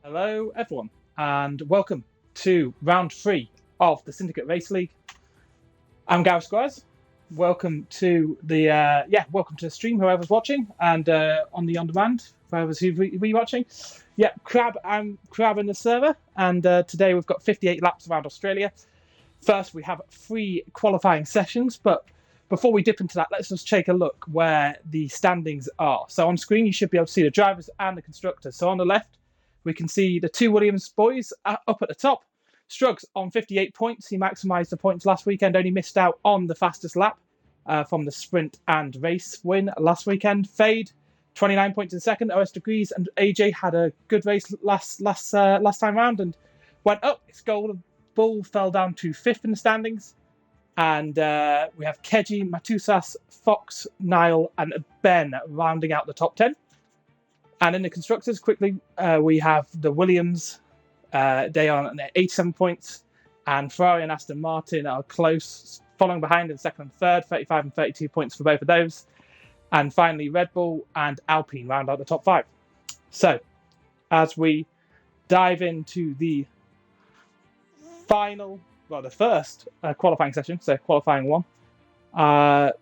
Hello, everyone, and welcome to round 3 of the Syndicate Racing League. I'm Gareth Squires. Welcome to welcome to the stream, whoever's watching, and on the on-demand, whoever's re-watching. Yeah, I'm Crab in the server, and today we've got 58 laps around Australia. First, we have 3 qualifying sessions, but before we dip into that, let's just take a look where the standings are. So on screen, you should be able to see the drivers and the constructors. So on the left, we can see the 2 Williams boys up at the top. Struggs on 58 points. He maximised the points last weekend, only missed out on the fastest lap from the sprint and race win last weekend. Fade, 29 points in second. OS Degrees and AJ had a good race last time round and went up. It's Golden Bull fell down to 5th in the standings. And we have Keji, Matusas, Fox, Niall, and Ben rounding out the top 10. And in the constructors, quickly, we have the Williams. They are on 87 points. And Ferrari and Aston Martin are close, following behind in second and third, 35 and 32 points for both of those. And finally, Red Bull and Alpine round out the top 5. So, as we dive into the first qualifying session, so qualifying 1,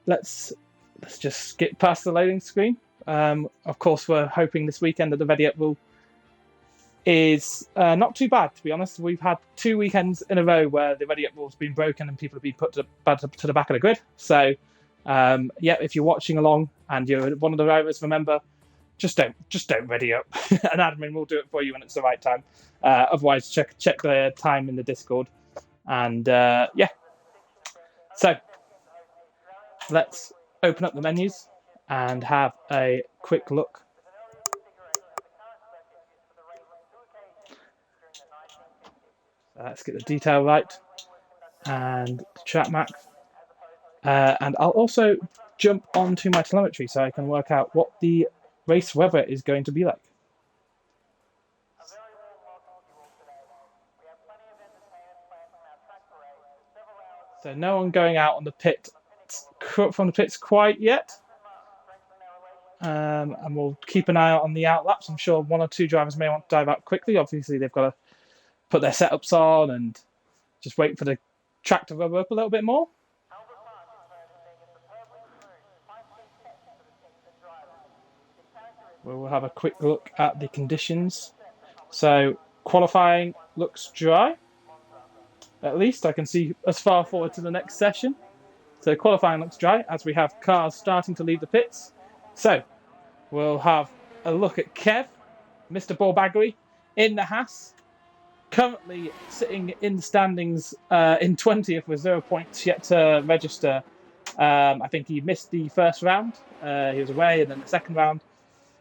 let's just skip past the loading screen. Of course, we're hoping this weekend that the ready-up rule is not too bad, to be honest. We've had 2 weekends in a row where the ready-up rule's been broken and people have been put to the back of the grid. So, if you're watching along and you're one of the drivers, remember, just don't ready up. An admin will do it for you when it's the right time. Otherwise, check the time in the Discord. And so let's open up the menus and have a quick look. Let's get the detail right and the track map. And I'll also jump onto my telemetry so I can work out what the race weather is going to be like. So no one going out on the pit from the pits quite yet. And we'll keep an eye out on the out laps. I'm sure 1 or 2 drivers may want to dive out quickly. Obviously, they've got to put their setups on and just wait for the track to rubber up a little bit more. We'll have a quick look at the conditions. So qualifying looks dry. At least I can see as far forward to the next session. So qualifying looks dry as we have cars starting to leave the pits. So we'll have a look at Kev, Mr. Borbaggery, in the Haas. Currently sitting in the standings in 20th with 0 points yet to register. I think he missed the first round. He was away, and then the second round.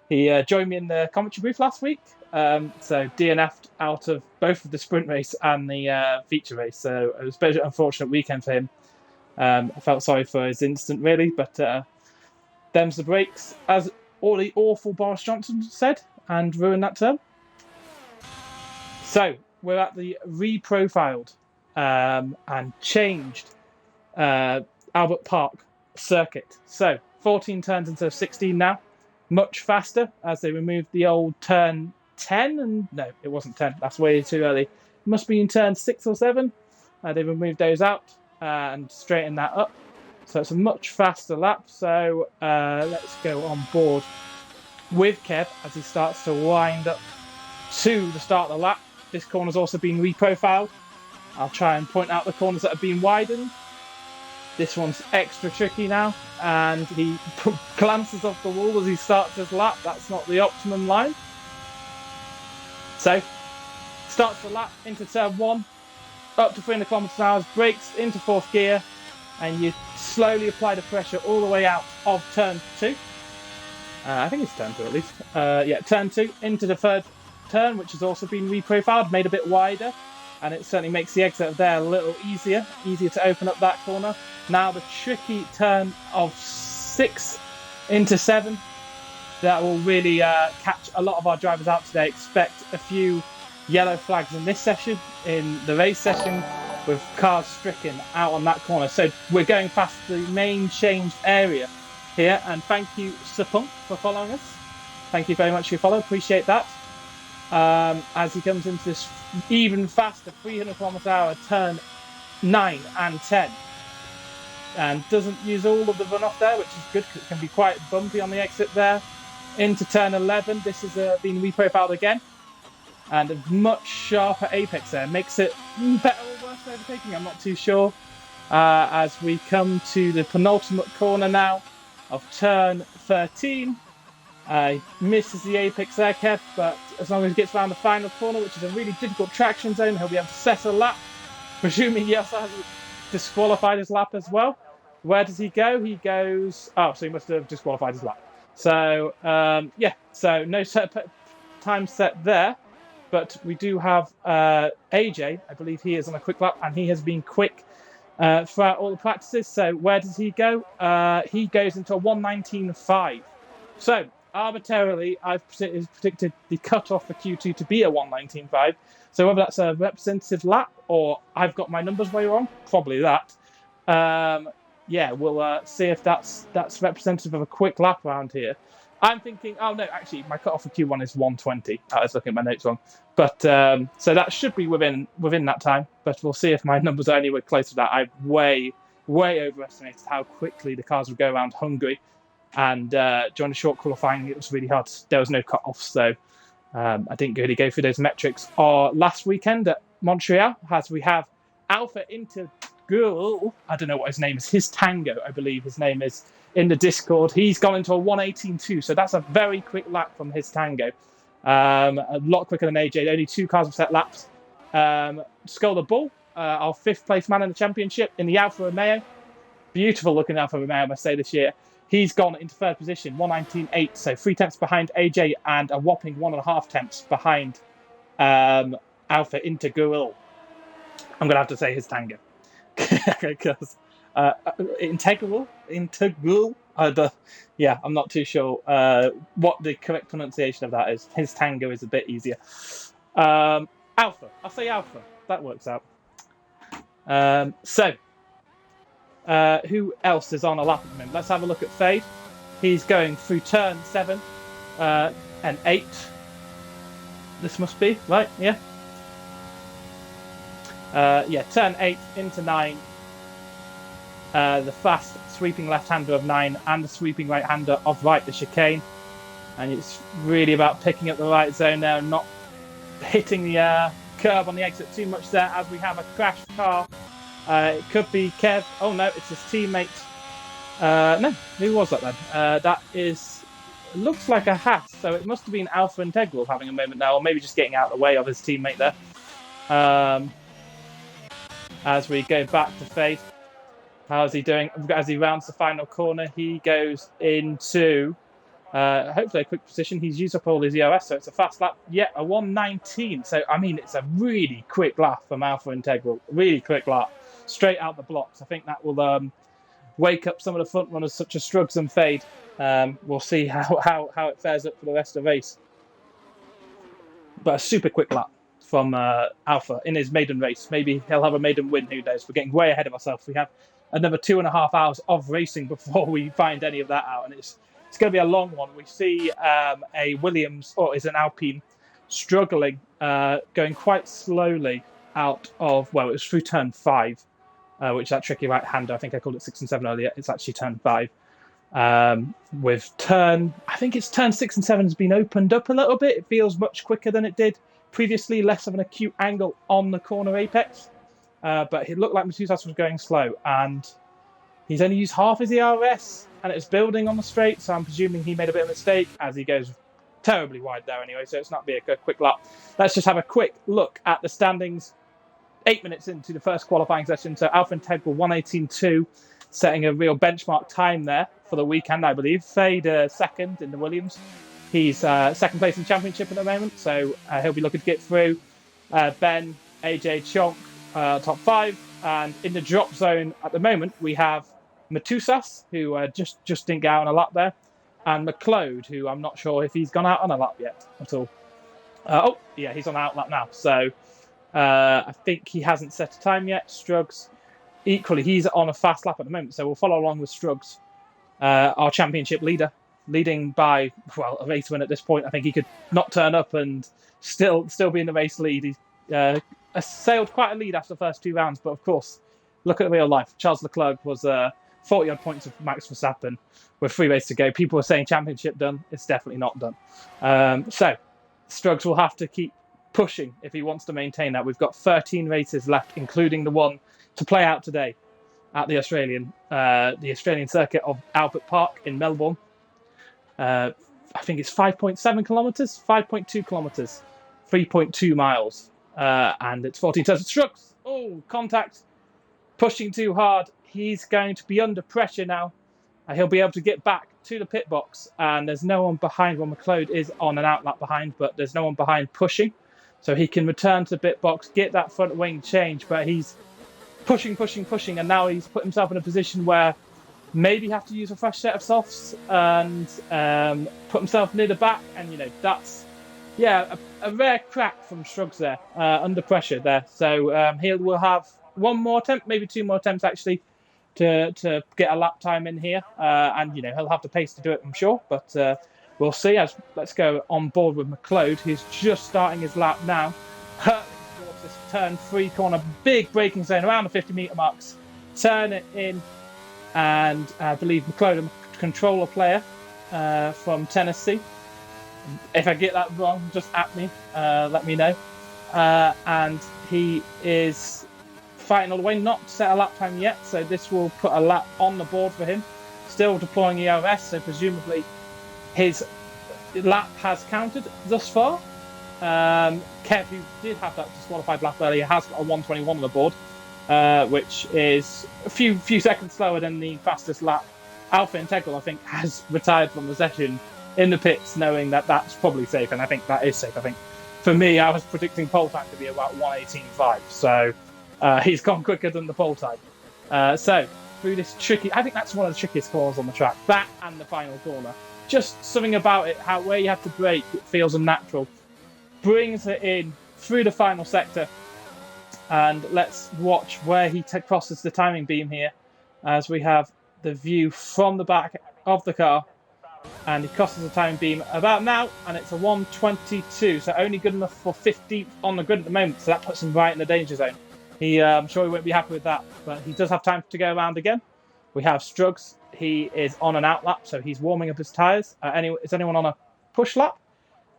He joined me in the commentary booth last week. So DNF'd out of both of the sprint race and the feature race. So it was a very unfortunate weekend for him. I felt sorry for his incident, really, but them's the breaks, as all the awful Boris Johnson said, and ruined that term. So we're at the reprofiled and changed Albert Park circuit. So 14 turns instead of 16 now. Much faster as they removed the old turn 10. And no, it wasn't 10. That's way too early. It must be in turn 6 or 7. They removed those out and straightened that up. So it's a much faster lap. So let's go on board with Kev as he starts to wind up to the start of the lap. This corner's also been reprofiled. I'll try and point out the corners that have been widened. This one's extra tricky now, and he glances off the wall as he starts his lap. That's not the optimum line. So, starts the lap into turn 1, up to 300 kilometers an hour, brakes into 4th gear, and you slowly apply the pressure all the way out of turn 2. I think it's turn 2 at least. Turn 2 into the 3rd turn, which has also been reprofiled, made a bit wider, and it certainly makes the exit of there a little easier to open up that corner. Now the tricky turn of 6 into 7, that will really catch a lot of our drivers out today. Expect a few yellow flags in this session, in the race session, with cars stricken out on that corner. So we're going past the main changed area here, and thank you, Sapunk, for following us. Thank you very much for your follow, appreciate that. as he comes into this even faster 300 km/h turn 9 and 10. And doesn't use all of the runoff there, which is good because it can be quite bumpy on the exit there. Into turn 11, this has been reprofiled again. And a much sharper apex there. Makes it better or worse overtaking, I'm not too sure. As we come to the penultimate corner now of turn 13. Misses the apex there, Kev, but as long as he gets around the final corner, which is a really difficult traction zone, he'll be able to set a lap. Presuming he also hasn't disqualified his lap as well. Where does he go? He goes... Oh, so he must have disqualified his lap. So, yeah, so no time set there. But we do have AJ, I believe he is on a quick lap, and he has been quick throughout all the practices. So where does he go? He goes into a 1:19.5. So arbitrarily, I've predicted the cutoff for Q2 to be a 1:19.5. So whether that's a representative lap or I've got my numbers way wrong, probably that. Yeah, we'll see if that's representative of a quick lap around here. I'm thinking, oh no, actually, my cutoff for Q1 is 1:20. I was looking at my notes wrong. But so that should be within that time. But we'll see if my numbers are anywhere close to that. I've way overestimated how quickly the cars would go around Hungary. And during the short qualifying, it was really hard. There was no cut-offs, so I didn't really go through those metrics. Last weekend at Montreal, as we have Alpha Integral, I don't know what his name is, his Tango, I believe his name is, in the Discord. He's gone into a 1:18.2, so that's a very quick lap from his Tango. A lot quicker than AJ. Only 2 cars have set laps. Skull the Bull, our 5th place man in the championship in the Alfa Romeo. Beautiful looking Alfa Romeo, I must say, this year. He's gone into 3rd position, 1:19.8, so 3 tenths behind AJ and a whopping 1.5 tenths behind Alpha Integral. I'm going to have to say his Tango. Because integral, yeah, I'm not too sure what the correct pronunciation of that is. His Tango is a bit easier. Alpha, I'll say Alpha. That works out. So, who else is on a lap at the moment? Let's have a look at Fade. He's going through turn 7 and 8. This must be right, yeah. Yeah, turn 8 into 9. The fast sweeping left-hander of 9 and the sweeping right-hander of right, the chicane. And it's really about picking up the right zone there and not hitting the curb on the exit too much there as we have a crashed car. It could be Kev. Oh no, it's his teammate. No, who was that then? That looks like a Haas, so it must have been Alpha Integral having a moment now, or maybe just getting out of the way of his teammate there. As we go back to Faith, how's he doing? As he rounds the final corner, he goes into hopefully a quick position. He's used up all his EOS, so it's a fast lap. Yeah, a 1:19. So, I mean, it's a really quick lap from Alpha Integral. Really quick lap. Straight out the blocks. I think that will wake up some of the front runners such as Struggs and Fade. We'll see how it fares up for the rest of the race. But a super quick lap from Alpha in his maiden race. Maybe he'll have a maiden win, who knows? We're getting way ahead of ourselves. We have another 2.5 hours of racing before we find any of that out, and it's going to be a long one. We see a Williams, or is an Alpine, struggling, going quite slowly out of, well, it was through turn 5, which is that tricky right-hander. I think I called it 6 and 7 earlier. It's actually turn 5. With I think it's turn 6 and 7 has been opened up a little bit. It feels much quicker than it did previously, less of an acute angle on the corner apex. But it looked like Matusas was going slow, and he's only used half his ERS, and it's building on the straight, so I'm presuming he made a bit of a mistake as he goes terribly wide there anyway, so it's not be a quick lap. Let's just have a quick look at the standings 8 minutes into the first qualifying session. So Alpha Integral 1:18.2, setting a real benchmark time there for the weekend, I believe. Fade second in the Williams. He's second place in the championship at the moment, so he'll be looking to get through. Ben, AJ, Chonk, top 5. And in the drop zone at the moment, we have Matusas, who just didn't get out on a lap there, and McLeod, who I'm not sure if he's gone out on a lap yet at all. Oh, yeah, he's on out lap now. So I think he hasn't set a time yet. Struggs, equally, he's on a fast lap at the moment, so we'll follow along with Struggs, our championship leader, leading by, well, a race win at this point. I think he could not turn up and still be in the race lead. He sailed quite a lead after the first 2 rounds, but of course, look at real life. Charles Leclerc was 40-odd points of Max Verstappen with 3 races to go. People were saying championship done. It's definitely not done. So Struggs will have to keep pushing if he wants to maintain that. We've got 13 races left, including the one to play out today at the Australian circuit of Albert Park in Melbourne. I think it's 5.7 kilometres, 5.2 kilometres, 3.2 miles, and it's 14 turns. Struggs, contact, pushing too hard. He's going to be under pressure now. He'll be able to get back to the pit box, and there's no one behind. Well, McLeod is on an outlap behind, but there's no one behind pushing. So he can return to the pit box, get that front wing change, but he's pushing, and now he's put himself in a position where maybe have to use a fresh set of softs and put himself near the back, and that's a rare crack from Struggs there, under pressure there. So he will have one more attempt, maybe 2 more attempts actually, to get a lap time in here, and he'll have the pace to do it, I'm sure, but we'll see. Let's go on board with McLeod, who's just starting his lap now. Towards this turn 3 corner, big braking zone around the 50-metre marks. Turn it in, and I believe McLeod, a controller player from Tennessee. If I get that wrong, just at me, let me know. And he is fighting all the way, not set a lap time yet, so this will put a lap on the board for him. Still deploying ERS, so presumably his lap has counted thus far. Kev, who did have that disqualified lap earlier, has got a 1:21 on the board, which is a few seconds slower than the fastest lap. Alpha Integral, I think, has retired from the session in the pits, knowing that that's probably safe, and I think that is safe. I think for me, I was predicting pole time to be about 1:18.5, so he's gone quicker than the pole time. So through this tricky, I think that's one of the trickiest corners on the track. That and the final corner, just something about it, where you have to brake, it feels unnatural. Brings it in through the final sector, and let's watch where he crosses the timing beam here, as we have the view from the back of the car, and he crosses the timing beam about now, and it's a 1:22, so only good enough for 15th on the grid at the moment, so that puts him right in the danger zone. I'm sure he won't be happy with that, but he does have time to go around again. We have Struggs. He is on an outlap, so he's warming up his tyres. Is anyone on a push lap?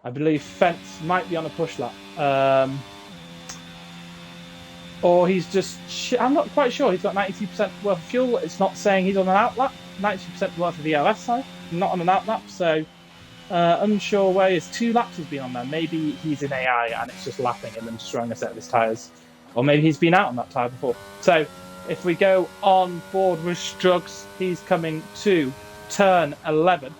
I believe Fence might be on a push lap. Or he's just... I'm not quite sure. He's got 92% worth of fuel. It's not saying he's on an outlap. 90% worth of the ERS side. Not on an outlap, so unsure where his 2 laps he's been on there. Maybe he's in AI and it's just lapping and then destroying a set of his tyres. Or maybe he's been out on that tyre before. So if we go on board with Struggs, he's coming to turn 11.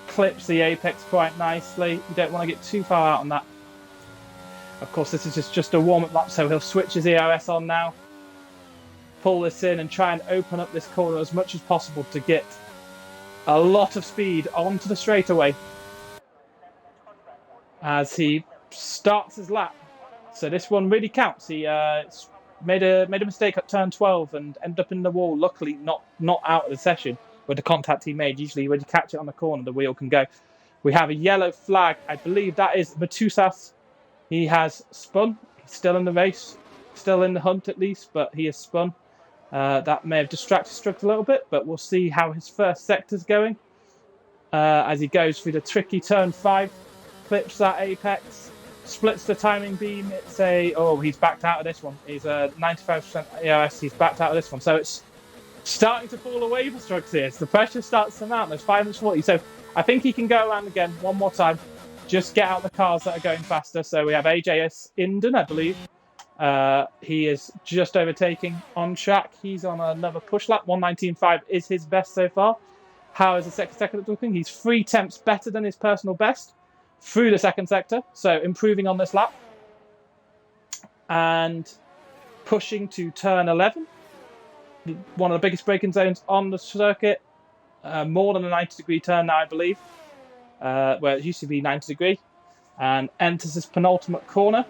Clips the apex quite nicely. You don't want to get too far out on that. Of course, this is just a warm-up lap, so he'll switch his ERS on now. Pull this in and try and open up this corner as much as possible to get a lot of speed onto the straightaway as he starts his lap. So this one really counts. He made a mistake at turn 12 and ended up in the wall. Luckily, not out of the session with the contact he made. Usually, when you catch it on the corner, the wheel can go. We have a yellow flag. I believe that is Matusas. He has spun. He's still in the race, still in the hunt at least, but he has spun. That may have distracted Struggs a little bit, but we'll see how his first sector's going as he goes through the tricky turn 5, clips that apex, splits the timing beam. He's backed out of this one. He's a 95% ERS. He's backed out of this one. So it's starting to fall away for Struggs here. So the pressure starts to mount. There's 540. So I think he can go around again one more time. Just get out the cars that are going faster. So we have AJS Inden, I believe. He is just overtaking on track. He's on another push lap. 1:19.5 is his best so far. How is the second sector looking? He's 3 tenths better than his personal best through the second sector. So improving on this lap. And pushing to turn 11. One of the biggest braking zones on the circuit. More than a 90-degree turn now, I believe. Where it used to be 90 degree, and enters this penultimate corner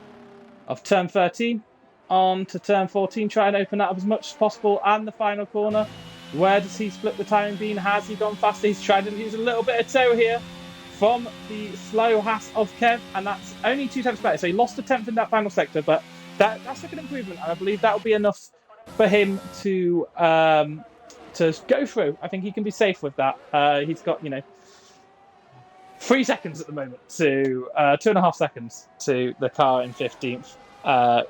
of turn 13 on to turn 14. Try and open that up as much as possible, and the final corner. Where does he split the timing beam? Has he gone faster? He's tried to use a little bit of toe here from the slow Haas of Kev, and that's only 2 tenths better. So he lost a tenth in that final sector, but that's like an improvement, and I believe that will be enough for him to go through. I think he can be safe with that. He's got 3 seconds at the moment to 2.5 seconds to the car in 15th,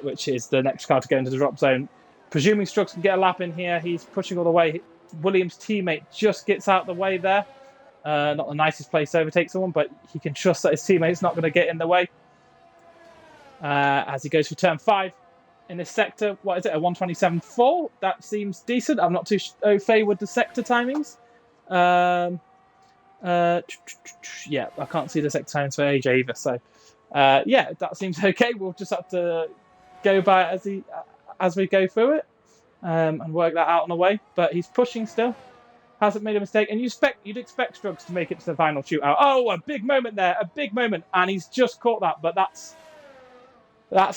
which is the next car to go into the drop zone. Presuming Strux can get a lap in here, he's pushing all the way. Williams' teammate just gets out the way there. Not the nicest place to overtake someone, but he can trust that his teammate's not going to get in the way. As he goes for turn 5 in this sector, what is it, a 127.4? That seems decent. I'm not too au fait with the sector timings. Yeah, I can't see the sector timings for AJ either. So, yeah, that seems okay. We'll just have to go by it as we go through it and work that out on the way. But he's pushing still. Hasn't made a mistake, and you'd expect Struggs to make it to the final shootout. Oh, a big moment there, a big moment, and he's just caught that, but that's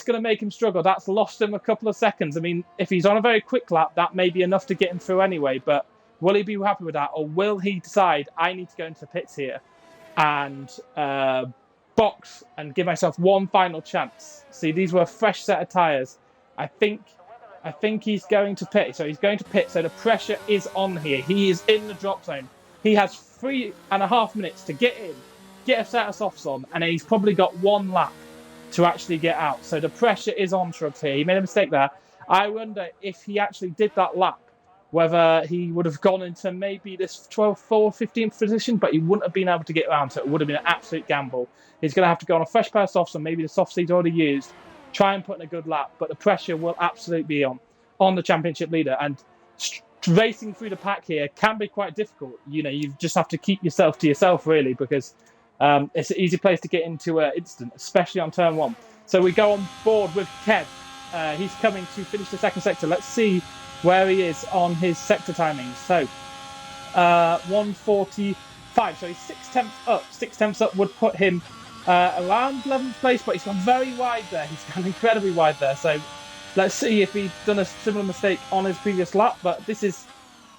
going to make him struggle. That's lost him a couple of seconds. I mean, if he's on a very quick lap, that may be enough to get him through anyway, but will he be happy with that, or will he decide, I need to go into the pits here and box and give myself one final chance? See, these were a fresh set of tyres. I think he's going to pit. So he's going to pit. So the pressure is on here. He is in the drop zone. He has 3.5 minutes to get in, get a set of softs on, and he's probably got 1 lap to actually get out. So the pressure is on Struggs here. He made a mistake there. I wonder if he actually did that lap, whether he would have gone into maybe this 12th, 4th, 15th position, but he wouldn't have been able to get around. So it would have been an absolute gamble. He's going to have to go on a fresh pair of softs, or maybe the softs he's already used, try and put in a good lap, but the pressure will absolutely be on the championship leader. And racing through the pack here can be quite difficult. You just have to keep yourself to yourself, really, because it's an easy place to get into an incident, especially on turn 1. So we go on board with Kev. He's coming to finish the second sector. Let's see where he is on his sector timings. So 1:45. So he's 6 tenths up. 6 tenths up would put him around 11th place, but he's gone very wide there. He's gone incredibly wide there. So let's see if he's done a similar mistake on his previous lap. But this is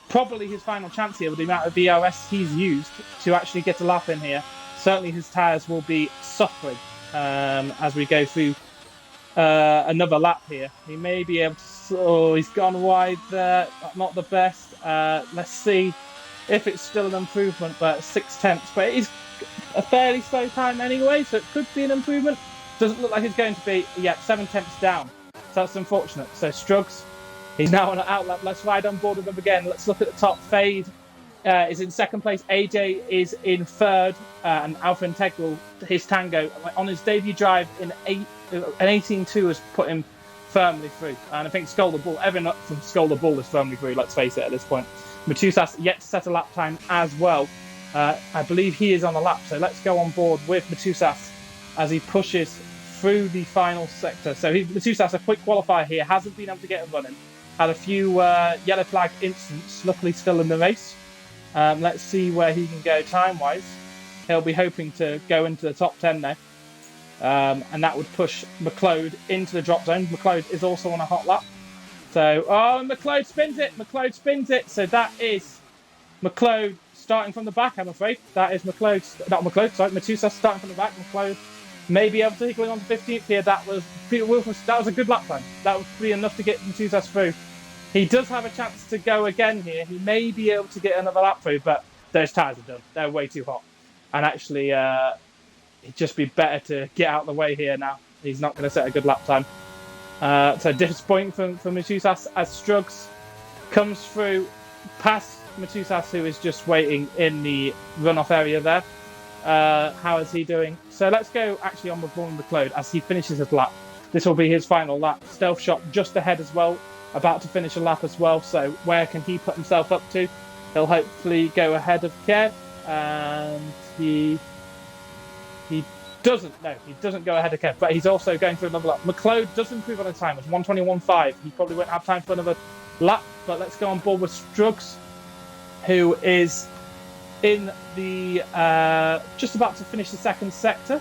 probably his final chance here with the amount of VRS he's used to actually get a lap in here. Certainly his tyres will be suffering as we go through another lap here. He may be able to... Oh, he's gone wide there. Not the best. Let's see if it's still an improvement, but 6 tenths. But it is a fairly slow time anyway, so it could be an improvement. Doesn't look like it's going to be. Yeah, 7 tenths down. So that's unfortunate. So Struggs, he's now on an outlap. Let's ride on board with him again. Let's look at the top. Fade is in 2nd place. AJ is in 3rd. And Alpha Integral, his Tango, on his debut drive in an 18.2 has put him firmly through. And I think Skull the Bull, everyone up from Skull the Bull is firmly through, let's face it, at this point. Matusas yet to set a lap time as well. I believe he is on a lap, so let's go on board with Matusas as he pushes through the final sector. So Matusas, a quick qualifier here, hasn't been able to get him running. Had a few yellow flag incidents, luckily still in the race. Let's see where he can go time-wise. He'll be hoping to go into the top 10 now. And that would push McLeod into the drop zone. McLeod is also on a hot lap. So, McLeod spins it. McLeod spins it. So that is McLeod starting from the back, I'm afraid. That is Matusas starting from the back. McLeod may be able to go on to 15th here. That was a good lap time. That would be enough to get Matusas through. He does have a chance to go again here. He may be able to get another lap through, but those tyres are done. They're way too hot. And actually, it'd just be better to get out of the way here now. He's not going to set a good lap time. So disappointing for Matusas as Struggs comes through past Matusas, who is just waiting in the runoff area there. How is he doing? So let's go actually on with Vaughan McLeod as he finishes his lap. This will be his final lap. Stealth shot just ahead as well, about to finish a lap as well. So where can he put himself up to? He'll hopefully go ahead of Kev, and he doesn't go ahead of Kev, but he's also going through another lap. McLeod does improve on his time. It's 1:21.5. He probably won't have time for another lap, but let's go on board with Struggs, who is in the just about to finish the second sector.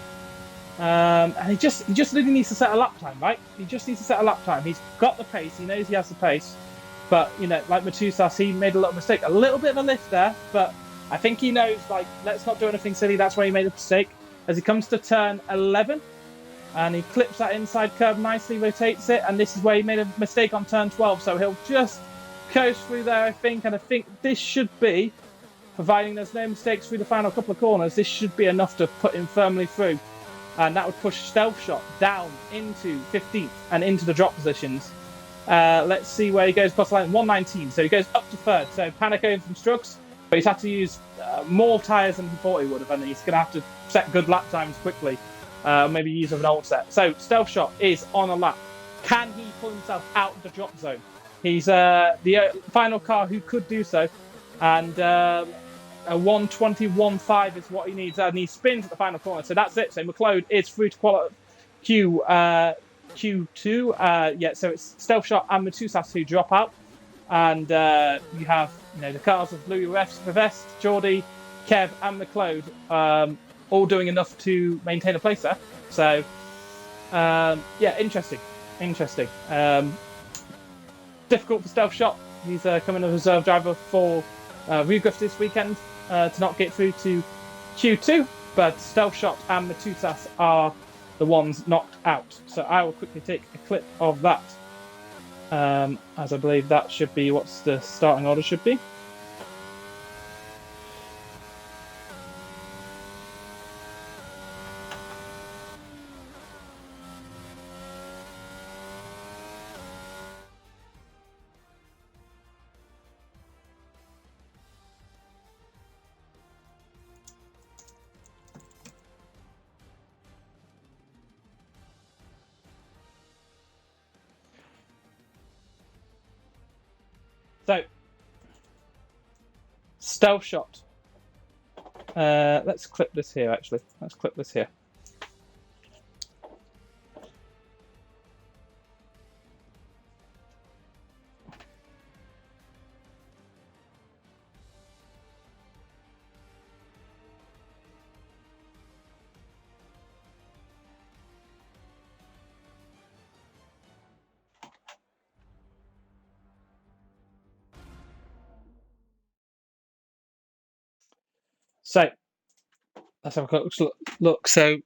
And he just really needs to set a lap time, right? He just needs to set a lap time. He's got the pace. He knows he has the pace. But, like Matusas, he made a little mistake. A little bit of a lift there, but I think he knows, let's not do anything silly. That's where he made a mistake. As he comes to turn 11, and he clips that inside curve nicely, rotates it, and this is where he made a mistake on turn 12. So he'll just coast through there, I think, and I think this should be, providing there's no mistakes through the final couple of corners, this should be enough to put him firmly through. And that would push Stealth Shot down into 15th and into the drop positions. Let's see where he goes across the line. 119, so he goes up to 3rd. So panic over from Strugs, but he's had to use more tyres than he thought he would have, and he's going to have to set good lap times quickly. Maybe use an old set. So Stealth Shot is on a lap. Can he pull himself out of the drop zone? He's the final car who could do so, and a 1:21.5 is what he needs, and he spins at the final corner. So that's it. So McLeod is through to Q2. So it's Stealth Shot and Matusas who drop out, and you have the cars of Louis Revest, Geordie, Kev, and McLeod all doing enough to maintain a place there. So interesting. Difficult for Stealth Shot. He's coming as a reserve driver for Rugriff this weekend to not get through to Q2, but Stealth Shot and Matusas are the ones knocked out. So I will quickly take a clip of that, as I believe that should be what the starting order should be. So, Stealth Shot. Let's clip this here, actually. Let's clip this here. So, let's have a quick look. So,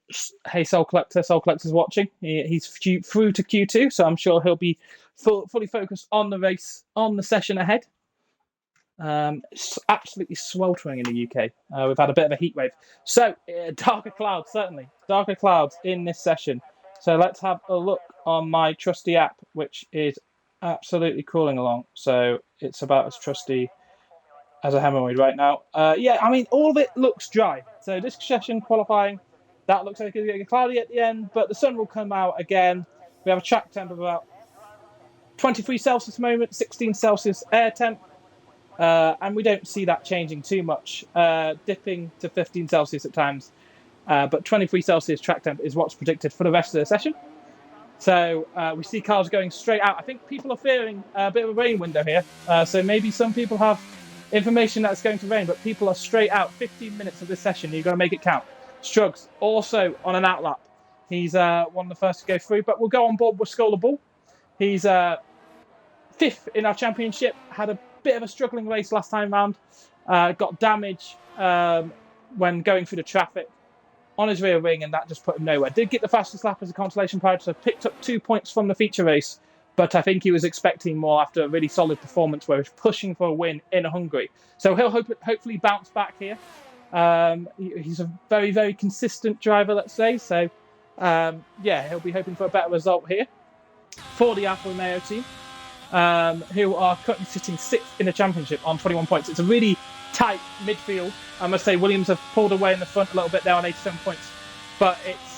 hey, Soul Collector's watching. He's through to Q2, so I'm sure he'll be fully focused on the race, on the session ahead. It's absolutely sweltering in the UK. We've had a bit of a heat wave. So, darker clouds, certainly. Darker clouds in this session. So, let's have a look on my trusty app, which is absolutely crawling along. So, it's about as trusty as a hemorrhoid right now. All of it looks dry. So this session qualifying, that looks like it's going to get cloudy at the end, but the sun will come out again. We have a track temp of about 23 Celsius at the moment, 16 Celsius air temp, and we don't see that changing too much, dipping to 15 Celsius at times. But 23 Celsius track temp is what's predicted for the rest of the session. So we see cars going straight out. I think people are fearing a bit of a rain window here, so maybe some people have information that it's going to rain, but people are straight out. 15 minutes of this session, you've got to make it count. Strugs also on an outlap. He's one of the first to go through, but we'll go on board with Scholar Bull. He's 5th in our championship, had a bit of a struggling race last time round, got damage when going through the traffic on his rear wing, and that just put him nowhere. Did get the fastest lap as a consolation prize, so picked up 2 points from the feature race, but I think he was expecting more after a really solid performance where he was pushing for a win in Hungary. So he'll hopefully bounce back here. He's a very, very consistent driver, let's say. So, he'll be hoping for a better result here for the Alfa Romeo team, who are currently sitting 6th in the championship on 21 points. It's a really tight midfield. I must say Williams have pulled away in the front a little bit there on 87 points. But it's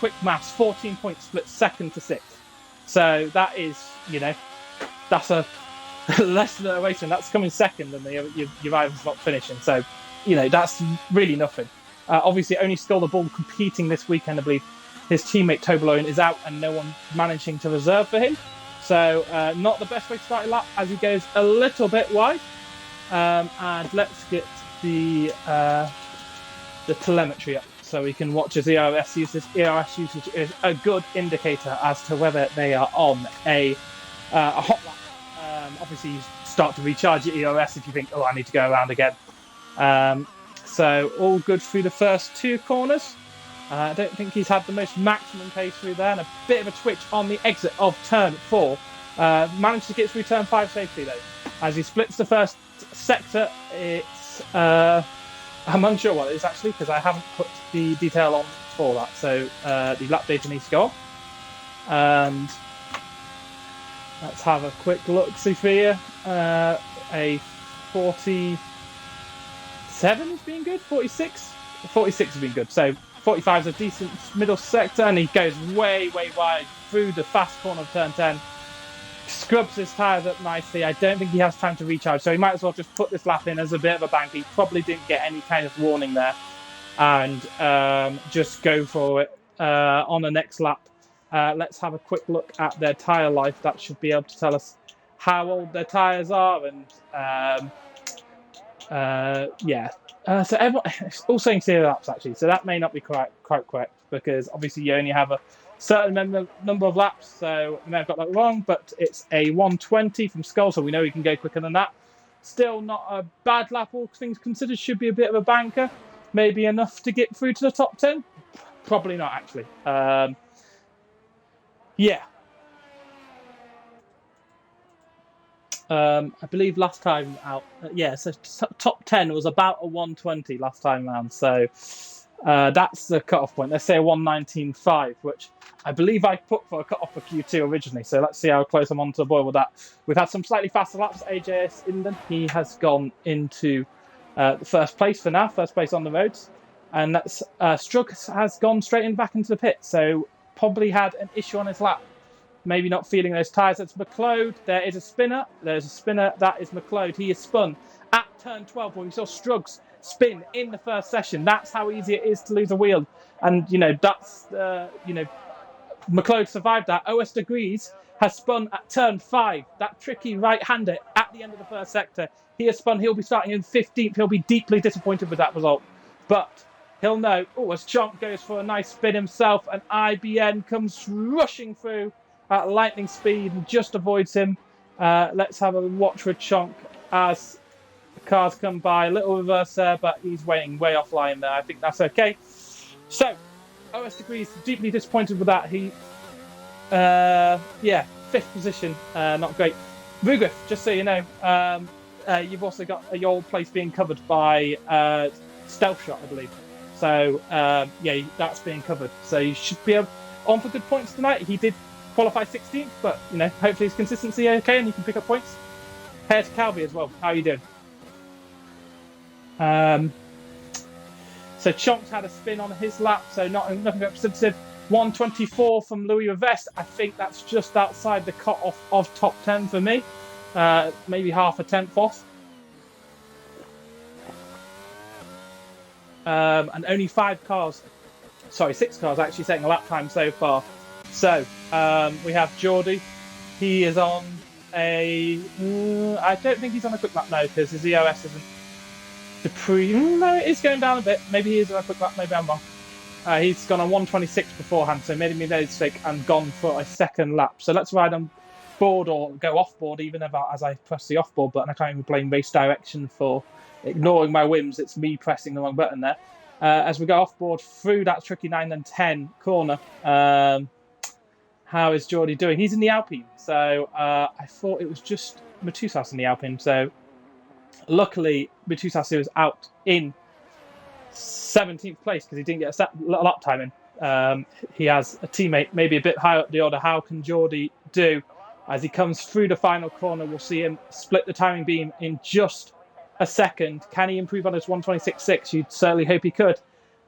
quick maths, 14 points split 2nd to 6th. So that is, that's a less than a race, and that's coming second, and your rival's not finishing. So, that's really nothing. Obviously, only Scholar Bull competing this weekend, I believe. His teammate Toblerone is out, and no one managing to reserve for him. So, not the best way to start a lap as he goes a little bit wide. And let's get the telemetry up, so we can watch his ERS usage. ERS usage is a good indicator as to whether they are on a hot lap. Obviously, you start to recharge your EOS if you think, oh, I need to go around again. So all good through the first 2 corners. I don't think he's had the most maximum pace through there, and a bit of a twitch on the exit of turn 4. Managed to get through turn 5 safely though. As he splits the first sector, it's I'm unsure what it is actually because I haven't put the detail on for that. So the lap data needs to go on. And let's have a quick look. Sophia, a 47 has been good. 46 has been good. So 45 is a decent middle sector, and he goes way wide through the fast corner of turn 10. Scrubs his tyres up nicely. I don't think he has time to recharge, so he might as well just put this lap in as a bit of a bank. He probably didn't get any kind of warning there, and just go for it on the next lap. Let's have a quick look at their tyre life. That should be able to tell us how old their tyres are, and so everyone, it's all saying 0 laps actually, so that may not be quite correct because obviously you only have a certain number of laps, so I may have got that wrong, but it's a 120 from Skull, so we know he can go quicker than that. Still not a bad lap, all things considered. Should be a bit of a banker, maybe enough to get through to the top 10. Probably not actually. I believe last time out, so top 10 was about a 120 last time round, so that's the cut-off point. Let's say a 119.5, which I believe I put for a cut-off for Q2 originally, so let's see how close I'm onto the board with that. We've had some slightly faster laps. AJS Inden, he has gone into the first place for now, first place on the roads, and that's Strug has gone straight in back into the pit, so probably had an issue on his lap. Maybe not feeling those tyres. That's McLeod. There is a spinner. There's a spinner. That is McLeod. He is spun at turn 12 where we saw Struggs spin in the first session. That's how easy it is to lose a wheel. And, that's, McLeod survived that. OS Degrees has spun at turn 5. That tricky right-hander at the end of the first sector. He has spun. He'll be starting in 15th. He'll be deeply disappointed with that result. But he'll know, as Chonk goes for a nice spin himself, and IBN comes rushing through at lightning speed and just avoids him. Let's have a watch for Chonk as the cars come by. A little reverse there, but he's waiting way offline there. I think that's okay. So, OS Degrees deeply disappointed with that. He, 5th position, not great. Rugriff, just so you know, you've also got your place being covered by Stealth Shot, I believe. So, that's being covered. So you should be on for good points tonight. He did qualify 16th, but hopefully his consistency okay and you can pick up points. Hair to Calvi as well. How are you doing? So Chonk's had a spin on his lap, so nothing representative. 124 from Louis Revest. I think that's just outside the cut-off of top 10 for me. Maybe half a tenth off. And only 6 cars actually setting a lap time so far. So, we have Geordie. He is on I don't think he's on a quick lap now because his EOS isn't no, it is going down a bit. Maybe he is on a quick lap, maybe I'm wrong. He's gone on 126 beforehand, so made a mistake and gone for a second lap. So let's ride on board or go off board, even as I press the off board button. I can't even blame race direction for ignoring my whims. It's me pressing the wrong button there. As we go off board through that tricky 9 and 10 corner. How is Geordie doing? He's in the Alpine, so I thought it was just Matusas in the Alpine. So luckily, Matusas was out in 17th place because he didn't get a lap time in. He has a teammate maybe a bit higher up the order. How can Geordie do? As he comes through the final corner, we'll see him split the timing beam in just a second. Can he improve on his 126.6? You'd certainly hope he could.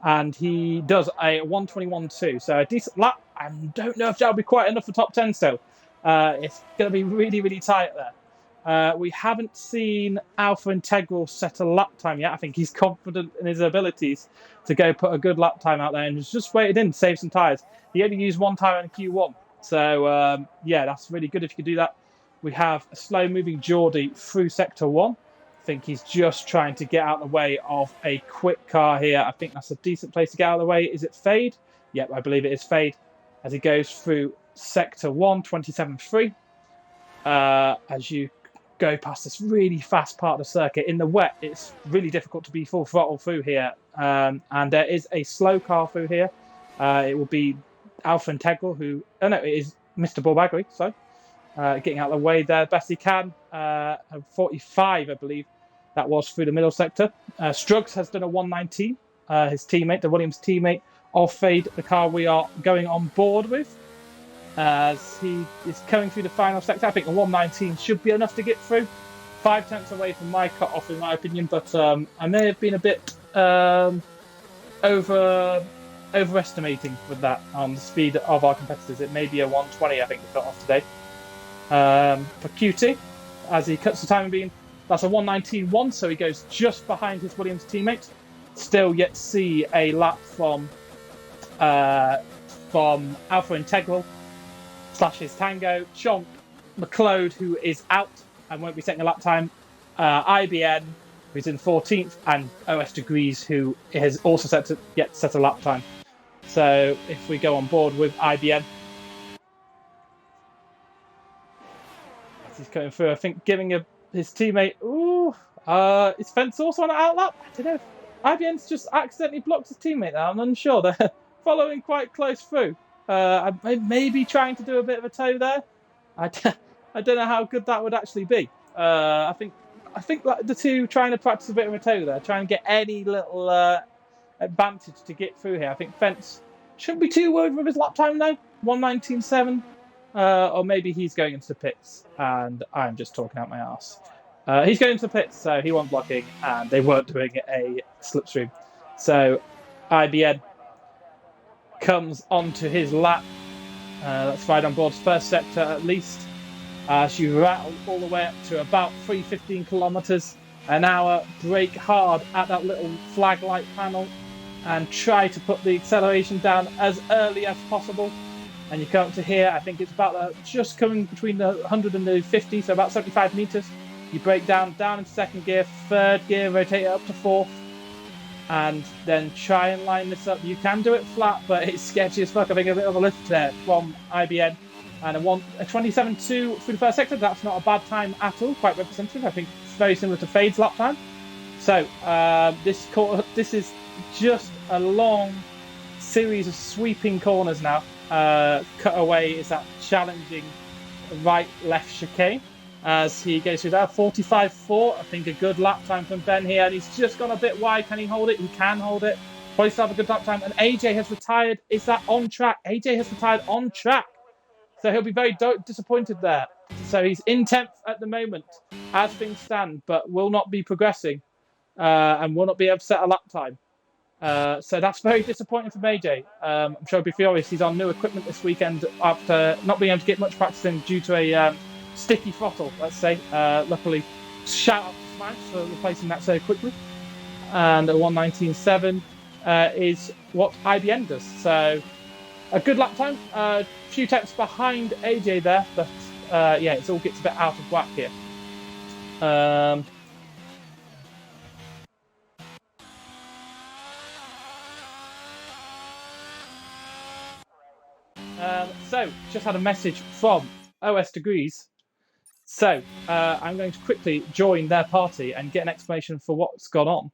And he does a 121.2. So a decent lap. I don't know if that'll be quite enough for top 10 still. It's going to be really, really tight there. We haven't seen Alpha Integral set a lap time yet. I think he's confident in his abilities to go put a good lap time out there and just waited in to save some tyres. He only used 1 tyre in Q1. So, that's really good if you could do that. We have a slow-moving Geordie through Sector 1. I think he's just trying to get out of the way of a quick car here. I think that's a decent place to get out of the way. Is it Fade? Yep, I believe it is Fade. As he goes through Sector 1, 27.3. As you go past this really fast part of the circuit. In the wet, it's really difficult to be full throttle through here. And there is a slow car through here. It will be Alpha Integral who... Oh, no, it is Mr. Borbagli, so... getting out of the way there best he can. 45, I believe, that was through the middle sector. Struggs has done a 119. His teammate, the Williams teammate, of Fade, the car we are going on board with, as he is coming through the final sector. I think the 119 should be enough to get through. 5 tenths away from my cut-off, in my opinion, but I may have been a bit overestimating with that on the speed of our competitors. It may be a 120, I think, the cut-off today. For QT, as he cuts the timing beam, that's a 119.1, so he goes just behind his Williams teammate. Still yet to see a lap from Alpha Integral / his Tango, Chonk, McLeod, who is out and won't be taking a lap time, IBN, who's in 14th, and OS Degrees, who is also set a lap time. So if we go on board with IBN, he's coming through, I think, giving his teammate... is Fence also on an outlap? I don't know. IBN's just accidentally blocked his teammate there. I'm unsure. They're following quite close through. Maybe trying to do a bit of a toe there. I don't know how good that would actually be. I think like the two trying to practice a bit of a toe there, trying to get any little advantage to get through here. I think Fence shouldn't be too worried with his lap time now. 119.7. Or maybe he's going into the pits and I'm just talking out my arse. He's going into the pits, so he wasn't blocking and they weren't doing a slipstream. So IBN comes onto his lap. Let's ride on board's first sector at least. She rattled all the way up to about 315 kilometers an hour. Brake hard at that little flag light panel and try to put the acceleration down as early as possible. And you come up to here, I think it's about just coming between the 100 and the 50, so about 75 meters. You brake down into second gear, third gear, rotate it up to fourth, and then try and line this up. You can do it flat, but it's sketchy as fuck. I think a bit of a lift there from IBN. And a 27.2 through the first sector. That's not a bad time at all, quite representative. I think it's very similar to Fade's lap time. So this is just a long series of sweeping corners now. Cutaway is that challenging right-left chicane as he goes through that. 45.4, I think a good lap time from Ben here, and he's just gone a bit wide. Can he hold it? He can hold it. Probably still have a good lap time. And AJ has retired. Is that on track? AJ has retired on track. So he'll be very disappointed there. So he's in 10th at the moment as things stand, but will not be progressing and will not be able to set a lap time. So that's very disappointing for AJ. I'm sure he'll be furious. He's on new equipment this weekend after not being able to get much practice in due to a sticky throttle, let's say. Luckily, shout out to Smash for replacing that so quickly. And a 119.7 is what IBN does. So a good lap time. A few tenths behind AJ there, but yeah, it all gets a bit out of whack here. So, just had a message from OS Degrees. So, I'm going to quickly join their party and get an explanation for what's gone on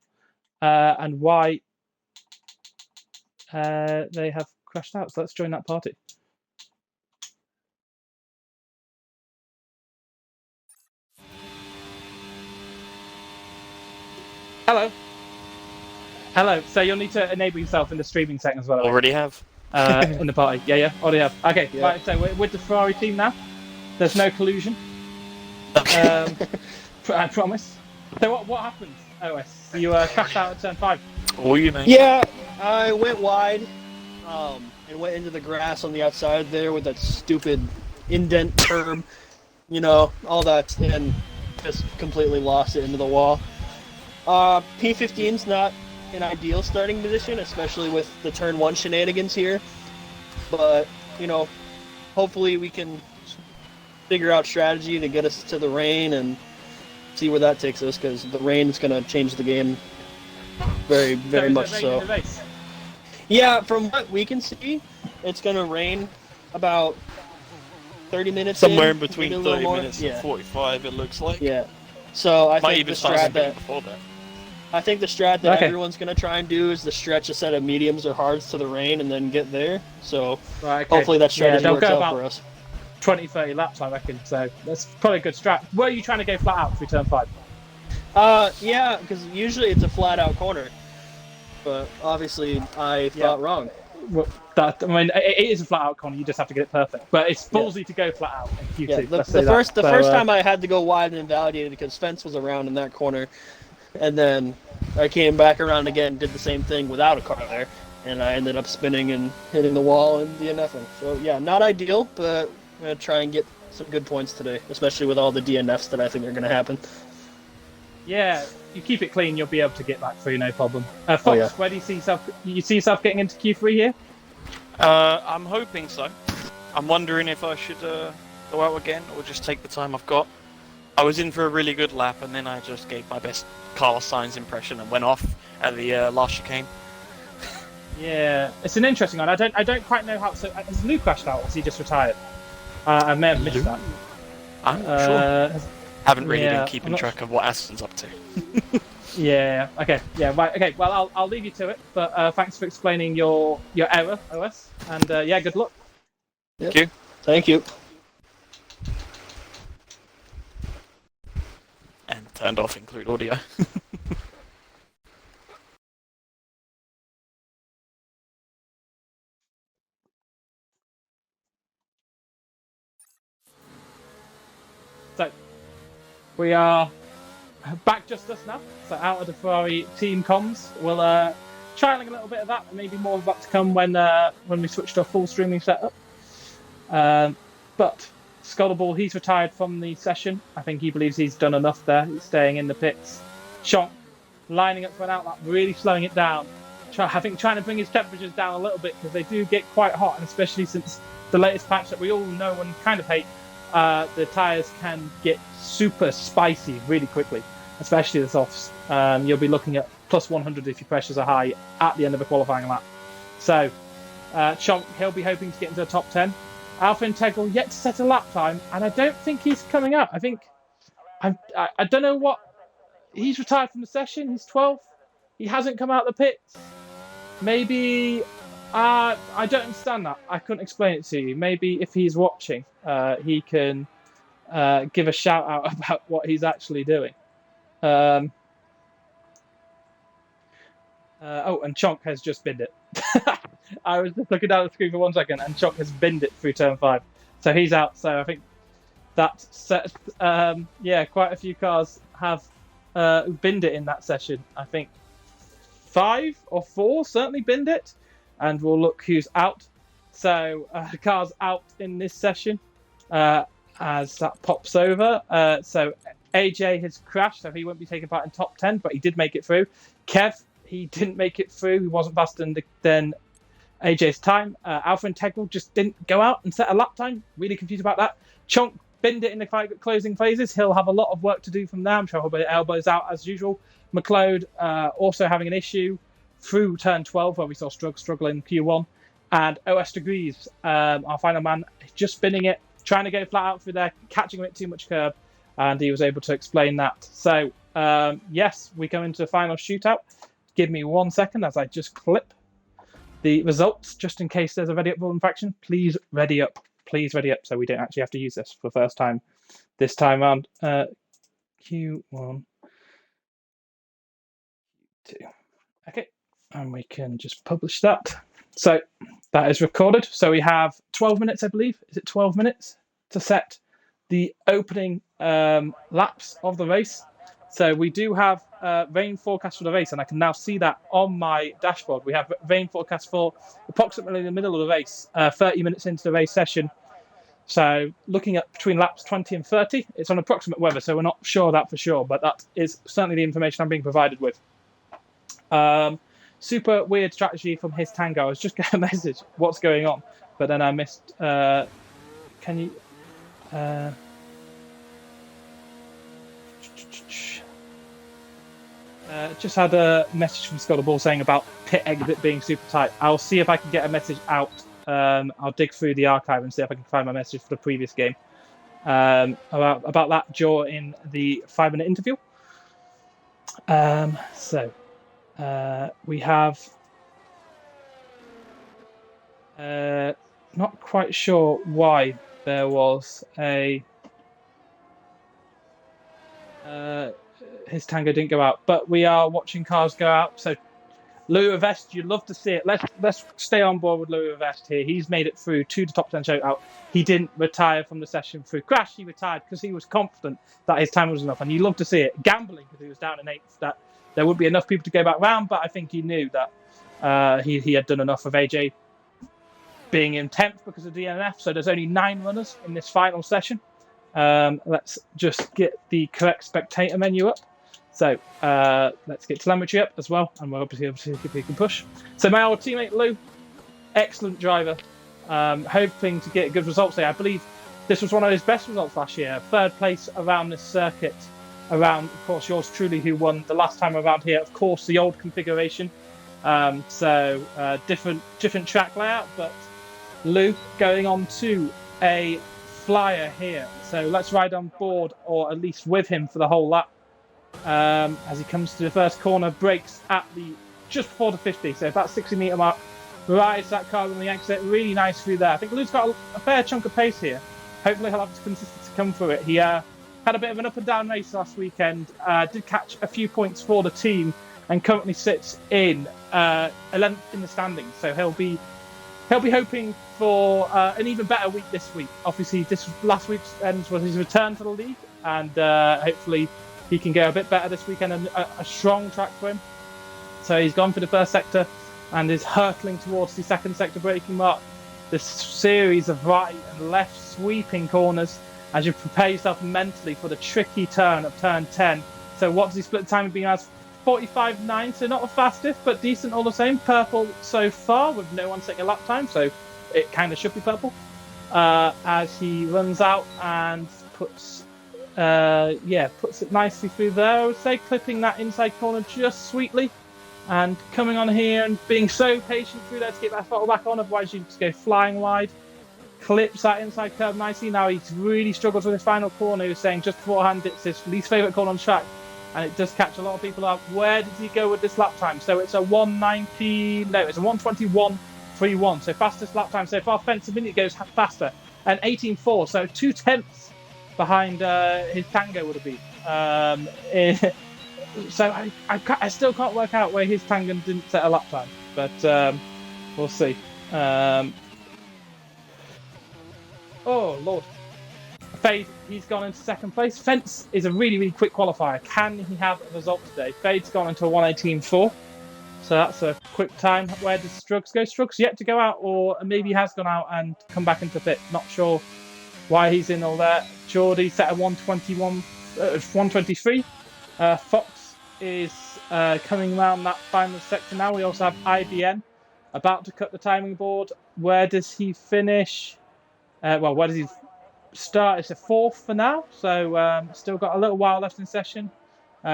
and why they have crashed out. So, let's join that party. Hello. Hello. So, you'll need to enable yourself in the streaming settings as well. Already have. In the party. Yeah, already have. Okay, yeah. Right, so we're with the Ferrari team now. There's no collusion. Okay. I promise. So what happened, OS? You crashed out at turn 5. What you mean? Yeah, I went wide and went into the grass on the outside there with that stupid indent curb, you know, all that, and just completely lost it into the wall. P15's not an ideal starting position, especially with the turn 1 shenanigans here, but you know, hopefully we can figure out strategy to get us to the rain and see where that takes us, because the rain is going to change the game very much so. Yeah, from what we can see, it's going to rain about 30 minutes Somewhere in maybe between a little 30 more. minutes Yeah. and 45, it looks like. Yeah. So I Might think even the start strat spinning that before that. I think the strat that Okay. everyone's gonna try and do is to stretch a set of mediums or hards to the rain and then get there. So Right, okay. hopefully that Yeah, strategy they'll works go out about for us. 20, 30 laps, I reckon. So that's probably a good strat. Were you trying to go flat out through turn 5? Yeah, because usually it's a flat out corner, but obviously I thought wrong. Well, it is a flat out corner. You just have to get it perfect. But it's ballsy to go flat out in Q2. Yeah, let's the say first that. the first time I had to go wide and invalidated because fence was around in that corner, and then I came back around again and did the same thing without a car there, and I ended up spinning and hitting the wall and DNFing. So yeah, not ideal, but I'm gonna try and get some good points today, especially with all the DNFs that I think are gonna happen. Yeah, you keep it clean, you'll be able to get back through, no problem. Fox, where do you see yourself? You see yourself getting into Q3 here? I'm hoping so. I'm wondering if I should go out again or just take the time I've got. I was in for a really good lap and then I just gave my best Carlos Sainz impression and went off at the last chicane. Yeah, it's an interesting one. I don't quite know how. So has Lou crashed out? Or has he just retired? I may have missed that. I'm not sure. Haven't really been keeping track of what Aston's up to. Yeah. Okay. Yeah. Right. Okay. Well, I'll leave you to it. But thanks for explaining your error, OS. And yeah, good luck. Yep. Thank you. Thank you. And turned off include audio. So we are back just us now. So out of the Ferrari team comms, we'll trialing a little bit of that, and maybe more of that to come when we switch to a full streaming setup. But Scullable, he's retired from the session. I think he believes he's done enough there. He's staying in the pits. Chonk lining up for an outlap, really slowing it down. I think trying to bring his temperatures down a little bit because they do get quite hot, and especially since the latest patch that we all know and kind of hate, the tyres can get super spicy really quickly, especially the softs. You'll be looking at plus 100 if your pressures are high at the end of a qualifying lap. So, Chonk, he'll be hoping to get into the top 10. Alpha Integral yet to set a lap time, and I don't think he's coming up. I think I don't know what. He's retired from the session. He's 12th. He hasn't come out of the pits. Maybe I don't understand that. I couldn't explain it to you. Maybe if he's watching, he can give a shout out about what he's actually doing. And Chonk has just binned it. I was just looking down the screen for 1 second, and Chonk has binned it through turn 5. So he's out. So I think that set. Quite a few cars have binned it in that session. I think 5 or 4 certainly binned it, and we'll look who's out. So the car's out in this session as that pops over. So AJ has crashed, so he won't be taking part in top 10, but he did make it through. Kev, he didn't make it through. He wasn't faster than AJ's time. Alpha Integral just didn't go out and set a lap time. Really confused about that. Chonk binned it in the closing phases. He'll have a lot of work to do from there. I'm sure he'll be elbows out as usual. McLeod also having an issue through turn 12 where we saw struggle in Q1. And OS Degrees, our final man, just spinning it, trying to go flat out through there, catching him at too much curb, and he was able to explain that. So, yes, we go into the final shootout. Give me 1 second as I just clip the results, just in case there's a ready up Vulcan faction. Please ready up, so we don't actually have to use this for the first time this time around. Q1, Q2. Okay, and we can just publish that. So that is recorded. So we have 12 minutes, I believe. Is it 12 minutes to set the opening laps of the race? So we do have rain forecast for the race, and I can now see that on my dashboard. We have rain forecast for approximately the middle of the race, 30 minutes into the race session. So looking at between laps 20 and 30, it's on approximate weather, so we're not sure that for sure, but that is certainly the information I'm being provided with. Super weird strategy from his Tango. I was just getting a message, what's going on? But then I missed, can you... just had a message from Scott Ball saying about pit exit being super tight. I'll see if I can get a message out I'll dig through the archive and see if I can find my message for the previous game about that during the 5-minute interview. We have not quite sure why there was a his tango didn't go out, but we are watching cars go out. So Louis Rivest, you'd love to see it. Let's stay on board with Louis Rivest here. He's made it through to the top 10 shootout. He didn't retire from the session through crash. He retired because he was confident that his time was enough, and you love to see it. Gambling because he was down in 8th, that there would be enough people to go back round, but I think he knew that he had done enough of AJ being in 10th because of DNF. So there's only 9 runners in this final session. Let's just get the correct spectator menu up. So let's get telemetry up as well, and we'll obviously if we can push. So my old teammate Lou, excellent driver, hoping to get good results there. I believe this was one of his best results last year. 3rd place around this circuit, around, of course, yours truly, who won the last time around here. Of course, the old configuration, different track layout, but Lou going on to a flyer here. So let's ride on board, or at least with him for the whole lap. As he comes to the first corner, brakes at the just before the 50, so about 60-meter mark, rides that car on the exit, really nice through there. I think Lou's got a fair chunk of pace here. Hopefully he'll have the consistency to come through it. He had a bit of an up and down race last weekend, did catch a few points for the team, and currently sits in 11th in the standings. So he'll be hoping for an even better week this week. Obviously, this last week's ends was his return to the league, and hopefully he can go a bit better this weekend, and a strong track for him. So he's gone for the first sector and is hurtling towards the second sector braking mark. This series of right and left sweeping corners as you prepare yourself mentally for the tricky turn of turn 10. So what does he split the time being as? 45.9, so not the fastest, but decent all the same. Purple so far with no one taking a lap time, so it kind of should be purple. As he runs out and puts it nicely through there, I would say, clipping that inside corner just sweetly, and coming on here and being so patient through there to get that throttle back on, otherwise you just go flying wide. Clips that inside curve nicely. Now he's really struggles with his final corner. He was saying just beforehand it's his least favourite corner on track, and it does catch a lot of people out. Where did he go with this lap time? So it's a 1:21.31, so fastest lap time so far. Fence a minute goes faster, and 18.4, so 2/10 behind his Tango would have been. So I still can't work out where his Tango didn't set a lap time, but we'll see. Oh Lord. Fade, he's gone into second place. Fence is a really, really quick qualifier. Can he have a result today? Fade's gone into a 1:18.4. So that's a quick time. Where does Struggs go? Struggs yet to go out, or maybe he has gone out and come back into pit. Not sure why he's in all there. Geordie set a 1:23. Fox is coming around that final sector now. We also have IBN about to cut the timing board. Where does he finish? Where does he start? It's a 4th for now, so still got a little while left in session.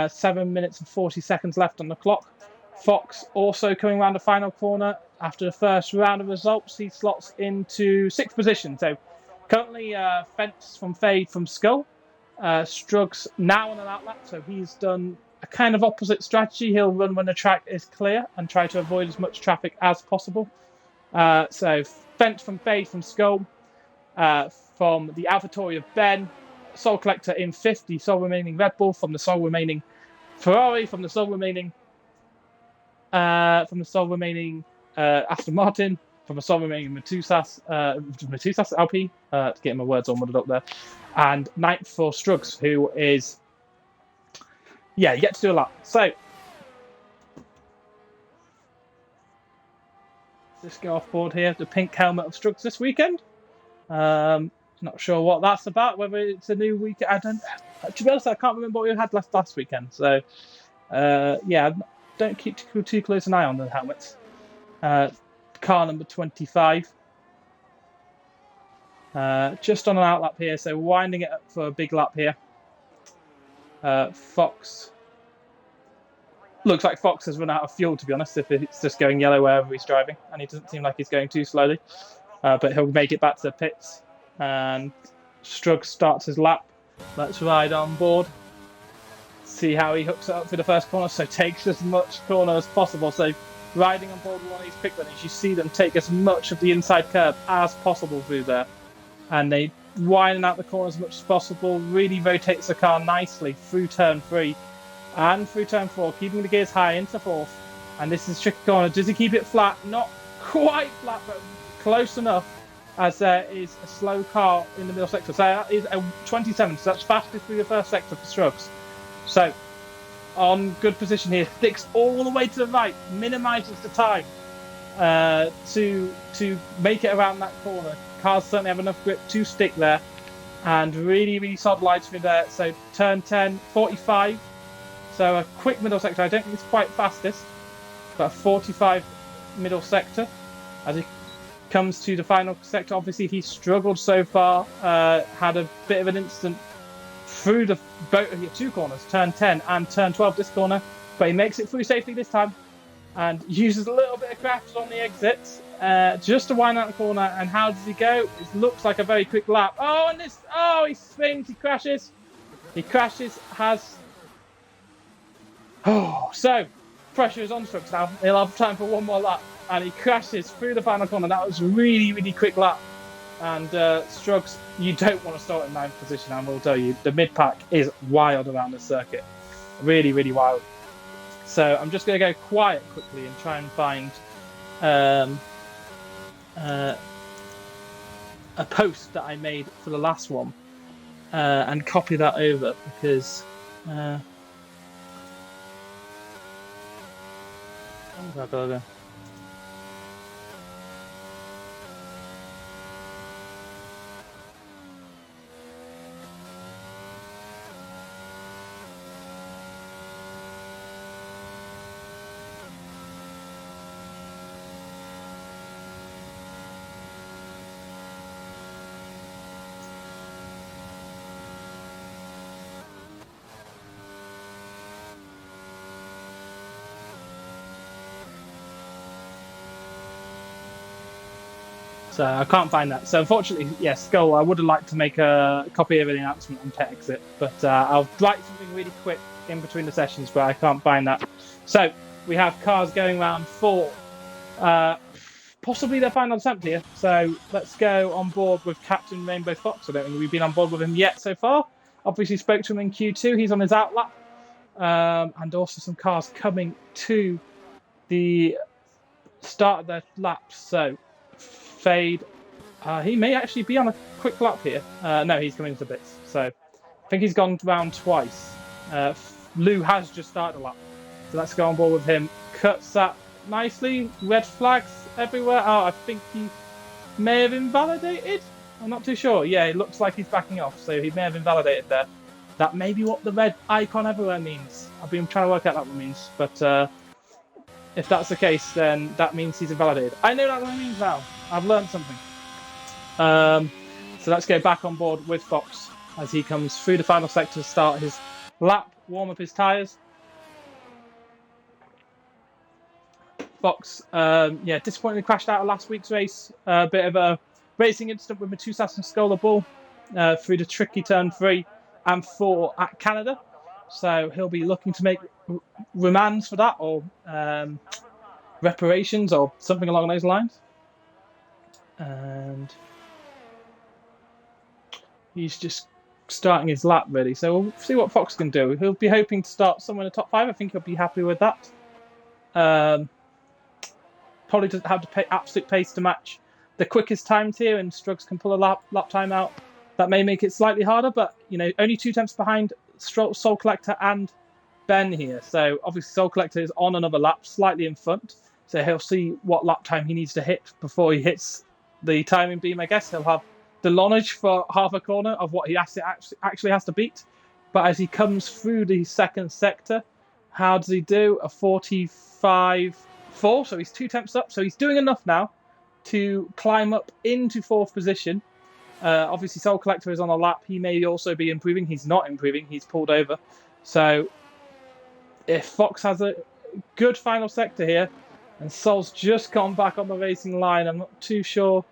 7 minutes and 40 seconds left on the clock. Fox also coming around the final corner after the first round of results. He slots into 6th position. So currently Fence from Fade from Skull. Struggs now on an outlap, so he's done a kind of opposite strategy. He'll run when the track is clear and try to avoid as much traffic as possible. So Fence from Fade from Skull. From the AlphaTauri of Ben, Soul Collector in 5th, the sole remaining Red Bull, from the sole remaining Ferrari, from the sole remaining Aston Martin, from the sole remaining Matusas LP, to get my words all muddled up there, and 9th for Struggs, who is yet to do a lap. So let's go off board here. The pink helmet of Struggs this weekend. Not sure what that's about, whether it's a new week. To be honest, I can't remember what we had last weekend. So, don't keep too close an eye on the helmets. Car number 25. Just on an outlap here, so winding it up for a big lap here. Fox. Looks like Fox has run out of fuel, to be honest, if it's just going yellow wherever he's driving, and he doesn't seem like he's going too slowly. but he'll make it back to the pits. And Strug starts his lap. Let's ride on board. See how he hooks it up through the first corner. So takes as much corner as possible. So riding on board one of these quick runners, you see them take as much of the inside curb as possible through there. And they widen out the corner as much as possible. Really rotates the car nicely through turn 3 and through turn 4, keeping the gears high into 4th. And this is a tricky corner. Does he keep it flat? Not quite flat, but close enough, as there is a slow car in the middle sector. So that is a 27, so that's fastest through the first sector for Strugs. So, on good position here, sticks all the way to the right, minimises the time to make it around that corner. Cars certainly have enough grip to stick there, and really, really solid lines through there. So, turn 10, 45. So, a quick middle sector. I don't think it's quite fastest, but a 45 middle sector. As he comes to the final sector, obviously he struggled so far, had a bit of an instant through the both two corners, turn 10 and turn 12 this corner, but he makes it through safely this time and uses a little bit of craft on the exits just to wind out the corner. And how does he go? It looks like a very quick lap. Oh, and this, oh, he spins, he crashes, has, oh, so pressure is on Strugs now. He'll have time for one more lap, and he crashes through the final corner. That was a really, really quick lap. And Strugs, you don't want to start in 9th position, I will tell you. The mid-pack is wild around the circuit. Really, really wild. So I'm just going to go quiet quickly and try and find a post that I made for the last one and copy that over, because so I can't find that. So unfortunately, yes, Skull, I would have liked to make a copy of an announcement on Pet Exit, but I'll write something really quick in between the sessions, but I can't find that. So we have cars going round 4. Possibly their final attempt here. So let's go on board with Captain Rainbow Fox. I don't think we've been on board with him yet so far. Obviously spoke to him in Q2. He's on his outlap. And also some cars coming to the start of their laps. So Fade, he may actually be on a quick lap here. No, he's coming to bits. So I think he's gone round twice. Lou has just started a lap. So let's go on board with him. Cuts that nicely. Red flags everywhere. Oh, I think he may have invalidated. I'm not too sure. Yeah, it looks like he's backing off. So he may have invalidated there. That may be what the red icon everywhere means. I've been trying to work out what that means. But if that's the case, then that means he's invalidated. I know what that means now. I've learned something. So let's go back on board with Fox as he comes through the final sector to start his lap, warm up his tyres. Fox, disappointingly crashed out of last week's race. A bit of a racing incident with Matusas and Scholar Bull through the tricky turn 3 and 4 at Canada. So he'll be looking to make remands for that, or reparations, or something along those lines. And he's just starting his lap, really. So we'll see what Fox can do. He'll be hoping to start somewhere in the top 5. I think he'll be happy with that. Probably doesn't have to pay absolute pace to match the quickest times here, and Strugs can pull a lap time out. That may make it slightly harder, but only 2 tenths behind Soul Collector and Ben here. So obviously Soul Collector is on another lap, slightly in front. So he'll see what lap time he needs to hit before he hits the timing beam. I guess he'll have the knowledge for half a corner of what he actually has to beat. But as he comes through the second sector, how does he do? A 45.4, so he's 2 tenths up. So he's doing enough now to climb up into 4th position. Obviously, Soul Collector is on a lap. He may also be improving. He's not improving. He's pulled over. So if Fox has a good final sector here, and Soul's just gone back on the racing line, I'm not too sure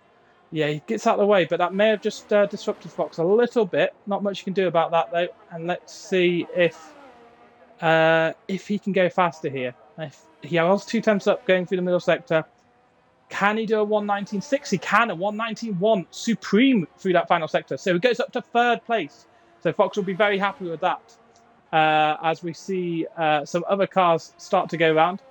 Yeah, he gets out of the way, but that may have just disrupted Fox a little bit. Not much you can do about that, though. And let's see if he can go faster here. If he has 2 temps up going through the middle sector, can he do a 1:19.6? He can, a 1:19.1 supreme through that final sector. So he goes up to 3rd place. So Fox will be very happy with that. As we see some other cars start to go round.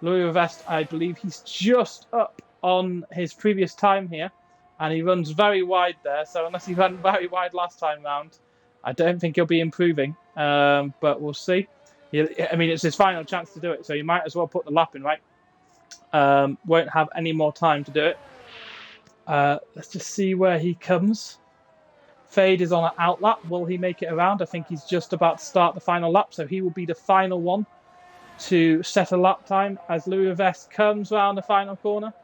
Louis Revest, I believe he's just up on his previous time here. And he runs very wide there. So unless he ran very wide last time round, I don't think he'll be improving. But we'll see. I mean, it's his final chance to do it. So you might as well put the lap in, right? Won't have any more time to do it. Let's just see where he comes. Fade is on an out lap. Will he make it around? I think he's just about to start the final lap. So he will be the final one to set a lap time as Louis Revest comes round the final corner.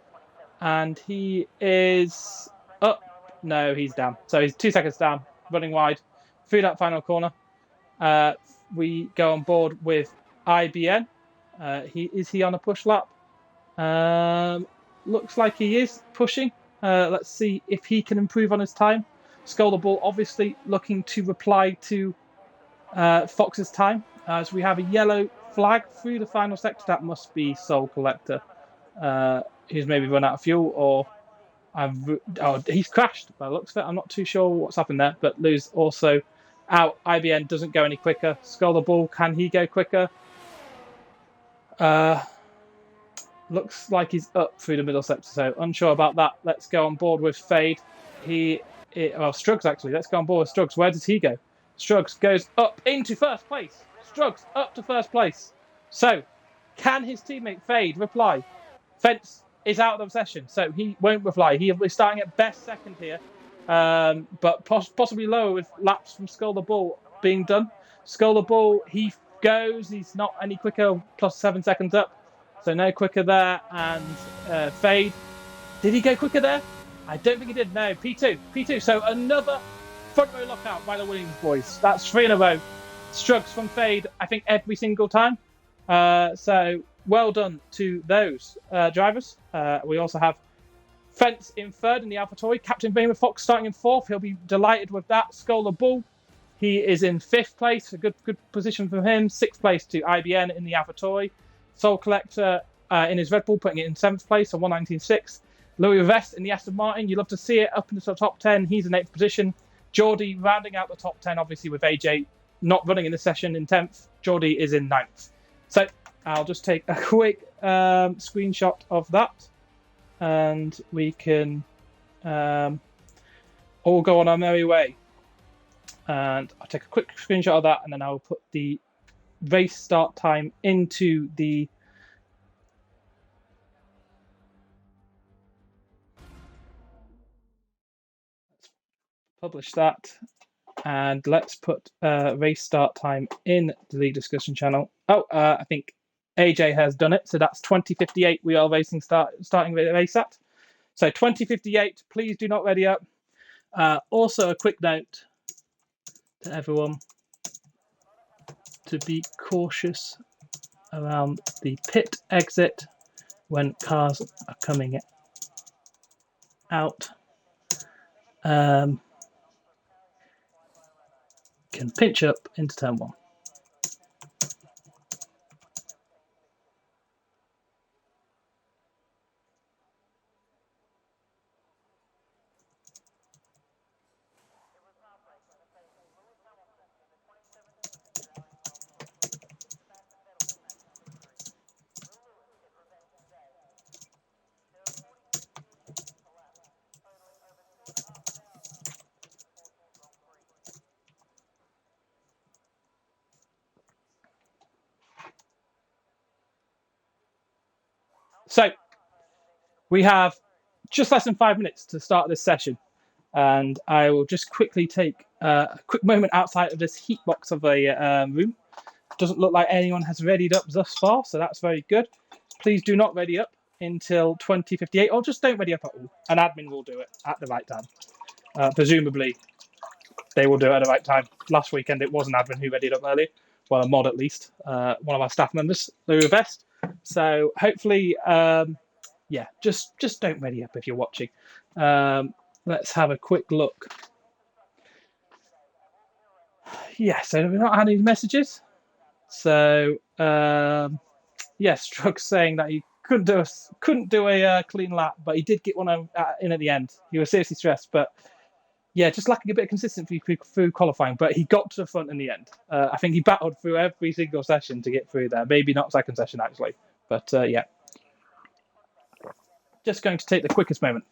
And he is up. No, he's down. So he's 2 seconds down, running wide through that final corner. We go on board with IBN. Is he on a push lap? Looks like he is pushing. Let's see if he can improve on his time. Scolder Ball obviously looking to reply to Fox's time. As we have a yellow flag through the final sector. That must be Soul Collector. He's maybe run out of fuel, or he's crashed by the looks of it. I'm not too sure what's happened there, but Lou's also out. IBN doesn't go any quicker. Scolder Ball, can he go quicker? Looks like he's up through the middle sector, so unsure about that. Let's go on board with Fade. Struggs actually. Let's go on board with Struggs. Where does he go? Struggs goes up into 1st place. Struggs up to 1st place. So, can his teammate Fade reply? Fence is out of the session, so he won't reply. He'll be starting at best 2nd here, but possibly lower with laps from Scolder Ball being done. Scolder Ball, he goes. He's not any quicker, plus 7 seconds up. So no quicker there. And Fade, did he go quicker there? I don't think he did. No, P2. So another front row lockout by the Williams boys. That's 3 in a row. Struggs from Fade, I think, every single time. So well done to those drivers. We also have Fence in 3rd in the AlphaTauri. Captain Bayman Fox starting in 4th. He'll be delighted with that. Scholar Bull, he is in 5th place. A good position for him. 6th place to IBN in the AlphaTauri. Soul Collector in his Red Bull, putting it in 7th place, a 1:19.6. Louis Revest in the Aston Martin. You love to see it up into the top 10. He's in 8th position. Geordie rounding out the top 10, obviously, with AJ not running in the session in 10th. Geordie is in 9th. So I'll just take a quick screenshot of that, and we can all go on our merry way. And I'll take a quick screenshot of that, and then I'll put the race start time into the publish that, and let's put race start time in the league discussion channel. I think AJ has done it, so that's 20:58 we are racing starting the race at. So 20:58, please do not ready up. Also a quick note to everyone to be cautious around the pit exit when cars are coming out. Can pinch up into turn 1. So we have just less than 5 minutes to start this session, and I will just quickly take a quick moment outside of this heat box of a room. Doesn't look like anyone has readied up thus far, so that's very good. Please do not ready up until 20:58, or just don't ready up at all. An admin will do it at the right time. Presumably, they will do it at the right time. Last weekend, it was an admin who readied up early. Well, a mod at least. One of our staff members, Louis Vest. So hopefully, just don't ready up if you're watching. let's have a quick look. Yeah, so we've not had any messages. So Strug's saying that he couldn't do a clean lap, but he did get one in at the end. He was seriously stressed, but yeah, just lacking a bit of consistency through qualifying. But he got to the front in the end. I think he battled through every single session to get through there. Maybe not second session actually, but yeah. Just going to take the quickest moment.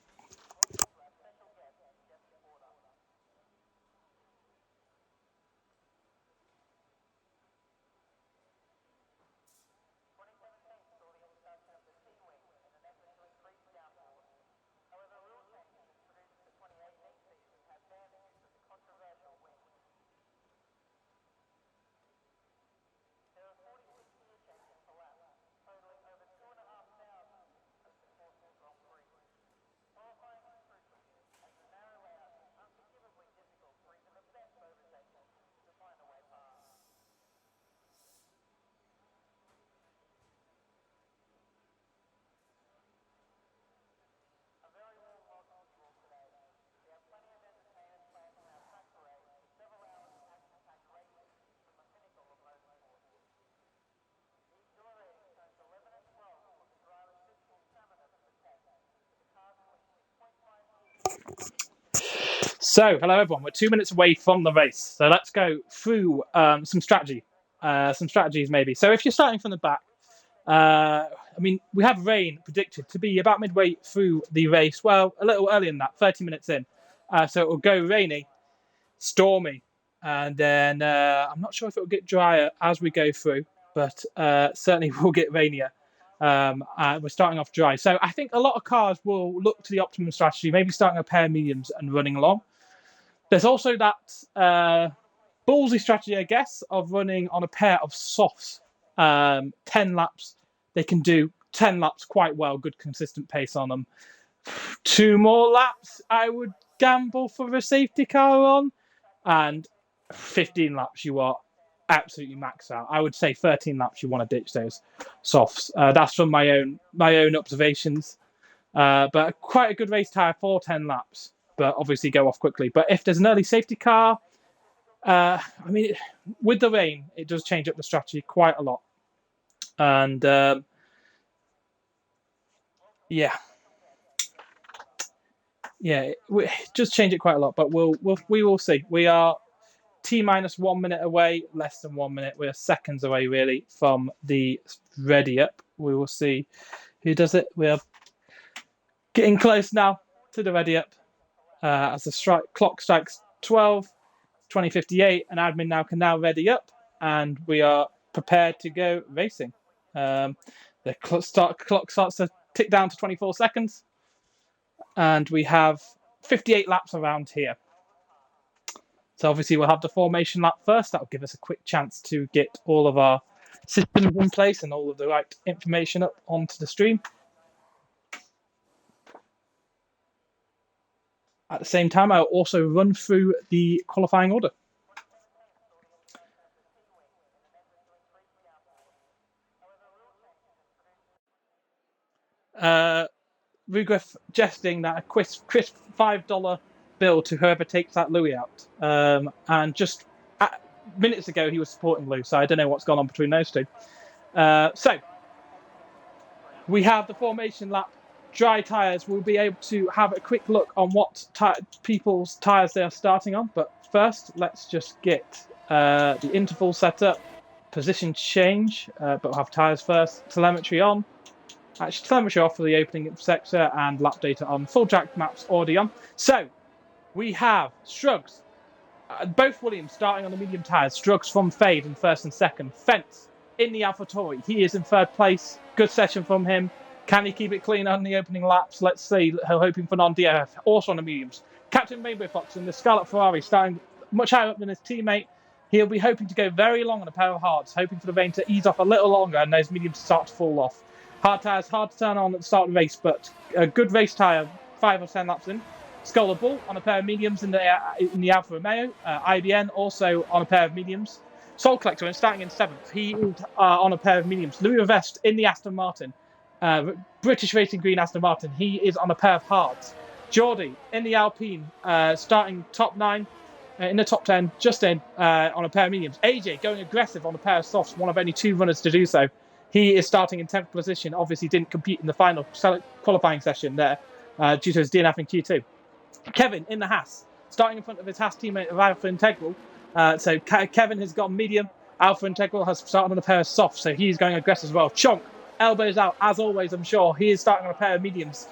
So, hello everyone. We're 2 minutes away from the race. So let's go through some strategies maybe. So if you're starting from the back, we have rain predicted to be about midway through the race. Well, a little earlier than that, 30 minutes in. So it will go rainy, stormy, and then I'm not sure if it will get drier as we go through, but certainly we'll get rainier. We're starting off dry. So I think a lot of cars will look to the optimum strategy, maybe starting a pair of mediums and running along. There's also that ballsy strategy, I guess, of running on a pair of softs. 10 laps. They can do 10 laps quite well, good consistent pace on them. 2 more laps, I would gamble for a safety car on. And 15 laps, you are absolutely maxed out. I would say 13 laps, you want to ditch those softs. That's from my own observations. But quite a good race tyre for 10 laps. But obviously go off quickly. But if there's an early safety car, with the rain, it does change up the strategy quite a lot. And just change it quite a lot. But we will see. We are T-minus 1 minute away, less than 1 minute. We're seconds away really from the ready up. We will see who does it. We're getting close now to the ready up. As the clock strikes 12, 20:58, and admin can now ready up, and we are prepared to go racing. The clock starts to tick down to 24 seconds, and we have 58 laps around here. So obviously we'll have the formation lap first. That will give us a quick chance to get all of our systems in place and all of the right information up onto the stream. At the same time, I'll also run through the qualifying order. Rugriff jesting that a crisp $5 bill to whoever takes that Louis out. And just minutes ago, he was supporting Lou, so I don't know what's gone on between those two. So we have the formation lap. Dry tyres, we'll be able to have a quick look on what people's tyres they are starting on. But first, let's just get the interval set up, position change, but we'll have tyres first, telemetry on. Actually, telemetry off for the opening sector and lap data on. Full track maps already on. So, we have Struggs, both Williams starting on the medium tyres. Struggs from Fade in first and second. Fence in the AlphaTauri. He is in third place. Good session from him. Can he keep it clean on the opening laps? Let's see. Hoping for non-DF. Also on the mediums. Captain Rainbow Fox in the Scarlet Ferrari starting much higher up than his teammate. He'll be hoping to go very long on a pair of hards, hoping for the rain to ease off a little longer and those mediums start to fall off. Hard tyres, hard to turn on at the start of the race, but a good race tyre 5 or 10 laps in. Scholar Bull on a pair of mediums in the Alfa Romeo. IBN also on a pair of mediums. Soul Collector starting in 7th. He is on a pair of mediums. Louis Rivest in the Aston Martin. British Racing Green Aston Martin. He is on a pair of hards. Geordie in the Alpine, starting top 9, in the top 10, just in on a pair of mediums. AJ going aggressive on a pair of softs, one of only 2 runners to do so. He is starting in 10th position. Obviously didn't compete in the final qualifying session there due to his DNF in Q2. Kevin in the Haas, starting in front of his Haas teammate of Alpha Integral. So Kevin has got medium. Alpha Integral has started on a pair of softs, so he's going aggressive as well. Chonk, elbows out, as always, I'm sure. He is starting on a pair of mediums.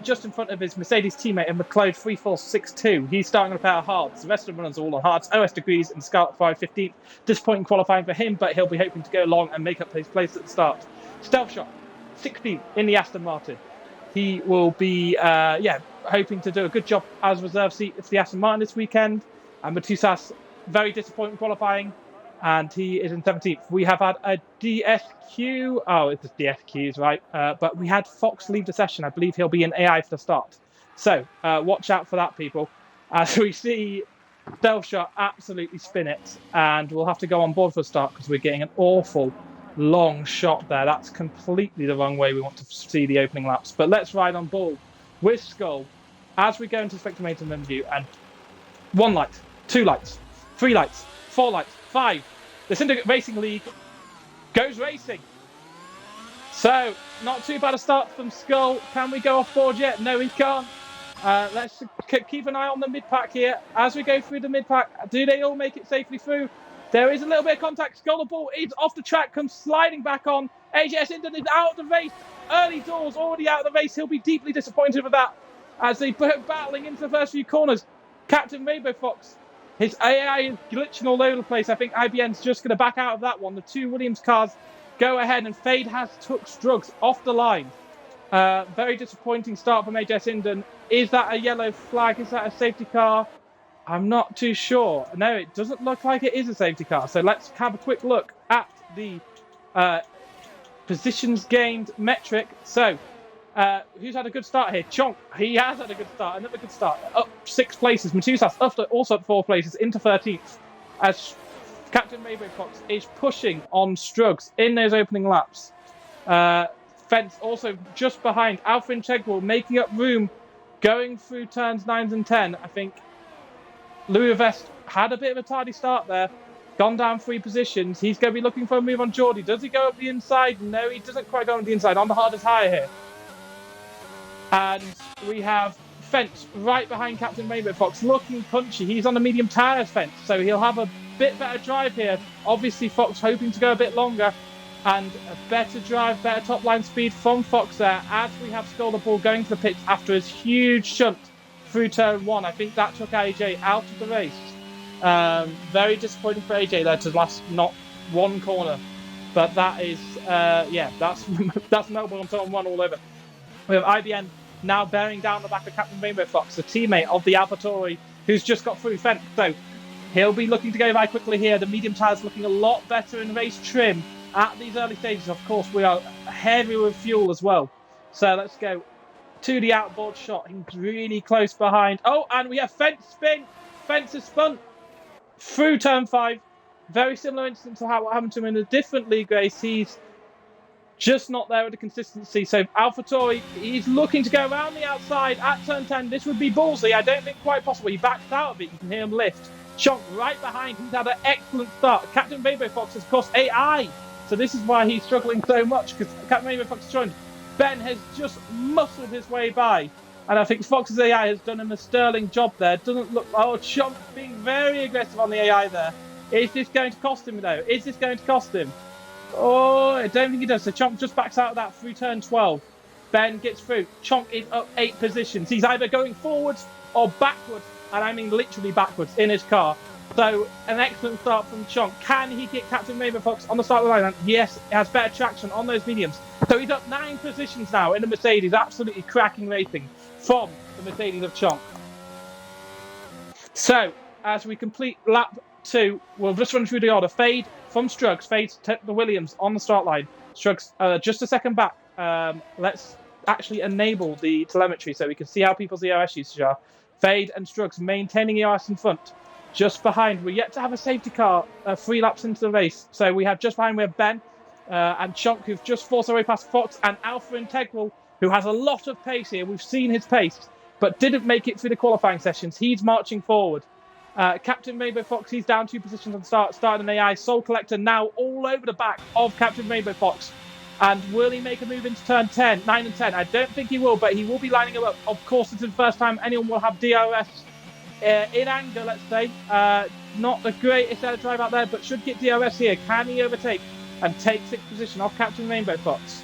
Just in front of his Mercedes teammate in McLeod 3462. He's starting on a pair of hards. The rest of the runners are all on hards. OS Degrees and Scarlet 515. Disappointing qualifying for him, but he'll be hoping to go long and make up his place at the start. Stealth Shot, 16th in the Aston Martin. He will be, hoping to do a good job as reserve seat for the Aston Martin this weekend. And Matusas, very disappointing qualifying, and he is in 17th. We have had a DSQ. Oh, it's the DSQs, right? But we had Fox leave the session. I believe he'll be in AI for the start. So watch out for that, people. As we see Stealth Shot absolutely spin it, and we'll have to go on board for the start because we're getting an awful long shot there. That's completely the wrong way we want to see the opening laps. But let's ride on board with Skull as we go into spectator view. And 1 light, 2 lights, 3 lights, 4 lights, 5. The Syndicate Racing League goes racing. So, not too bad a start from Skull. Can we go off board yet? No, we can't. Let's keep an eye on the mid-pack here. As we go through the mid-pack, do they all make it safely through? There is a little bit of contact. Skull, the ball is off the track, comes sliding back on. AJS Indon is out of the race. Early doors, already out of the race. He'll be deeply disappointed with that as they battling into the first few corners. Captain Rainbow Fox, his AI is glitching all over the place. I think IBN's just going to back out of that one. The 2 Williams cars go ahead, and Fade has took Strugs off the line. Very disappointing start from AJS Indon. Is that a yellow flag? Is that a safety car? I'm not too sure. No, it doesn't look like it is a safety car. So let's have a quick look at the positions gained metric. So who's had a good start here? Chonk. He has had a good start. Another good start. Up 6 places. Matusas also up 4 places into 13th. As Captain Rainbow Fox is pushing on Strugs in those opening laps. Fence also just behind. Alpha Integral making up room, going through turns 9 and 10. I think Louis Vest had a bit of a tardy start there. Gone down 3 positions. He's going to be looking for a move on Geordie. Does he go up the inside? No, he doesn't quite go on the inside. On the hardest higher here. And we have Fence right behind Captain Rainbow Fox, looking punchy. He's on the medium tyres, Fence, so he'll have a bit better drive here. Obviously, Fox hoping to go a bit longer, and a better drive, better top line speed from Fox there, as we have Skull the Ball going to the pits after his huge shunt through turn 1. I think that took AJ out of the race. Very disappointing for AJ there to last not 1 corner. But that is, that's Melbourne on turn 1 all over. We have IBN now bearing down the back of Captain Rainbow Fox, a teammate of the AlphaTauri, who's just got through Fence. So he'll be looking to go very quickly here. The medium tyres looking a lot better in race trim at these early stages. Of course, we are heavy with fuel as well. So let's go to the outboard shot. He's really close behind. Oh, and we have Fence spin. Fence is spun through turn 5. Very similar instance to what happened to him in a different league race. He's just not there with the consistency. So AlphaTauri, he's looking to go around the outside at turn 10. This would be ballsy. I don't think quite possible. He backs out of it. You can hear him lift. Chonk right behind. He's had an excellent start. Captain Rainbow Fox has cost AI. So this is why he's struggling so much, because Captain Rainbow Fox joined. Ben has just muscled his way by. And I think Fox's AI has done him a sterling job there. Doesn't look... Oh, Chonk being very aggressive on the AI there. Is this going to cost him, though? Is this going to cost him? Oh, I don't think he does. So Chonk just backs out of that through turn 12. Ben gets through. Chonk is up 8 positions. He's either going forwards or backwards, and I mean literally backwards in his car. So an excellent start from Chonk. Can he get Captain Rainbow Fox on the start of the line? And yes, he has better traction on those mediums. So he's up 9 positions now in the Mercedes. Absolutely cracking racing from the Mercedes of Chonk. So as we complete lap 2, we'll just run through the order. Fade from Strugs. Fade to the Williams on the start line. Strugs just a second back. Let's actually enable the telemetry so we can see how people's EOS usage are. Fade and Strugs maintaining EOS in front. Just behind, we're yet to have a safety car 3 laps into the race. So we have just behind, we have Ben and Chonk, who've just forced their way past Fox, and Alpha Integral, who has a lot of pace here. We've seen his pace. but didn't make it through the qualifying sessions. He's marching forward. Captain Rainbow Fox, he's down 2 positions on start, starting an AI. Soul Collector now all over the back of Captain Rainbow Fox. And will he make a move into turn 9 and 10? I don't think he will, but he will be lining up. Of course, it's the first time anyone will have DRS in anger, let's say. Not the greatest drive out there, but should get DRS here. Can he overtake and take 6th position off Captain Rainbow Fox?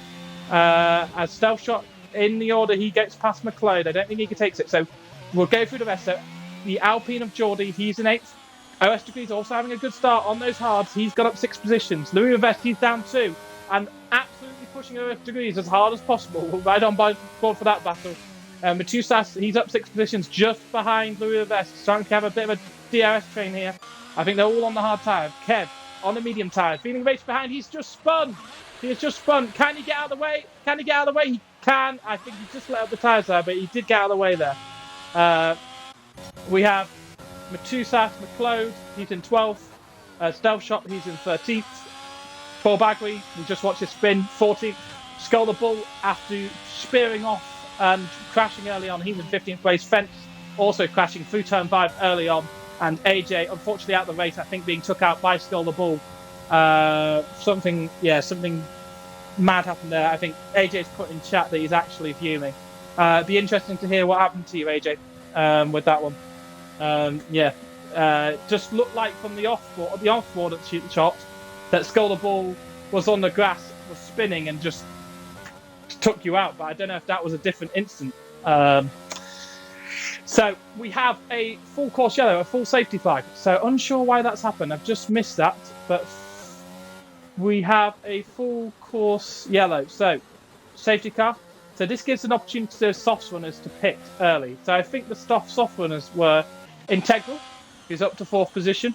As Stealth Shot in the order, he gets past McLeod. I don't think he can take 6, so we'll go through the rest. So the Alpine of Geordie, he's in 8th. OS Degrees also having a good start on those hards. He's got up 6 positions. Louis Rivest, he's down 2. And absolutely pushing OS Degrees as hard as possible. We're right on board for that battle. Matusas, he's up 6 positions just behind Louis Rivest. Starting to have a bit of a DRS train here. I think they're all on the hard tyre. Kev on the medium tyre. Feeling race behind. He's just spun. He has just spun. Can he get out of the way? Can he get out of the way? He can. I think he just let up the tyres there, but he did get out of the way there. We have Matusas, McLeod, he's in 12th. Stealth Shot, he's in 13th. Paul Bagley, we just watched his spin, 14th. Skull the Bull, after spearing off and crashing early on, he's in 15th place. Fence also crashing through turn 5 early on. And AJ, unfortunately, out of the race, I think being took out by Skull the Bull. Something mad happened there. I think AJ's put in chat that he's actually fuming. It'd be interesting to hear what happened to you, AJ, with that one. Just looked like from the off-board shot that Skull the Bull was on the grass, was spinning and just took you out. But I don't know if that was a different instant. So we have a full course yellow, a full safety flag. So unsure why that's happened. I've just missed that. But we have a full course yellow. So safety car. So this gives an opportunity to those soft runners to pit early. So I think the soft runners were Integral, who's up to 4th position,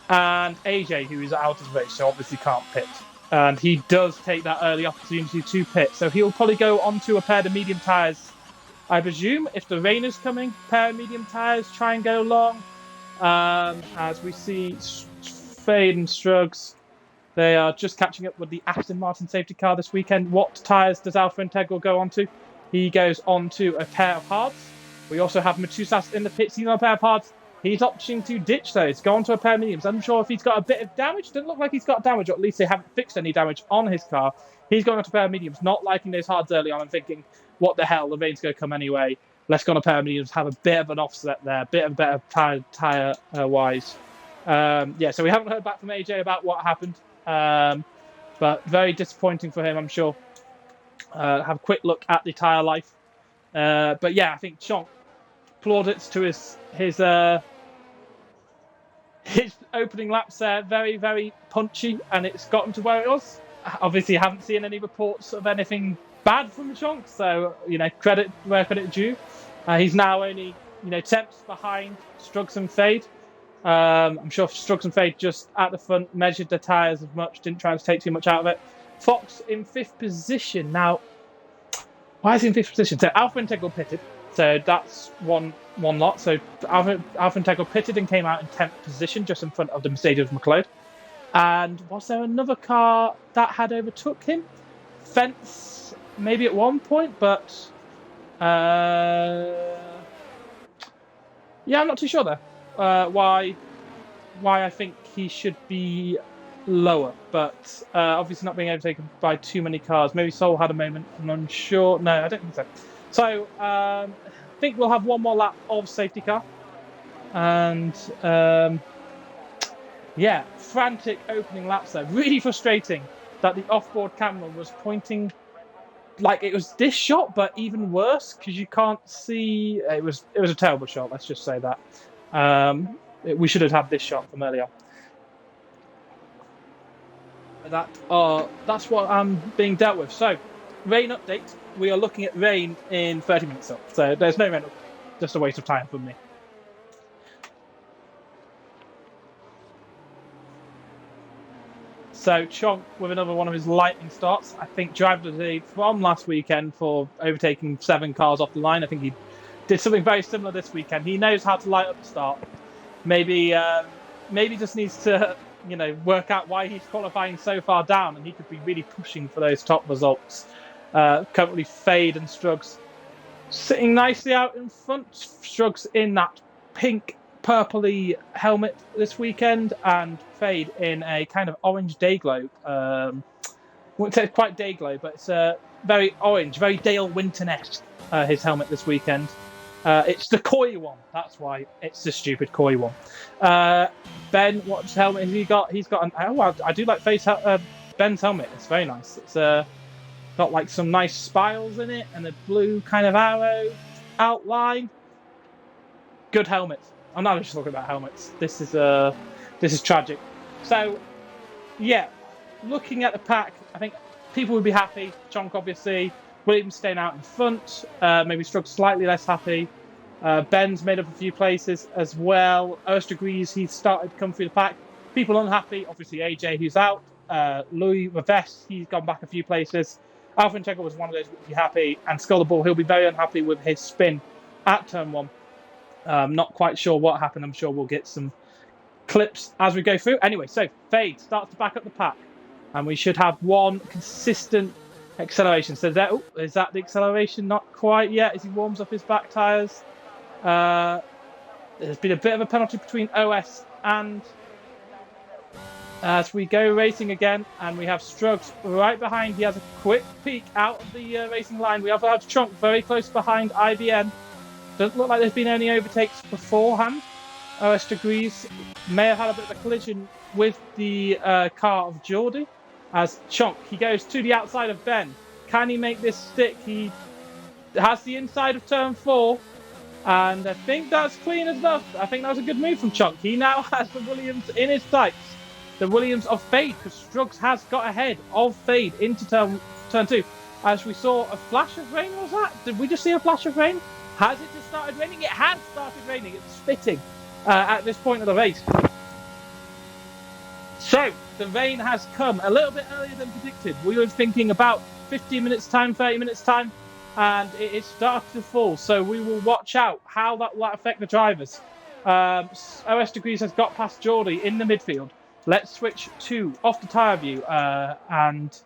and AJ, who is out of the race, so obviously can't pit. And he does take that early opportunity to pit. So he'll probably go onto a pair of medium tyres, I presume. If the rain is coming, pair of medium tyres, try and go long. As we see Fade and Struggs, they are just catching up with the Aston Martin safety car this weekend. What tyres does Alpha Integral go onto? He goes onto a pair of hards. We also have Matusas in the pits. He's on a pair of hards. He's opting to ditch those, go onto a pair of mediums. I'm sure if he's got a bit of damage. Doesn't look like he's got damage, or at least they haven't fixed any damage on his car. He's going onto a pair of mediums, not liking those hards early on and thinking, what the hell, the rain's going to come anyway. Let's go on a pair of mediums, have a bit of an offset there, a bit of better tyre-wise. So we haven't heard back from AJ about what happened. But very disappointing for him, I'm sure. Have a quick look at the tyre life. But yeah, I think Chonk, plaudits to his opening laps there, very, very punchy, and it's gotten to where it was. Obviously, I haven't seen any reports of anything bad from Chonk, so credit where credit due. He's now only 10ths behind Struggs and Fade. I'm sure Struggs and Fade just at the front measured the tyres as much, didn't try to take too much out of it. Fox in 5th position now. Why is he in 5th position? So Alpha Integral pitted. So that's one lot. So Alpha Integral pitted and came out in 10th position, just in front of the Mercedes McLeod. And was there another car that had overtook him? Fence, maybe at one point, but I'm not too sure there. Why I think he should be lower, but obviously not being overtaken by too many cars. Maybe Soul had a moment. I'm unsure. No, I don't think so. So I think we'll have one more lap of safety car, and frantic opening laps there. Really frustrating that the off-board camera was pointing like it was this shot, but even worse because you can't see. It was a terrible shot. Let's just say that. We should have had this shot from earlier. That's what I'm being dealt with. So, rain update. We are looking at rain in 30 minutes up. So there's no rain. Just a waste of time for me. So Chonk with another one of his lightning starts. I think driver of the day from last weekend for overtaking 7 cars off the line. I think he did something very similar this weekend. He knows how to light up the start. Maybe just needs to work out why he's qualifying so far down, and he could be really pushing for those top results. Currently, Fade and Struggs sitting nicely out in front. Shrugs in that pink, purpley helmet this weekend, and Fade in a kind of orange Dayglow. Wouldn't say it's quite Dayglow, but it's very orange, very Dale Winton-esque, his helmet this weekend. It's the Koi one. That's why it's the stupid Koi one. Ben, what helmet has he got? He's got an... Oh, I do like Ben's helmet. It's very nice. It's got like some nice spirals in it and a blue kind of arrow outline. Good helmet. I'm not just talking about helmets. This is tragic. So, yeah, looking at the pack, I think people would be happy. Chonk, obviously. Williams staying out in front. Maybe Strug slightly less happy. Ben's made up a few places as well. Earth Degrees, he's started to come through the pack. People unhappy. Obviously, AJ, who's out. Louis Reves, he's gone back a few places. Alpha Integral was one of those who would be happy. And Skullable, he'll be very unhappy with his spin at turn 1. Not quite sure what happened. I'm sure we'll get some clips as we go through. Anyway, so Fade starts to back up the pack. And we should have one consistent acceleration. So that, is that the acceleration? Not quite yet as he warms up his back tyres. There's been a bit of a penalty between OS and as we go racing again, and we have Strugs right behind. He has a quick peek out of the racing line. We also have Chonk very close behind IBN. Doesn't look like there's been any overtakes beforehand. OS Degrees may have had a bit of a collision with the car of Geordie. As Chonk, he goes to the outside of Ben. Can he make this stick? He has the inside of turn 4. And I think that's clean enough. I think that was a good move from Chonk. He now has the Williams in his sights. The Williams of Fade, because Strugs has got ahead of Fade into turn 2. As we saw a flash of rain, was that? Did we just see a flash of rain? Has it just started raining? It has started raining. It's spitting at this point of the race. So, the rain has come a little bit earlier than predicted. We were thinking about 15 minutes time, 30 minutes time, and it started to fall. So we will watch out how that will affect the drivers. OS Degrees has got past Geordie in the midfield. Let's switch to off the tyre view and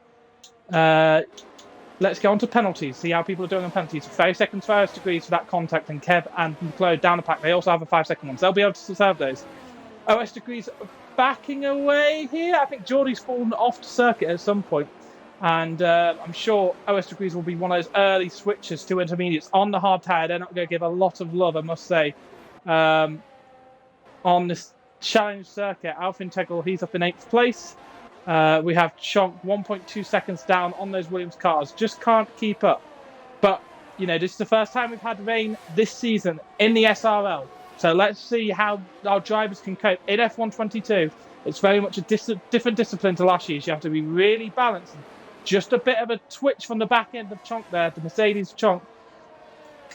let's go on to penalties. See how people are doing on penalties. 5 seconds for OS Degrees for that contact, and Kev and McLeod down the pack. They also have a 5-second one, so they'll be able to serve those. OS Degrees backing away here. I think Geordie's fallen off the circuit at some point, and I'm sure OS Degrees will be one of those early switches to intermediates on the hard tyre. They're not going to give a lot of love, I must say, on this challenge circuit. Alpha Integral, he's up in 8th place. We have Chonk 1.2 seconds down on those Williams cars. Just can't keep up. But, you know, this is the first time we've had rain this season in the SRL. So let's see how our drivers can cope. In F122, it's very much a different discipline to last year's. You have to be really balanced. Just a bit of a twitch from the back end of Chonk there, the Mercedes Chonk.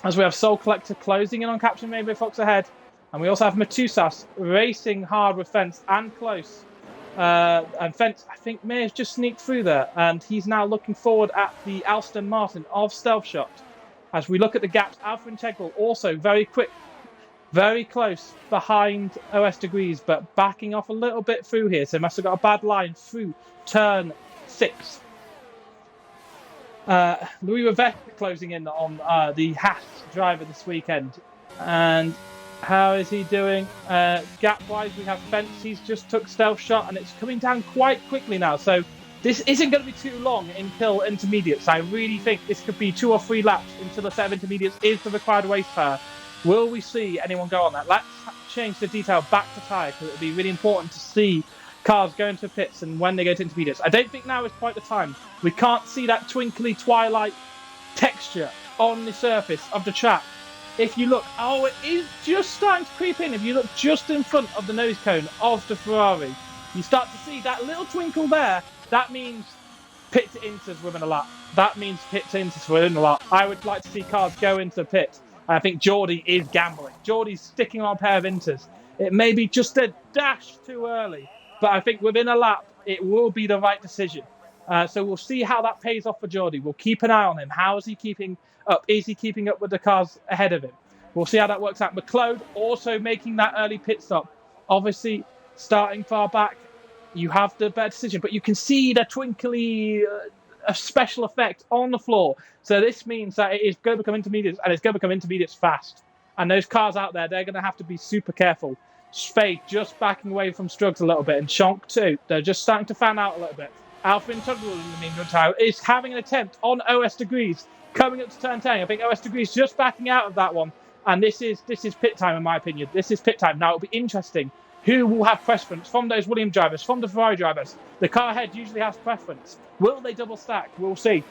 As we have Soul Collector closing in on Captain Rainbow Fox ahead. And we also have Matusas racing hard with Fence and close. And Fence, I think, may have just sneaked through there. And he's now looking forward at the Aston Martin of Stealth Shot. As we look at the gaps, Alpha Integral also very quick. Very close behind OS Degrees, but backing off a little bit through here. So must have got a bad line through turn 6. Louis Revet closing in on the Haas driver this weekend. And how is he doing? Gap-wise, we have Fence. He's just took Stealth Shot, and it's coming down quite quickly now. So this isn't going to be too long until intermediates. I really think this could be 2 or 3 laps until the set of intermediates is the required race pair. Will we see anyone go on that? Let's change the detail back to tyre, because it would be really important to see cars go into pits and when they go to intermediates. I don't think now is quite the time. We can't see that twinkly twilight texture on the surface of the track. If you look, it is just starting to creep in. If you look just in front of the nose cone of the Ferrari, you start to see that little twinkle there. That means pit to inters within a lap. That means pit to inters within a lap. I would like to see cars go into the pit. I think Geordie is gambling. Geordie's sticking on a pair of inters. It may be just a dash too early, but I think within a lap, it will be the right decision. So we'll see how that pays off for Geordie. We'll keep an eye on him. How is he keeping up? Is he keeping up with the cars ahead of him? We'll see how that works out. McLeod also making that early pit stop. Obviously, starting far back, you have the better decision, but you can see the twinkly a special effect on the floor. So this means that it is going to become intermediates, and it's going to become intermediates fast. And those cars out there, they're going to have to be super careful. Fade just backing away from Struggs a little bit, and Chonk too. They're just starting to fan out a little bit. Alpha Integral in the meantime is having an attempt on OS Degrees coming up to turn 10. I think OS Degrees just backing out of that one. And this is pit time, in my opinion. This is pit time. Now, it'll be interesting who will have preference from those Williams drivers, from the Ferrari drivers. The car ahead usually has preference. Will they double stack? We'll see.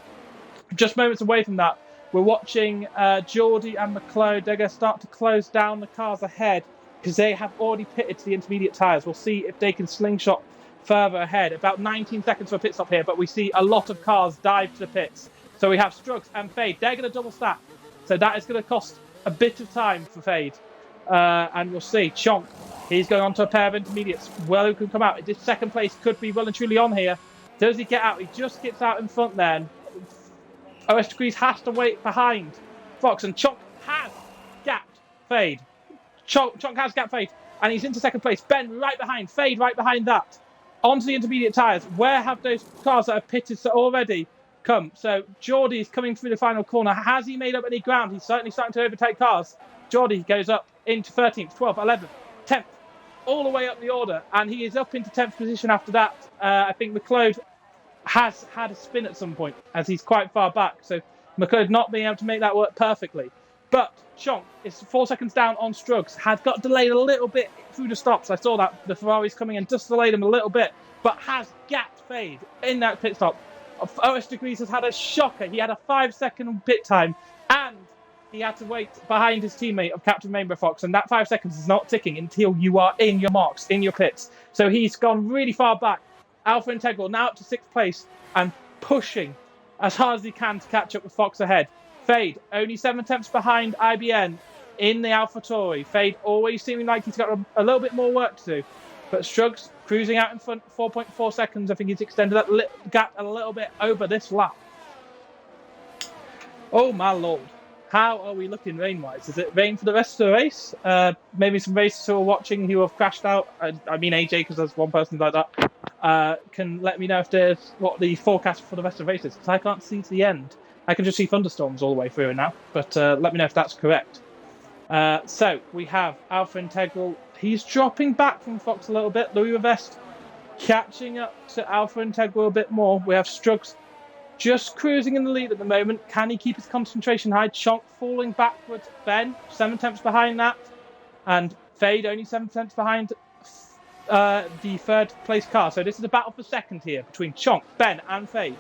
Just moments away from that, we're watching Geordie and McLeod. They're going to start to close down the cars ahead because they have already pitted to the intermediate tyres. We'll see if they can slingshot further ahead. About 19 seconds for a pit stop here, but we see a lot of cars dive to the pits. So we have Struggs and Fade. They're going to double stack. So that is going to cost a bit of time for Fade. And we'll see. Chonk, he's going on to a pair of intermediates. Well, who can come out? This second place could be well and truly on here. Does he get out? He just gets out in front then. OS Degrees has to wait behind Fox, and Chonk has gapped Fade. Chonk has gapped Fade, and he's into second place. Ben right behind, Fade right behind that. Onto the intermediate tyres. Where have those cars that have pitted already come? So Geordie is coming through the final corner. Has he made up any ground? He's certainly starting to overtake cars. Geordie goes up into 13th, 12th, 11th, 10th, all the way up the order, and he is up into 10th position after that. I think McLeod has had a spin at some point, as he's quite far back. So McLeod not being able to make that work perfectly. But Chonk is 4 seconds down on Struggs. Had got delayed a little bit through the stops. I saw that the Ferrari's coming in, just delayed him a little bit, but has gapped Fade in that pit stop. OS Degrees has had a shocker. He had a 5-second pit time, and he had to wait behind his teammate of Captain Rainbow Fox, and that 5 seconds is not ticking until you are in your marks, in your pits. So he's gone really far back. Alpha Integral now up to 6th place and pushing as hard as he can to catch up with Fox ahead. Fade only 7/10 behind IBN in the AlphaTauri. Fade always seeming like he's got a little bit more work to do, but Struggs cruising out in front, 4.4 seconds. I think he's extended that gap a little bit over this lap. Oh my lord, how are we looking rain-wise? Is it rain for the rest of the race? Maybe some racers who are watching who have crashed out. I mean AJ, because there's one person like that. Can let me know if there's what the forecast for the rest of the race is, because I can't see to the end. I can just see thunderstorms all the way through now, but let me know if that's correct. So we have Alpha Integral. He's dropping back from Fox a little bit. Louis Revest catching up to Alpha Integral a bit more. We have Struggs just cruising in the lead at the moment. Can he keep his concentration high? Chonk falling backwards. Ben 7/10 behind that, and Fade only 7/10 behind the third place car. So this is a battle for second here between Chonk, Ben, and Fade.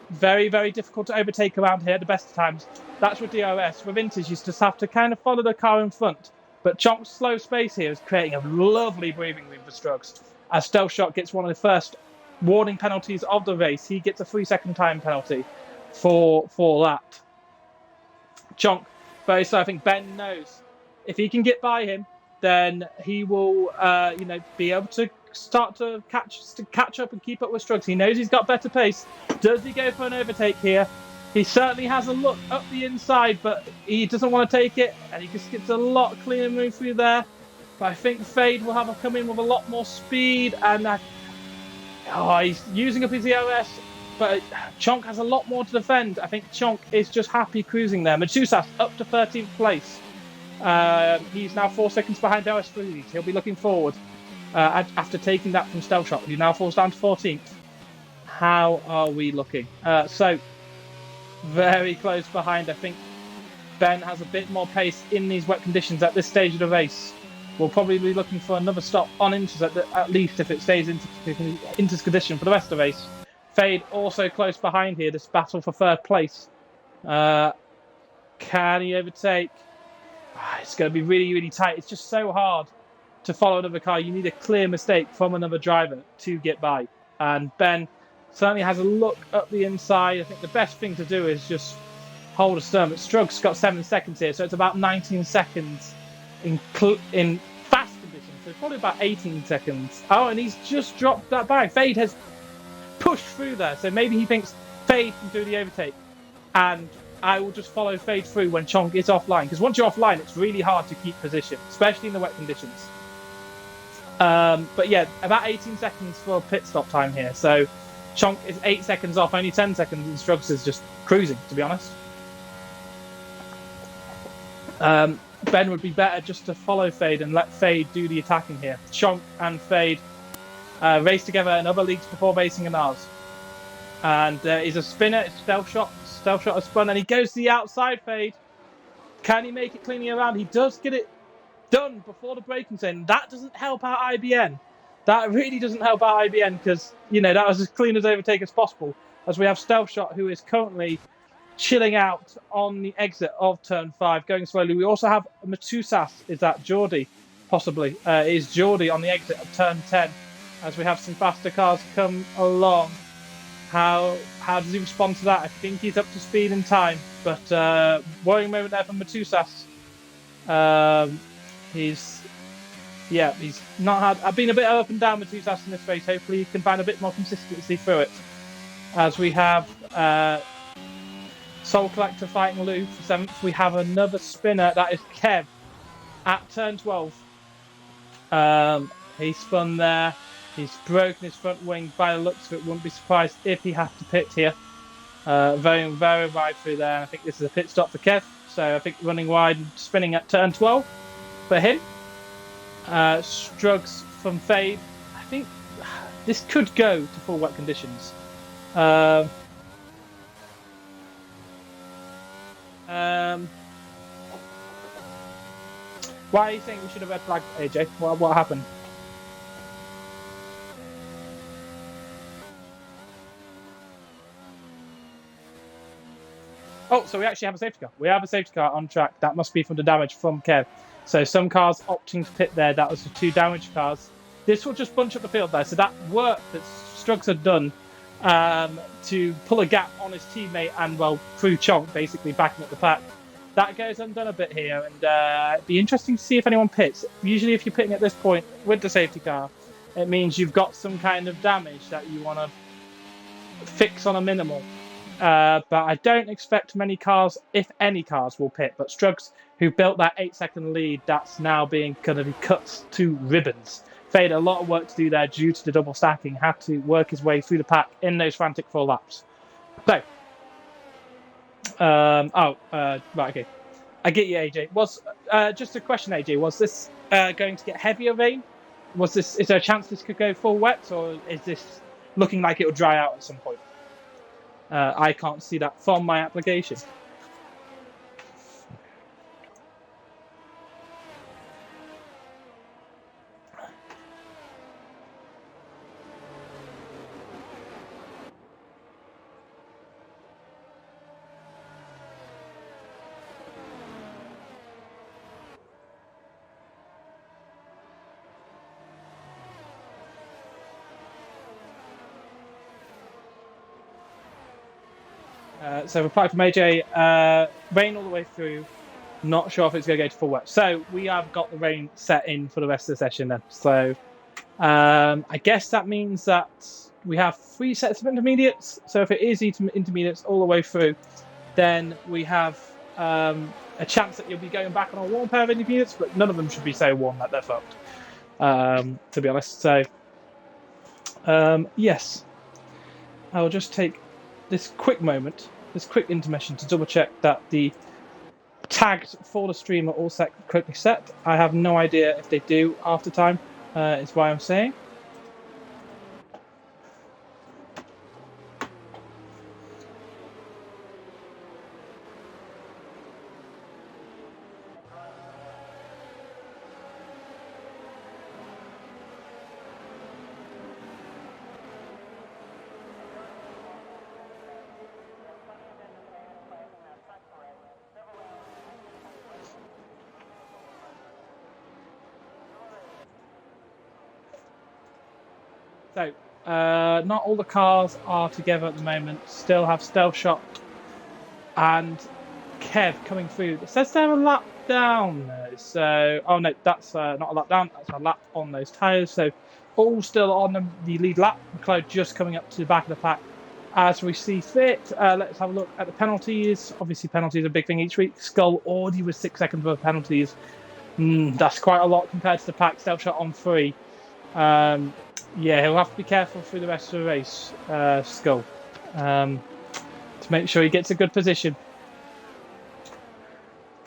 Very, very difficult to overtake around here at the best of times. That's with DRS. With Vintage, you just have to kind of follow the car in front. But Chonk's slow space here is creating a lovely breathing room for Struggs. As Stealth Shot gets one of the first warning penalties of the race, he gets a 3-second time penalty for that. Chonk, very slow. I think Ben knows if he can get by him, then he will, be able to start to catch up and keep up with Struggs. He knows he's got better pace. Does he go for an overtake here? He certainly has a look up the inside, but he doesn't want to take it, and he just gets a lot cleaner move through there. But I think Fade will have a come in with a lot more speed, and he's using up his EOS, but Chonk has a lot more to defend. I think Chonk is just happy cruising there. Matsusas up to 13th place. He's now 4 seconds behind OS Degrees. He'll be looking forward after taking that from Stealth Shot. He now falls down to 14th. How are we looking? So very close behind. I think Ben has a bit more pace in these wet conditions at this stage of the race. We'll probably be looking for another stop on Inters at least if it stays Inters condition for the rest of the race. Fade also close behind here, this battle for third place. Can he overtake? It's going to be really, really tight. It's just so hard to follow another car. You need a clear mistake from another driver to get by. And Ben certainly has a look up the inside. I think the best thing to do is just hold a stern. But Struggs got 7 seconds here, so it's about 19 seconds in fast conditions. So probably about 18 seconds. Oh, and he's just dropped that back. Fade has pushed through there, so maybe he thinks Fade can do the overtake, and I will just follow Fade through when Chonk is offline. Because once you're offline, it's really hard to keep position, especially in the wet conditions. But yeah, about 18 seconds for pit stop time here. So Chonk is 8 seconds off, only 10 seconds, and Strugs is just cruising, to be honest. Ben would be better just to follow Fade and let Fade do the attacking here. Chonk and Fade race together in other leagues before racing in ours. And he's a spinner, it's Stealth Shot. Stealth Shot has spun, and he goes to the outside Fade. Can he make it cleanly around? He does get it done before the braking zone. That doesn't help out IBN. That really doesn't help out IBN because, that was as clean as overtake as possible. As we have Stealth Shot, who is currently chilling out on the exit of turn 5, going slowly. We also have Matusas. Is that Geordie? Possibly. It is Geordie on the exit of turn 10. As we have some faster cars come along. How does he respond to that? I think he's up to speed in time. But worrying moment there from Matusas. He's not had. I've been a bit up and down with Matusas in this race. Hopefully he can find a bit more consistency through it. As we have Soul Collector fighting Lou for 7th. We have another spinner, that is Kev, at turn 12. He spun there. He's broken his front wing by the looks of it. Wouldn't be surprised if he has to pit here. Very, very wide through there. I think this is a pit stop for Kev. So I think running wide and spinning at turn 12 for him. Strugs from Fade. I think this could go to full wet conditions. Why are you saying we should have red flagged AJ? What happened? Oh, so we actually have a safety car. We have a safety car on track. That must be from the damage from Kev. So some cars opting to pit there. That was the 2 damaged cars. This will just bunch up the field there. So that work that Strugs had done to pull a gap on his teammate and, through Chonk, basically backing up the pack, that goes undone a bit here. And it'd be interesting to see if anyone pits. Usually if you're pitting at this point with the safety car, it means you've got some kind of damage that you want to fix on a minimal. But I don't expect many cars, if any cars, will pit. But Strugs, who built that 8-second lead, that's now going to be cut to ribbons. Fade a lot of work to do there due to the double stacking. Had to work his way through the pack in those frantic 4 laps. So, right, okay. I get you, AJ. Was just a question, AJ. Was this going to get heavier rain? Is there a chance this could go full wet, or is this looking like it will dry out at some point? I can't see that from my application. So reply from AJ, rain all the way through. Not sure if it's going to go to full wet. So we have got the rain set in for the rest of the session then. So I guess that means that we have 3 sets of intermediates. So if it is intermediates all the way through, then we have a chance that you'll be going back on a warm pair of intermediates, but none of them should be so warm that they're fucked, to be honest. So yes, I will just take this quick moment, this quick intermission to double check that the tags for the stream are all correctly set. I have no idea if they do after time, is why I'm saying. So, not all the cars are together at the moment. Still have Stealth Shot and Kev coming through. It says they're a lap down. So, oh no, that's not a lap down. That's a lap on those tyres. So, all still on the lead lap. McLeod just coming up to the back of the pack as we see fit. Let's have a look at the penalties. Obviously, penalties are a big thing each week. Skull already with 6 seconds worth of penalties. That's quite a lot compared to the pack. Stealth Shot on 3. Yeah, he'll have to be careful through the rest of the race, Skull, to make sure he gets a good position.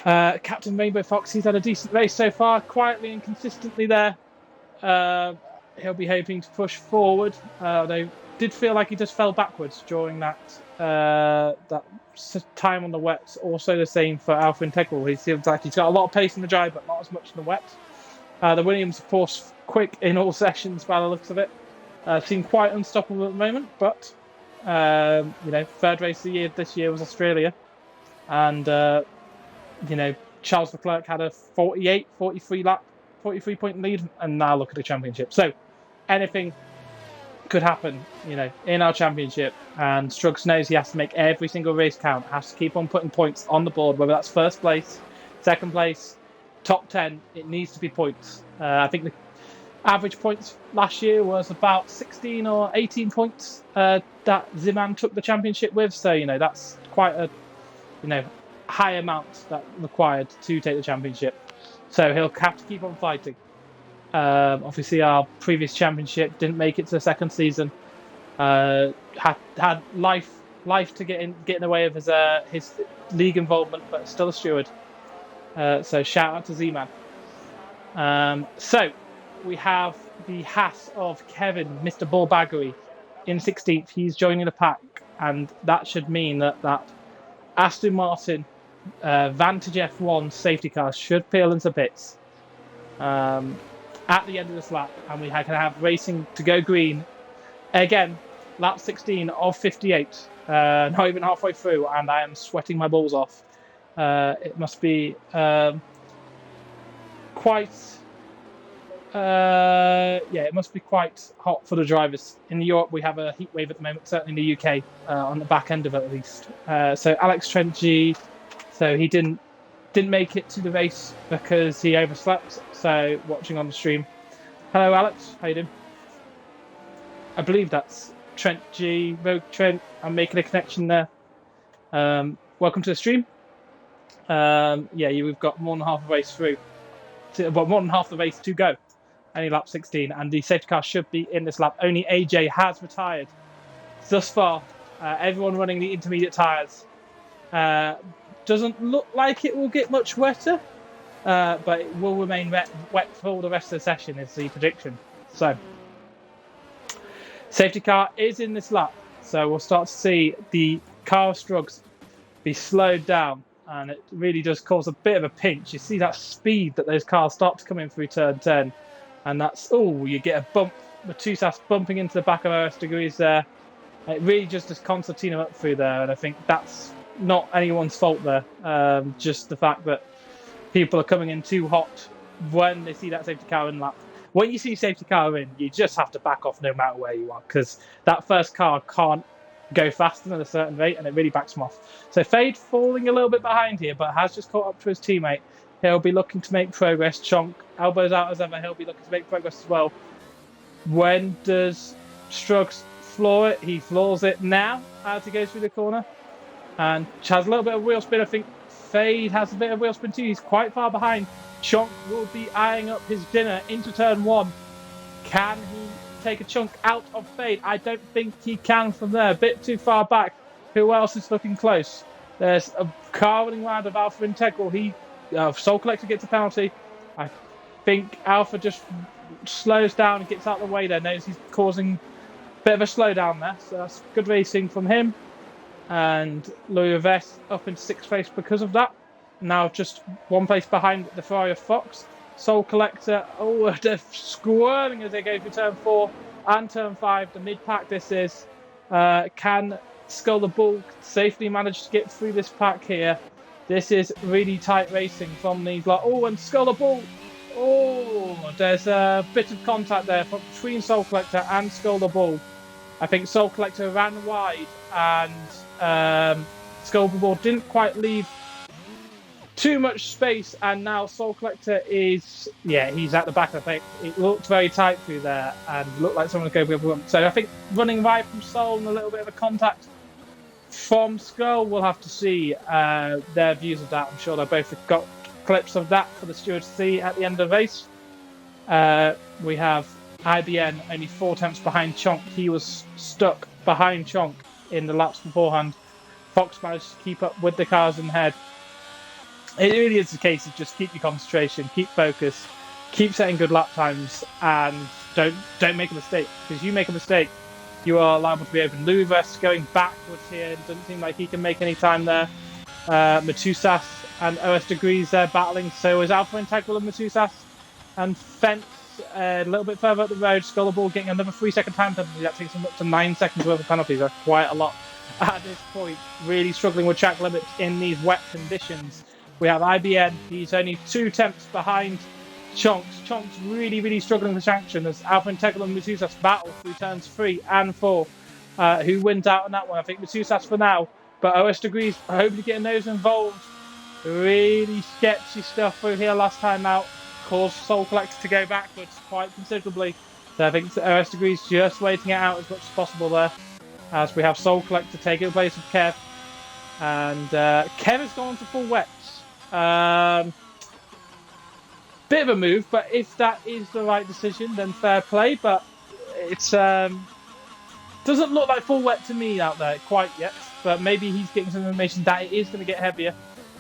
Captain Rainbow Fox, he's had a decent race so far, quietly and consistently there. He'll be hoping to push forward, although did feel like he just fell backwards during that time on the wet. Also the same for Alpha Integral. He seems like he's got a lot of pace in the dry, but not as much in the wet. The Williams, of course, quick in all sessions by the looks of it. Seem quite unstoppable at the moment, but third race of the year this year was Australia, and Charles Leclerc had a 43 point lead, and now look at the championship. So anything could happen, in our championship. And Struggs knows he has to make every single race count, has to keep on putting points on the board, whether that's first place, second place, top 10, it needs to be points. I think the average points last year was about 16 or 18 points that Ziman took the championship with. So, that's quite a, high amount that required to take the championship. So he'll have to keep on fighting. Obviously, our previous championship didn't make it to the second season. Had life to get in the way of his league involvement, but still a steward. So shout out to Z-Man. So we have the Haas of Kevin, Mr. Ballbaggery, in 16th. He's joining the pack, and that should mean that Aston Martin Vantage F1 safety car should peel into bits at the end of this lap, and we can have racing to go green again. Lap 16 of 58, not even halfway through, and I am sweating my balls off. It must be it must be quite hot for the drivers. In Europe, we have a heat wave at the moment, certainly in the UK, on the back end of it at least. So Alex Trentgy, so he didn't make it to the race because he overslept. So watching on the stream. Hello, Alex. How you doing? I believe that's Trent G. Rogue Trent. I'm making a connection there. Welcome to the stream. We've got more than half the race through. More than half the race to go. Only lap 16, and the safety car should be in this lap. Only AJ has retired thus far. Everyone running the intermediate tyres. Doesn't look like it will get much wetter, but it will remain wet for the rest of the session, is the prediction. So, safety car is in this lap, so we'll start to see the car of Struggs be slowed down, and it really does cause a bit of a pinch. You see that speed that those cars start to come in through turn 10, and you get a bump, Matusas bumping into the back of RS Degrees there. It really just Constantino up through there, and I think that's not anyone's fault there. Just the fact that people are coming in too hot when they see that safety car in lap. When you see safety car in, you just have to back off no matter where you are, because that first car can't go faster than a certain rate, and it really backs them off. So Fade falling a little bit behind here, but has just caught up to his teammate. He'll be looking to make progress. Chonk, elbows out as ever. He'll be looking to make progress as well. When does Struggs floor it? He floors it now as he goes through the corner. And has a little bit of wheel spin. I think Fade has a bit of wheel spin too. He's quite far behind. Chonk will be eyeing up his dinner into turn 1. Can he take a chunk out of Fade? I don't think he can from there. A bit too far back. Who else is looking close? There's a car running round of Alpha Integral. Soul Collector gets a penalty. I think Alpha just slows down and gets out of the way there. Knows he's causing a bit of a slowdown there. So that's good racing from him. And Louis Vest up in 6th place because of that. Now just one place behind the Ferrari of Fox. Soul Collector, they're squirming as they go through turn 4 and turn 5. The mid-pack this is. Can Skull the Bull safely manage to get through this pack here? This is really tight racing from these lot. And Skull the Bull. There's a bit of contact there between Soul Collector and Skull the Bull. I think Soul Collector ran wide, and Skull the Bull didn't quite leave too much space, and now Soul Collector he's at the back. I think it looked very tight through there and looked like someone was going to go. So I think running wide from Soul and a little bit of a contact from Skull, we'll have to see their views of that. I'm sure they both have got clips of that for the stewards to see at the end of the race. We have IBN only 4 attempts behind Chonk. He was stuck behind Chonk in the laps beforehand. Fox managed to keep up with the cars in head. It really is a case of just keep your concentration, keep focus, keep setting good lap times, and don't make a mistake. Because you make a mistake, you are liable to be open. Louis going backwards here. It doesn't seem like he can make any time there. Matusas and OS Degrees there battling. So is Alpha Integral and Matusas. And Fence a little bit further up the road. Scullable getting another 3-second time penalty. That takes him up to 9 seconds worth of penalties. That's quite a lot at this point. Really struggling with track limits in these wet conditions. We have IBN. He's only 2 attempts behind Chonks. Chonks really, really struggling for traction as Alpha Integral and Matusas battle through turns 3 and 4. Who wins out on that one? I think Matusas for now. But OS Degrees hopefully getting those involved. Really sketchy stuff through here last time out. Caused Soul Collector to go backwards quite considerably. So I think OS Degrees just waiting it out as much as possible there. As we have Soul Collector taking the place of Kev. And Kev has gone to full wets. Bit of a move, but if that is the right decision, then fair play. But it's doesn't look like full wet to me out there quite yet. But maybe he's getting some information that it is going to get heavier.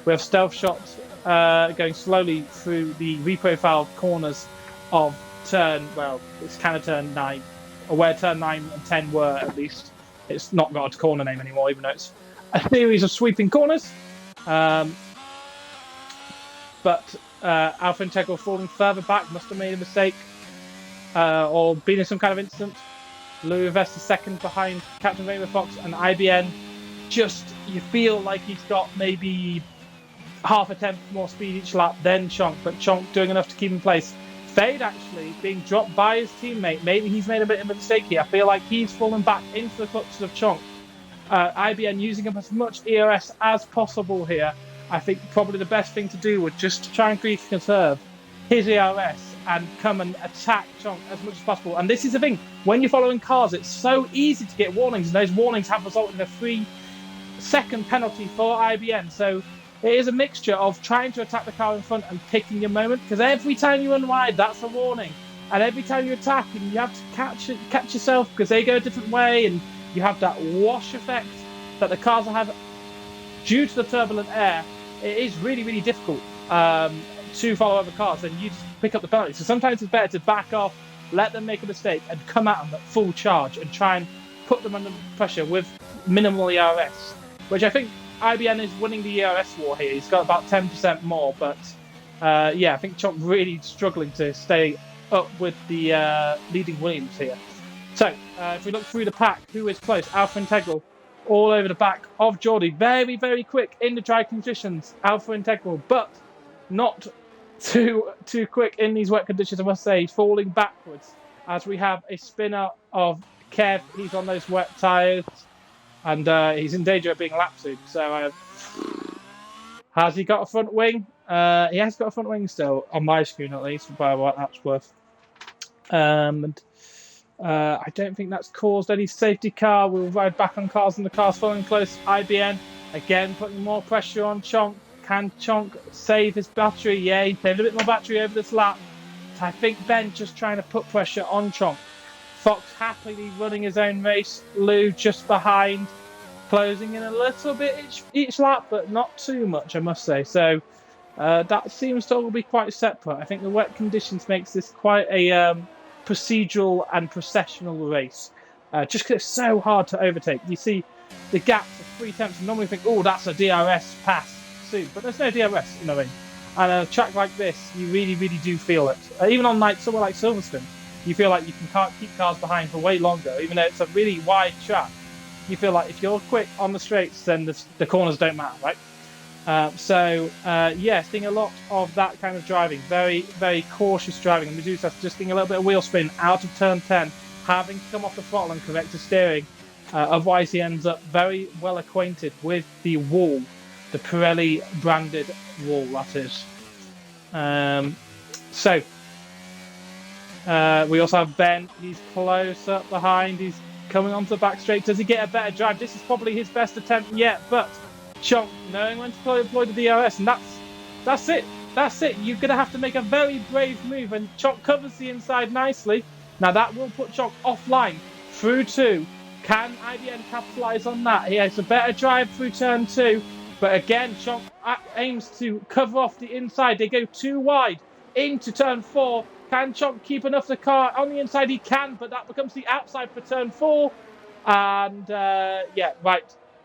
We have stealth shots going slowly through the reprofiled corners of turn. Well, it's kind of turn 9, or where turn 9 and 10 were at least. It's not got a corner name anymore, even though it's a series of sweeping corners. But Alpha Integral falling further back, must have made a mistake or been in some kind of incident. Louis Vest is second behind Captain Rainbow Fox, and IBN just, you feel like he's got maybe half a tenth more speed each lap than Chonk, but Chonk doing enough to keep in place. Fade actually being dropped by his teammate. Maybe he's made a bit of a mistake here. I feel like he's fallen back into the clutches of Chonk. IBN using up as much ERS as possible here. I think probably the best thing to do would just to try and conserve his ERS and come and attack Chonk as much as possible. And this is the thing, when you're following cars, it's so easy to get warnings, and those warnings have resulted in a 3-second penalty for IBN. So it is a mixture of trying to attack the car in front and picking your moment, because every time you run wide, that's a warning. And every time you attack, and you have to catch yourself because they go a different way, and you have that wash effect that the cars have due to the turbulent air. It is really, really difficult to follow other cars, and you just pick up the penalty. So sometimes it's better to back off, let them make a mistake, and come at them at full charge and try and put them under pressure with minimal ERS, which I think IBN is winning the ERS war here. He's got about 10% more, but yeah, I think Chonk really struggling to stay up with the leading Williams here. So if we look through the pack, who is close? Alpha Integral all over the back of Geordie. Very, very quick in the dry conditions, Alpha Integral, but not too quick in these wet conditions, I must say. He's falling backwards as we have a spinner of Kev. He's on those wet tyres, and he's in danger of being lapped soon. So has he got a front wing? He has got a front wing still, on my screen at least, by what that's worth. And I don't think that's caused any safety car. We'll ride back on cars, and the car's following close. IBN again putting more pressure on Chonk. Can Chonk save his battery? Yeah, he saved a bit more battery over this lap. I think Ben just trying to put pressure on Chonk. Fox happily running his own race. Lou just behind, closing in a little bit each lap, but not too much, I must say. So that seems to all be quite separate. I think the wet conditions makes this quite a procedural and processional race, just because it's so hard to overtake. You see the gaps of 3 attempts, and normally think, oh, that's a DRS pass soon, but there's no DRS in the ring. And a track like this, you really, really do feel it. Even on somewhere like Silverstone, you feel like you can keep cars behind for way longer, even though it's a really wide track. You feel like if you're quick on the straights, then the corners don't matter, right? Yeah, seeing a lot of that kind of driving. Very, very cautious driving. And Medusa's just getting a little bit of wheel spin out of turn 10, having to come off the throttle and correct his steering. Otherwise, he ends up very well acquainted with the wall, the Pirelli branded wall, that is. We also have Ben. He's close up behind. He's coming onto the back straight. Does he get a better drive? This is probably his best attempt yet, but Chonk knowing when to deploy the DRS, and that's it. That's it. You're going to have to make a very brave move, and Chonk covers the inside nicely. Now that will put Chonk offline through 2. Can IBN capitalise on that? He has a better drive through turn 2, but again, Chonk aims to cover off the inside. They go too wide into turn 4. Can Chonk keep enough of the car on the inside? He can, but that becomes the outside for turn 4. And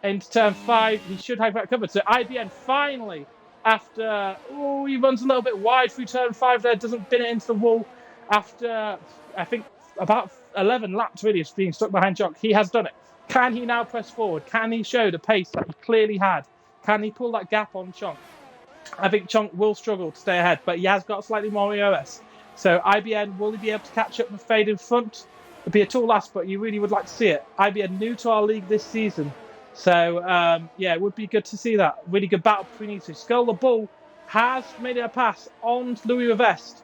into turn 5, he should have that covered. So IBN finally, after he runs a little bit wide through turn 5 there, doesn't bin it into the wall. After I think about 11 laps really of being stuck behind Chonk, he has done it. Can he now press forward? Can he show the pace that he clearly had? Can he pull that gap on Chonk? I think Chonk will struggle to stay ahead, but he has got slightly more EOS. So IBN, will he be able to catch up and fade in front? It'd be a tall last, but you really would like to see it. IBN new to our league this season. So, it would be good to see that. Really good battle between these two. Skull the Bull has made a pass on Louis Revest.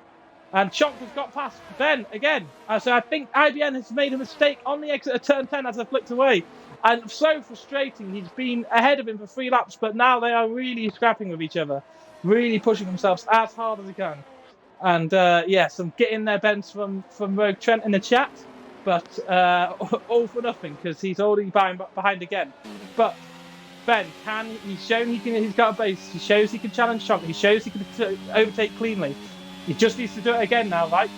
And Chonk has got past Ben again. So I think IBN has made a mistake on the exit of turn 10 as I flicked away. And so frustrating. He's been ahead of him for 3 laps, but now they are really scrapping with each other. Really pushing themselves as hard as they can. And, some get in there, Ben's from Rogue Trent in the chat. But all for nothing, because he's already behind again. But Ben, he's shown he's got a base. He shows he can challenge Chonk. He shows he can overtake cleanly. He just needs to do it again now, right?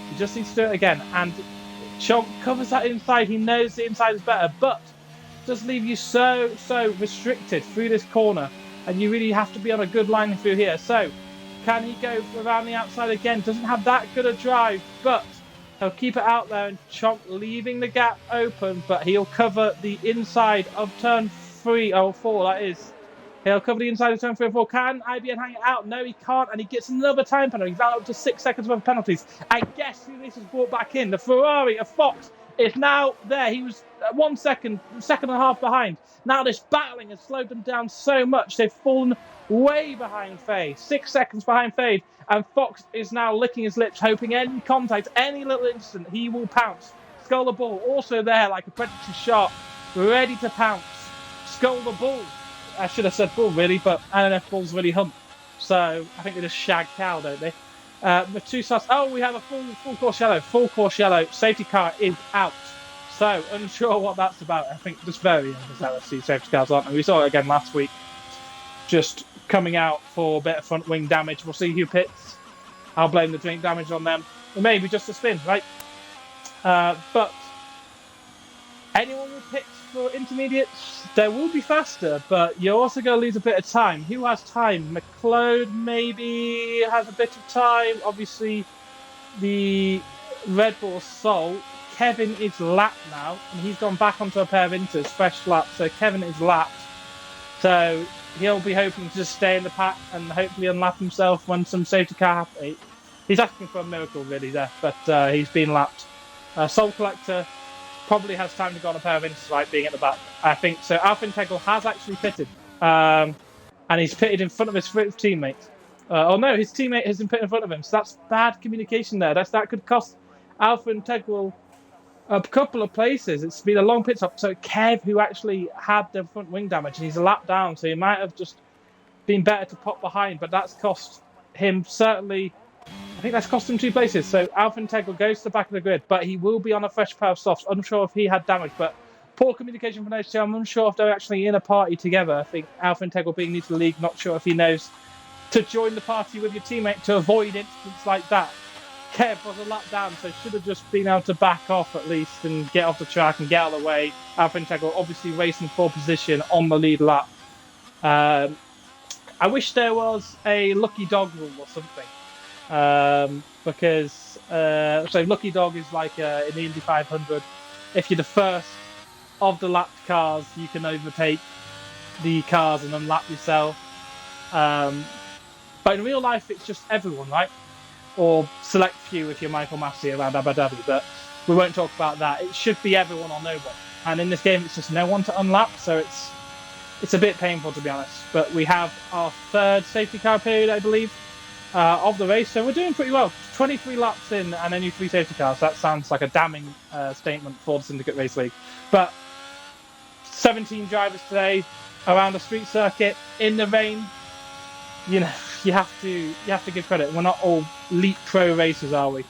He just needs to do it again. And Chonk covers that inside. He knows the inside is better, but does leave you so restricted through this corner. And you really have to be on a good line through here. So, can he go around the outside again? Doesn't have that good a drive, but he'll keep it out there, and Chonk leaving the gap open, but he'll cover the inside of turn 3 or 4, that is. He'll cover the inside of turn 3 or 4. Can IBN hang it out? No, he can't, and he gets another time penalty. He's out up to 6 seconds worth of penalties. I guess who this has brought back in? The Ferrari of Fox is now there. He was 1 second and a half behind. Now this battling has slowed them down so much. They've fallen way behind Fade. 6 seconds behind Fade. And Fox is now licking his lips, hoping any contact, any little instant, he will pounce. Skull the Bull also there like a predator shark, ready to pounce. Skull the Bull. I should have said bull, really, but I don't know if bulls really hunt. So I think they just shag cow, don't they? Matusas. Oh, we have a full course yellow. Full course yellow. Safety car is out. So unsure what that's about. I think just very LFC safety cars, aren't they? We saw it again last week. Just coming out for a bit of front wing damage. We'll see who pits. I'll blame the drink damage on them. Or maybe just a spin, right? But anyone who pits for intermediates, they will be faster, but you're also going to lose a bit of time. Who has time? McLeod maybe has a bit of time. Obviously, the Red Bull Soul. Kevin is lapped now, and he's gone back onto a pair of inters, fresh lap. So Kevin is lapped. So he'll be hoping to just stay in the pack and hopefully unlap himself when some safety car happens. He's asking for a miracle really there, but he's been lapped. Soul Collector probably has time to go on a pair of inters, right, being at the back. I think so. Alpha Integral has actually pitted, and he's pitted in front of his teammate. His teammate has been pitted in front of him, so that's bad communication there. That could cost Alpha Integral a couple of places. It's been a long pit stop. So Kev, who actually had the front wing damage, and he's a lap down, so he might have just been better to pop behind, but that's cost him certainly. I think that's cost him 2 places. So Alpha Integral goes to the back of the grid, but he will be on a fresh pair of softs. Unsure if he had damage, but poor communication from those two. I'm unsure if they're actually in a party together. I think Alpha Integral being new to the league, not sure if he knows to join the party with your teammate to avoid incidents like that. Kev was a lap down, so should have just been able to back off at least and get off the track and get out of the way. Alpha Integral obviously racing for position on the lead lap. I wish there was a lucky dog rule or something, because so lucky dog is like in the Indy 500. If you're the first of the lapped cars, you can overtake the cars and unlap yourself. But in real life, it's just everyone, right? Or select few if you're Michael Massey around Abu Dhabi, but we won't talk about that. It should be everyone or no one. And in this game, it's just no one to unlap, so it's a bit painful, to be honest. But we have our 3rd safety car period, I believe, of the race, so we're doing pretty well. 23 laps in and only 3 safety cars. That sounds like a damning statement for the Syndicate Race League. But 17 drivers today around the street circuit in the rain. You know, you have to give credit. We're not all elite pro racers, are we?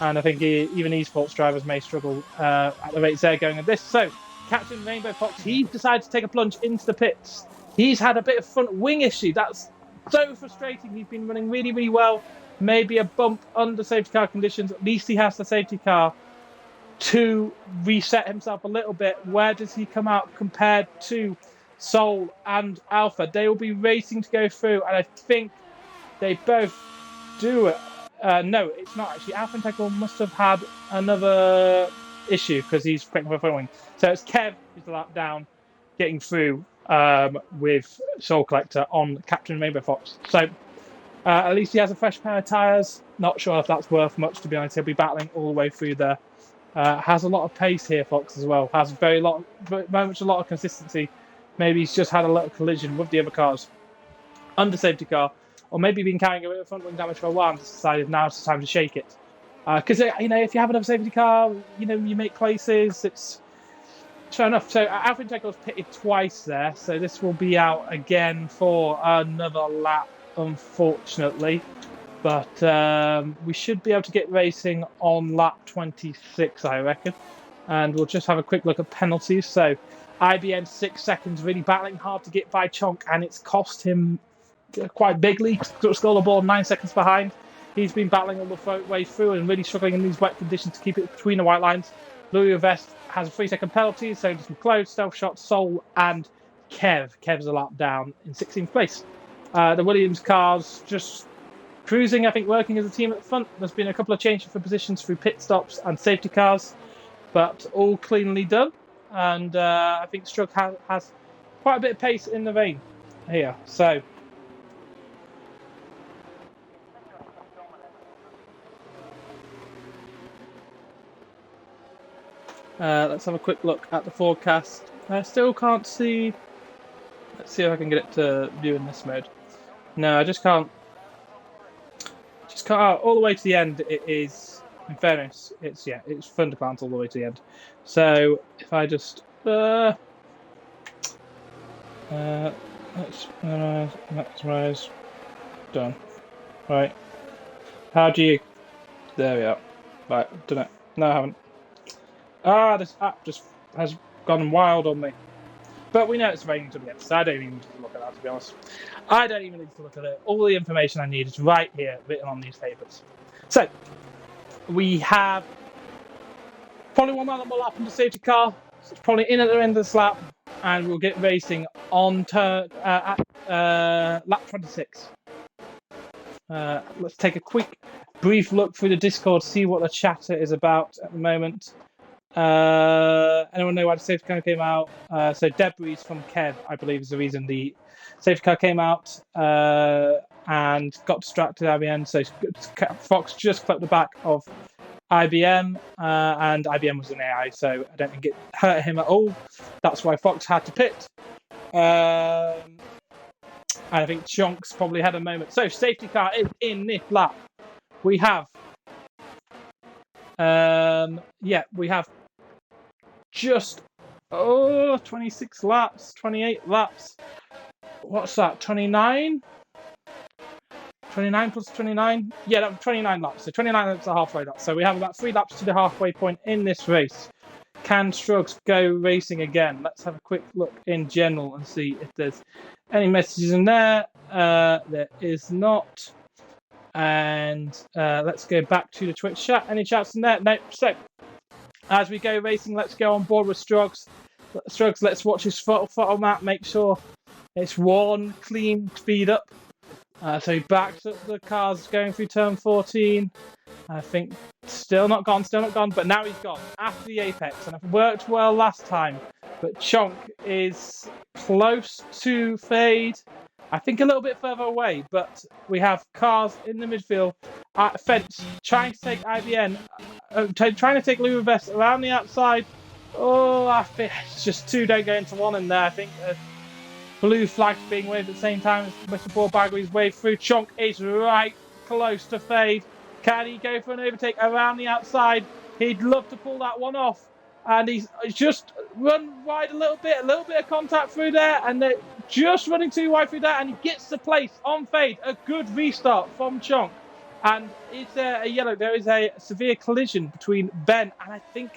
And I think even esports drivers may struggle at the rates they're going at this. So, Captain Rainbow Fox, he decided to take a plunge into the pits. He's had a bit of front wing issue. That's so frustrating. He's been running really, really well. Maybe a bump under safety car conditions. At least he has the safety car to reset himself a little bit. Where does he come out compared to Soul and Alpha? They will be racing to go through, and I think they both do it. No, it's not actually. Alpha Integral must have had another issue because he's quick for following. So it's Kev who's the lap down, getting through with Soul Collector on Captain Rainbow Fox. So at least he has a fresh pair of tyres. Not sure if that's worth much, to be honest. He'll be battling all the way through there. Has a lot of pace here, Fox, as well. Has very much a lot of consistency. Maybe he's just had a little collision with the other cars under safety car, or maybe been carrying a bit of front wing damage for a while and decided now it's time to shake it. Because if you have another safety car, you make places. It's fair enough. So Alpha Integral's pitted twice there, so this will be out again for another lap, unfortunately. But we should be able to get racing on lap 26, I reckon. And we'll just have a quick look at penalties. So IBM 6 seconds, really battling hard to get by Chonk, and it's cost him quite bigly. Scoreboard 9 seconds behind. He's been battling all the way through and really struggling in these wet conditions to keep it between the white lines. Louis Vest has a 3-second penalty, so does McLeod, Stealth Shot, Soul, and Kev. Kev's a lap down in 16th place. The Williams cars just cruising, I think, working as a team at the front. There's been a couple of changes for positions through pit stops and safety cars, but all cleanly done. And I think Strug has quite a bit of pace in the vein here. So let's have a quick look at the forecast. I still can't see. Let's see if I can get it to view in this mode. No, I just can't. All the way to the end. It is, in fairness, it's Thunderclouds all the way to the end. So if I just let's maximize, done. Right. How do you? There we are. Right, done it. No, I haven't. This app just has gone wild on me. But we know it's raining to the end, so I don't even need to look at that, to be honest. I don't even need to look at it. All the information I need is right here, written on these papers. So, we have probably one more lap on the safety car. So it's probably in at the end of this lap, and we'll get racing on at lap 26. Let's take a quick, brief look through the Discord, see what the chatter is about at the moment. Anyone know why the safety car came out? So debris from Kev, I believe, is the reason the safety car came out and got distracted at the end. So Fox just clipped the back of IBM, and IBM was an AI, so I don't think it hurt him at all. That's why Fox had to pit. I think Chunks probably had a moment. So safety car is in this lap. We have we have just 26 laps, 28 laps. What's that? 29? 29 plus 29? Yeah, that was 29 laps. So 29 laps are halfway lap. So we have about 3 laps to the halfway point in this race. Can Strugs go racing again? Let's have a quick look in general and see if there's any messages in there. There is not. And let's go back to the Twitch chat. Any chats in there? No. So as we go racing, let's go on board with Strugs. Strugs, let's watch his photo map. Make sure it's one clean speed up. So he backs up the cars going through turn 14. I think still not gone, but now he's gone after the apex. And it worked well last time, but Chonk is close to fade. I think a little bit further away, but we have cars in the midfield. Fence trying to take IBN, trying to take Louis Vest around the outside. Oh, I think it's just 2 don't go into 1 in there. I think blue flag being waved at the same time as Mr. Paul Bagley's waved through. Chonk is right close to fade. Can he go for an overtake around the outside? He'd love to pull that one off. And he's just run wide a little bit of contact through there, and they're just running too wide through there, and he gets the place on fade. A good restart from Chonk. And is there a yellow? There is a severe collision between Ben and I think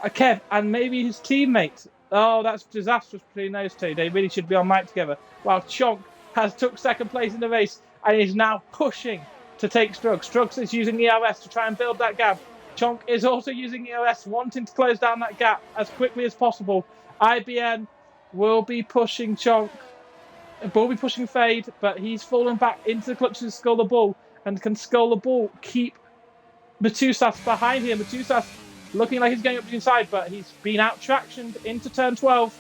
Kev and maybe his teammate. Oh, that's disastrous between those two. They really should be on mic together. While Chonk has took second place in the race and is now pushing to take Struggs. Struggs is using EOS to try and build that gap. Chonk is also using EOS, wanting to close down that gap as quickly as possible. IBN will be pushing Chonk, will be pushing Fade, but he's fallen back into the clutches of Skull the Bull. And can Skull the Bull keep Matusas behind here? Matusas looking like he's going up the inside, but he's been out-tractioned into turn 12.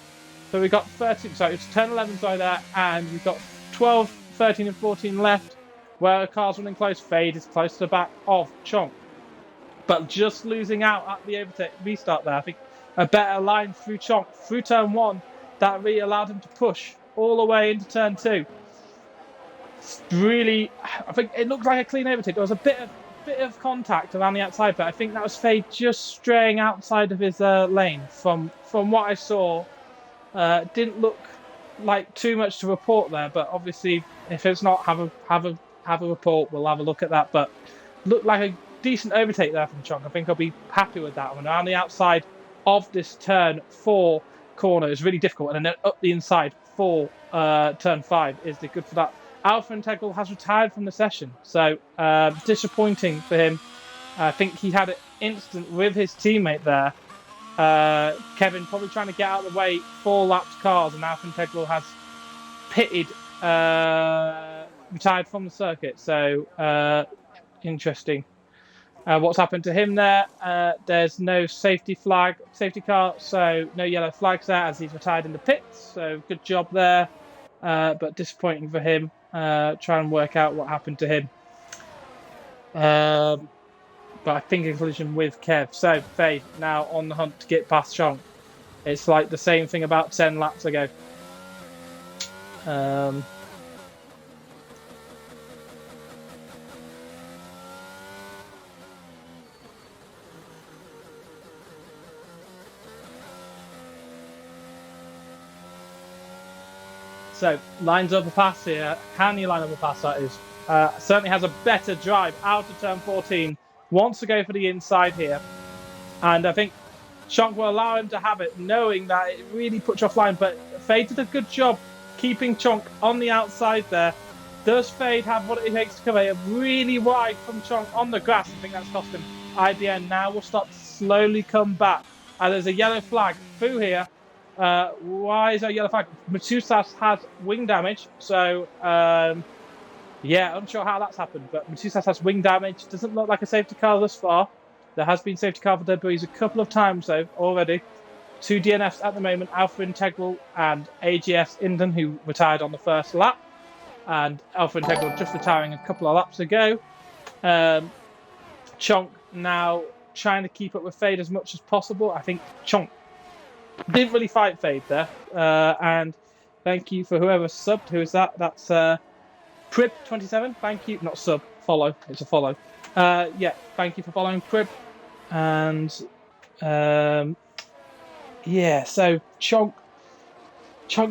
So we've got 13, sorry, it's turn 11, sorry, there, and we've got 12, 13, and 14 left, where the car's running close. Fade is close to the back of Chonk, but just losing out at the overtake restart there. I think a better line through Chonk, through turn 1, that really allowed him to push all the way into turn 2. Really, I think it looked like a clean overtake. There was a bit of contact around the outside, but I think that was Fade just straying outside of his lane. From what I saw, didn't look like too much to report there. But obviously, if it's not, have a report. We'll have a look at that. But looked like a decent overtake there from Chonk. I think I'll be happy with that one. Around the outside of this turn 4 corner is really difficult, and then up the inside for turn 5 is good for that. Alpha Integral has retired from the session, so disappointing for him. I think he had an instant with his teammate there. Kevin probably trying to get out of the way 4 lapped cars, and Alpha Integral has pitted, retired from the circuit. So interesting. What's happened to him there? There's no safety car, so no yellow flags there as he's retired in the pits. So good job there, but disappointing for him. Try and work out what happened to him. But I think a collision with Kev. So Fade now on the hunt to get past Chonk. It's like the same thing about 10 laps ago. So, lines up a pass here. Can he line up a pass? That is. Certainly has a better drive out of turn 14. Wants to go for the inside here. And I think Chonk will allow him to have it, knowing that it really puts you offline. But Fade did a good job keeping Chonk on the outside there. Does Fade have what it takes to cover it really wide from Chonk on the grass? I think that's cost him. IBN now will start to slowly come back. And there's a yellow flag through here. Why is there a yellow flag? Matusas has wing damage, so yeah, unsure how that's happened, but Matusas has wing damage. Doesn't look like a safety car thus far. There has been safety car for debris a couple of times though already. 2 DNFs at the moment, Alpha Integral and AGS Inden, who retired on the first lap, and Alpha Integral just retiring a couple of laps ago. Chonk now trying to keep up with Fade as much as possible. I think Chonk didn't really fight Fade there. And thank you for whoever subbed. Who is that? That's Prib27. Thank you. Not sub, follow. It's a follow. Yeah, thank you for following Prib. And yeah, so Chonk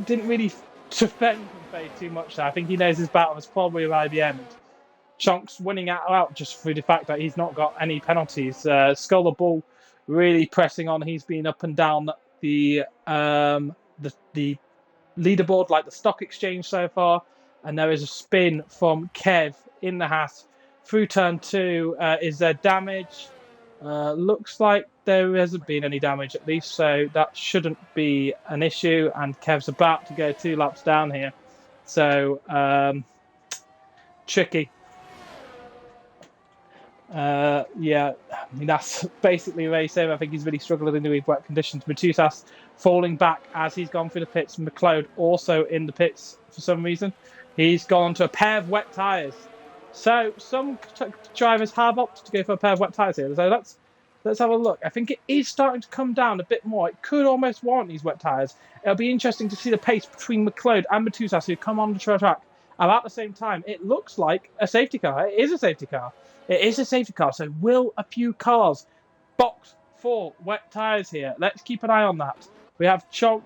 didn't really defend from Fade too much there. I think he knows his battle was probably with IBM. Chonk's winning out just through the fact that he's not got any penalties. Skull the Bull really pressing on. He's been up and down the leaderboard, like the stock exchange so far, and there is a spin from Kev in the Haas through turn 2. Is there damage? Looks like there hasn't been any damage at least, so that shouldn't be an issue, and Kev's about to go 2 laps down here, so tricky. Yeah, I mean, that's basically race over. I think he's really struggled in the wet conditions. Matusas falling back as he's gone through the pits. McLeod also in the pits for some reason. He's gone to a pair of wet tyres. So some drivers have opted to go for a pair of wet tyres here. So let's have a look. I think it is starting to come down a bit more. It could almost warrant these wet tyres. It'll be interesting to see the pace between McLeod and Matusas, who come on the track about the same time. It looks like a safety car. It is a safety car. It is a safety car, so will a few cars box for wet tyres here? Let's keep an eye on that. We have Chonk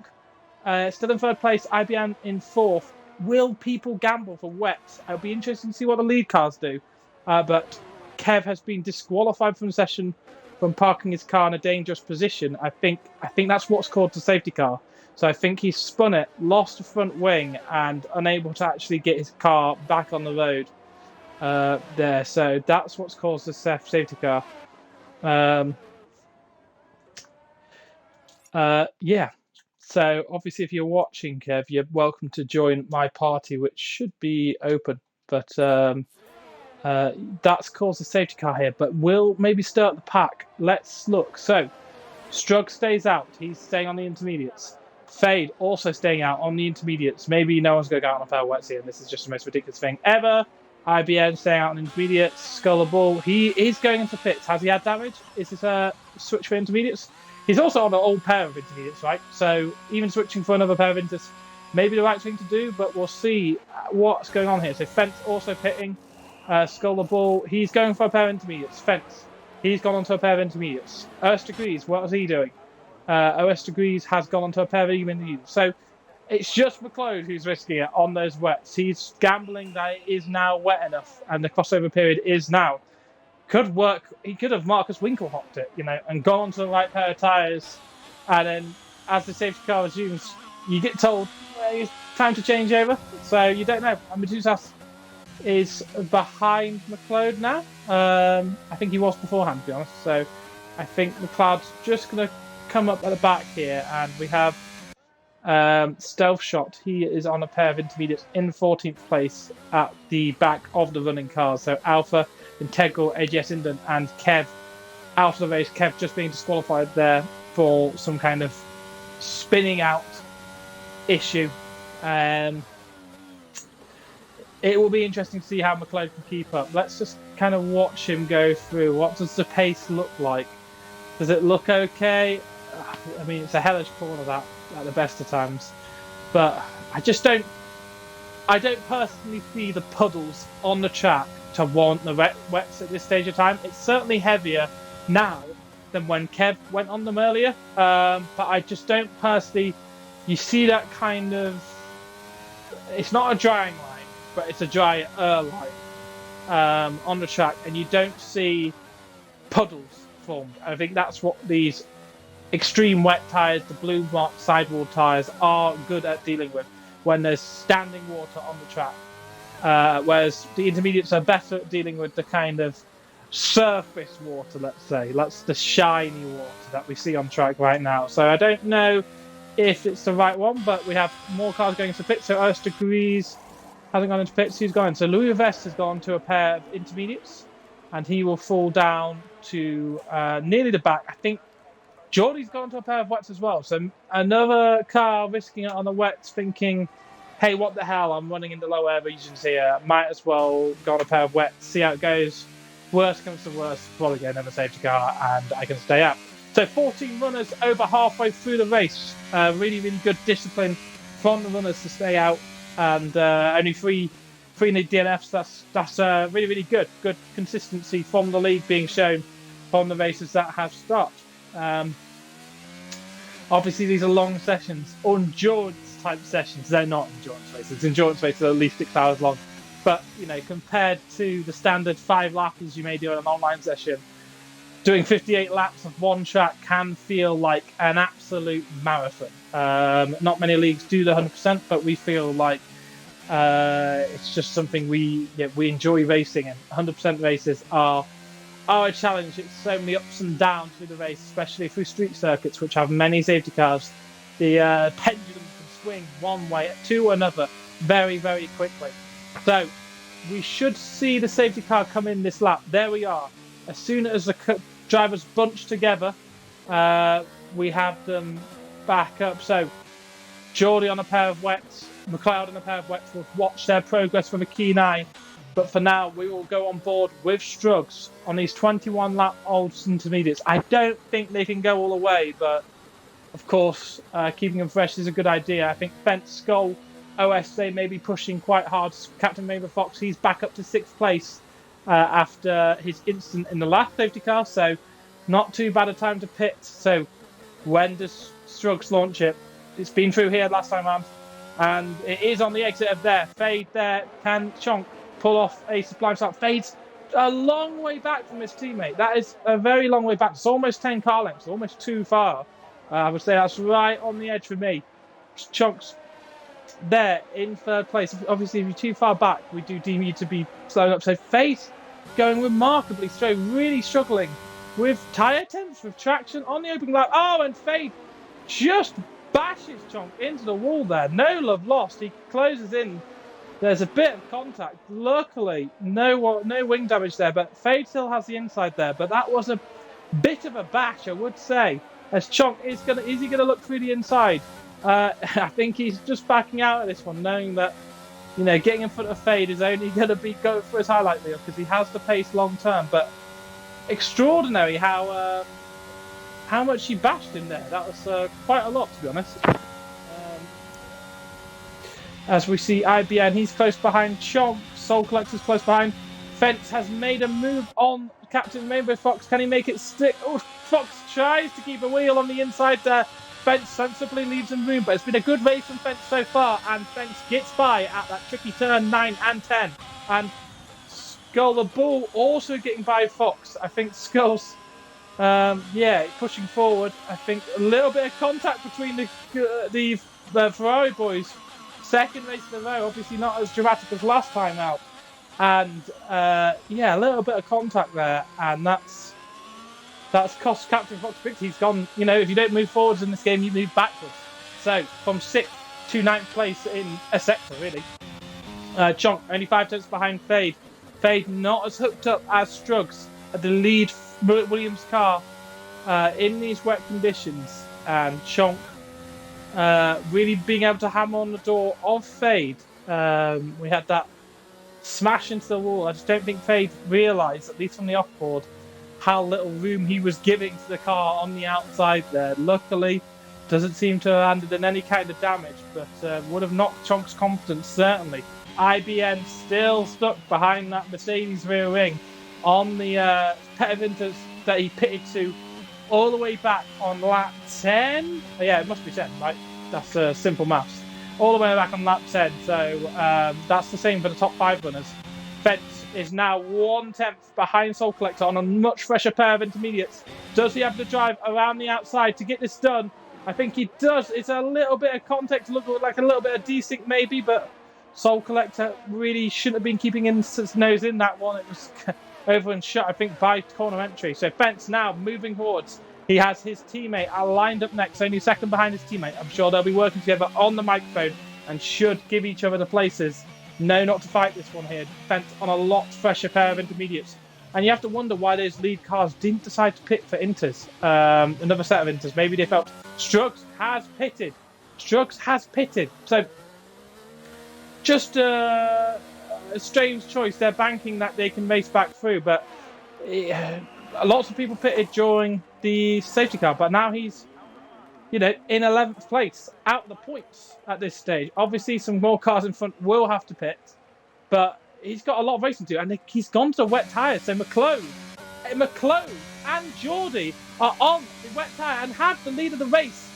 still in 3rd place, IBM in 4th. Will people gamble for wets? It'll be interesting to see what the lead cars do. but Kev has been disqualified from the session from parking his car in a dangerous position. I think that's what's called the safety car. So I think he spun it, lost the front wing, and unable to actually get his car back on the road there. So that's what's caused the safety car. Yeah. So obviously, if you're watching, Kev, you're welcome to join my party, which should be open. But that's caused the safety car here. But we'll maybe start the pack. Let's look. So Strug stays out. He's staying on the intermediates. Fade also staying out on the intermediates. Maybe no one's going to go out on a pair of wets here, and this is just the most ridiculous thing ever. IBM staying out on intermediates. Skull Ball. He is going into pits. Has he had damage? Is this a switch for intermediates? He's also on an old pair of intermediates, right? So even switching for another pair of intermediates may be the right thing to do, but we'll see what's going on here. So Fence also pitting. Skull Ball. He's going for a pair of intermediates. Fence. He's gone onto a pair of intermediates. OS Degrees, what is he doing? OS Degrees has gone onto a pair of intermediates. So it's just McLeod who's risking it on those wets. He's gambling that it is now wet enough and the crossover period is now. Could work. He could have Marcus Winkelhocked it, and gone onto the right pair of tyres. And then as the safety car resumes, you get told it's time to change over. So you don't know. And Medusas is behind McLeod now. I think he was beforehand, to be honest. So I think McLeod's just going to come up at the back here, and we have Stealth Shot. He is on a pair of intermediates in 14th place at the back of the running cars. So Alpha, Integral, AGS Indent, and Kev out of the race. Kev just being disqualified there for some kind of spinning out issue. It will be interesting to see how McLeod can keep up. Let's just kind of watch him go through. What does the pace look like? Does it look okay? I mean, it's a hellish corner that at the best of times, but I don't personally see the puddles on the track to warrant the wets at this stage of time. It's certainly heavier now than when Kev went on them earlier, but I just don't personally. You see that kind of. It's not a drying line, but it's a drier line on the track, and you don't see puddles formed. I think that's what these extreme wet tyres, the blue mark sidewall tyres, are good at dealing with when there's standing water on the track. Whereas the intermediates are better at dealing with the kind of surface water, let's say. That's the shiny water that we see on track right now. So I don't know if it's the right one, but we have more cars going into pits. So Earth Degrees hasn't gone into pits. Who's gone? So Louis Vest has gone to a pair of intermediates, and he will fall down to nearly the back. I think Geordie's gone to a pair of wets as well. So another car risking it on the wets, thinking, hey, what the hell, I'm running in the low air regions here. Might as well go on a pair of wets, see how it goes. Worst comes to worst, probably get another safety car, and I can stay out. So 14 runners over halfway through the race. Really, really good discipline from the runners to stay out. And only three need DNFs. That's really, really good. Good consistency from the league being shown from the races that have stopped. Obviously, these are long sessions, endurance type sessions. They're not endurance races. Endurance races are at least 6 hours long. But compared to the standard 5 laps you may do in an online session, doing 58 laps of one track can feel like an absolute marathon. Not many leagues do the 100%, but we feel like it's just something we enjoy racing, and 100% races are a challenge. It's so many ups and downs through the race, especially through street circuits, which have many safety cars. The pendulum can swing one way to another very, very quickly. So we should see the safety car come in this lap. There we are. As soon as the drivers bunch together, we have them back up. So Geordie on a pair of wets, McLeod on a pair of wets. We'll watch their progress with a keen eye. But for now, we will go on board with Strugs on these 21-lap-old intermediates. I don't think they can go all the way, but of course, keeping them fresh is a good idea. I think Fence, Skull, OS, they may be pushing quite hard. Captain Rainbow Fox, he's back up to 6th place after his incident in the last safety car, so not too bad a time to pit. So when does Strugs launch it? It's been through here last time around, and it is on the exit of there. Fade there. Can Chonk pull off a sublime start? Fades a long way back from his teammate. That is a very long way back. It's almost 10 car lengths, almost too far. I would say that's right on the edge for me. Chunk's there in third place. Obviously, if you're too far back, we do deem you to be slowing up. So Faith going remarkably slow, really struggling with tyre temps, with traction on the open lap. Oh, and Faith just bashes Chonk into the wall there. No love lost. He closes in. There's a bit of contact. Luckily, no wing damage there, but Fade still has the inside there. But that was a bit of a bash, I would say. As Chonk is he gonna look through the inside? I think he's just backing out of this one, knowing that getting in front of Fade is only gonna be going for his highlight reel because he has the pace long term. But extraordinary how much he bashed in there. That was quite a lot, to be honest. As we see IBN, he's close behind Chonk. Soul Collector's close behind. Fence has made a move on Captain Rainbow Fox. Can he make it stick? Oh, Fox tries to keep a wheel on the inside there. Fence sensibly leaves him room, but it's been a good race from Fence so far, and Fence gets by at that tricky turn 9 and 10. And Skull the Bull also getting by Fox. I think Skull's, pushing forward. I think a little bit of contact between the Ferrari boys. Second race in a row, obviously not as dramatic as last time out. And, a little bit of contact there. And that's cost Captain Fox victory. He's gone, if you don't move forwards in this game, you move backwards. So, from 6th to 9th place in a sector, really. Chonk, only 5 tenths behind Fade. Fade not as hooked up as Struggs at the lead Williams car in these wet conditions. And Chonk really being able to hammer on the door of Fade. We had that smash into the wall. I just don't think Fade realised, at least from the off-board, how little room he was giving to the car on the outside there. Luckily, doesn't seem to have landed in any kind of damage, but would have knocked Chonk's confidence, certainly. IBN still stuck behind that Mercedes rear wing on the pair of inters that he pitted to all the way back on lap 10. Yeah, it must be 10, right? That's simple maths. All the way back on lap 10. So that's the same for the top 5 runners. Fence is now 1/10 behind Soul Collector on a much fresher pair of intermediates. Does he have to drive around the outside to get this done? I think he does. It's a little bit of context, look like a little bit of desync maybe, but Soul Collector really shouldn't have been keeping his nose in that one. It was over and shut, I think, by corner entry. So Fence now moving forwards. He has his teammate lined up next, only second behind his teammate. I'm sure they'll be working together on the microphone and should give each other the places. No, not to fight this one here. Fence on a lot fresher pair of intermediates. And you have to wonder why those lead cars didn't decide to pit for inters. Another set of inters. Maybe they felt Struggs has pitted. So just a strange choice. They're banking that they can race back through, but lots of people pitted during the safety car, but now he's in 11th place, out of the points at this stage. Obviously, some more cars in front will have to pit, but he's got a lot of racing to do, and he's gone to wet tyres. So McLeod and Geordie are on the wet tyre and have the lead of the race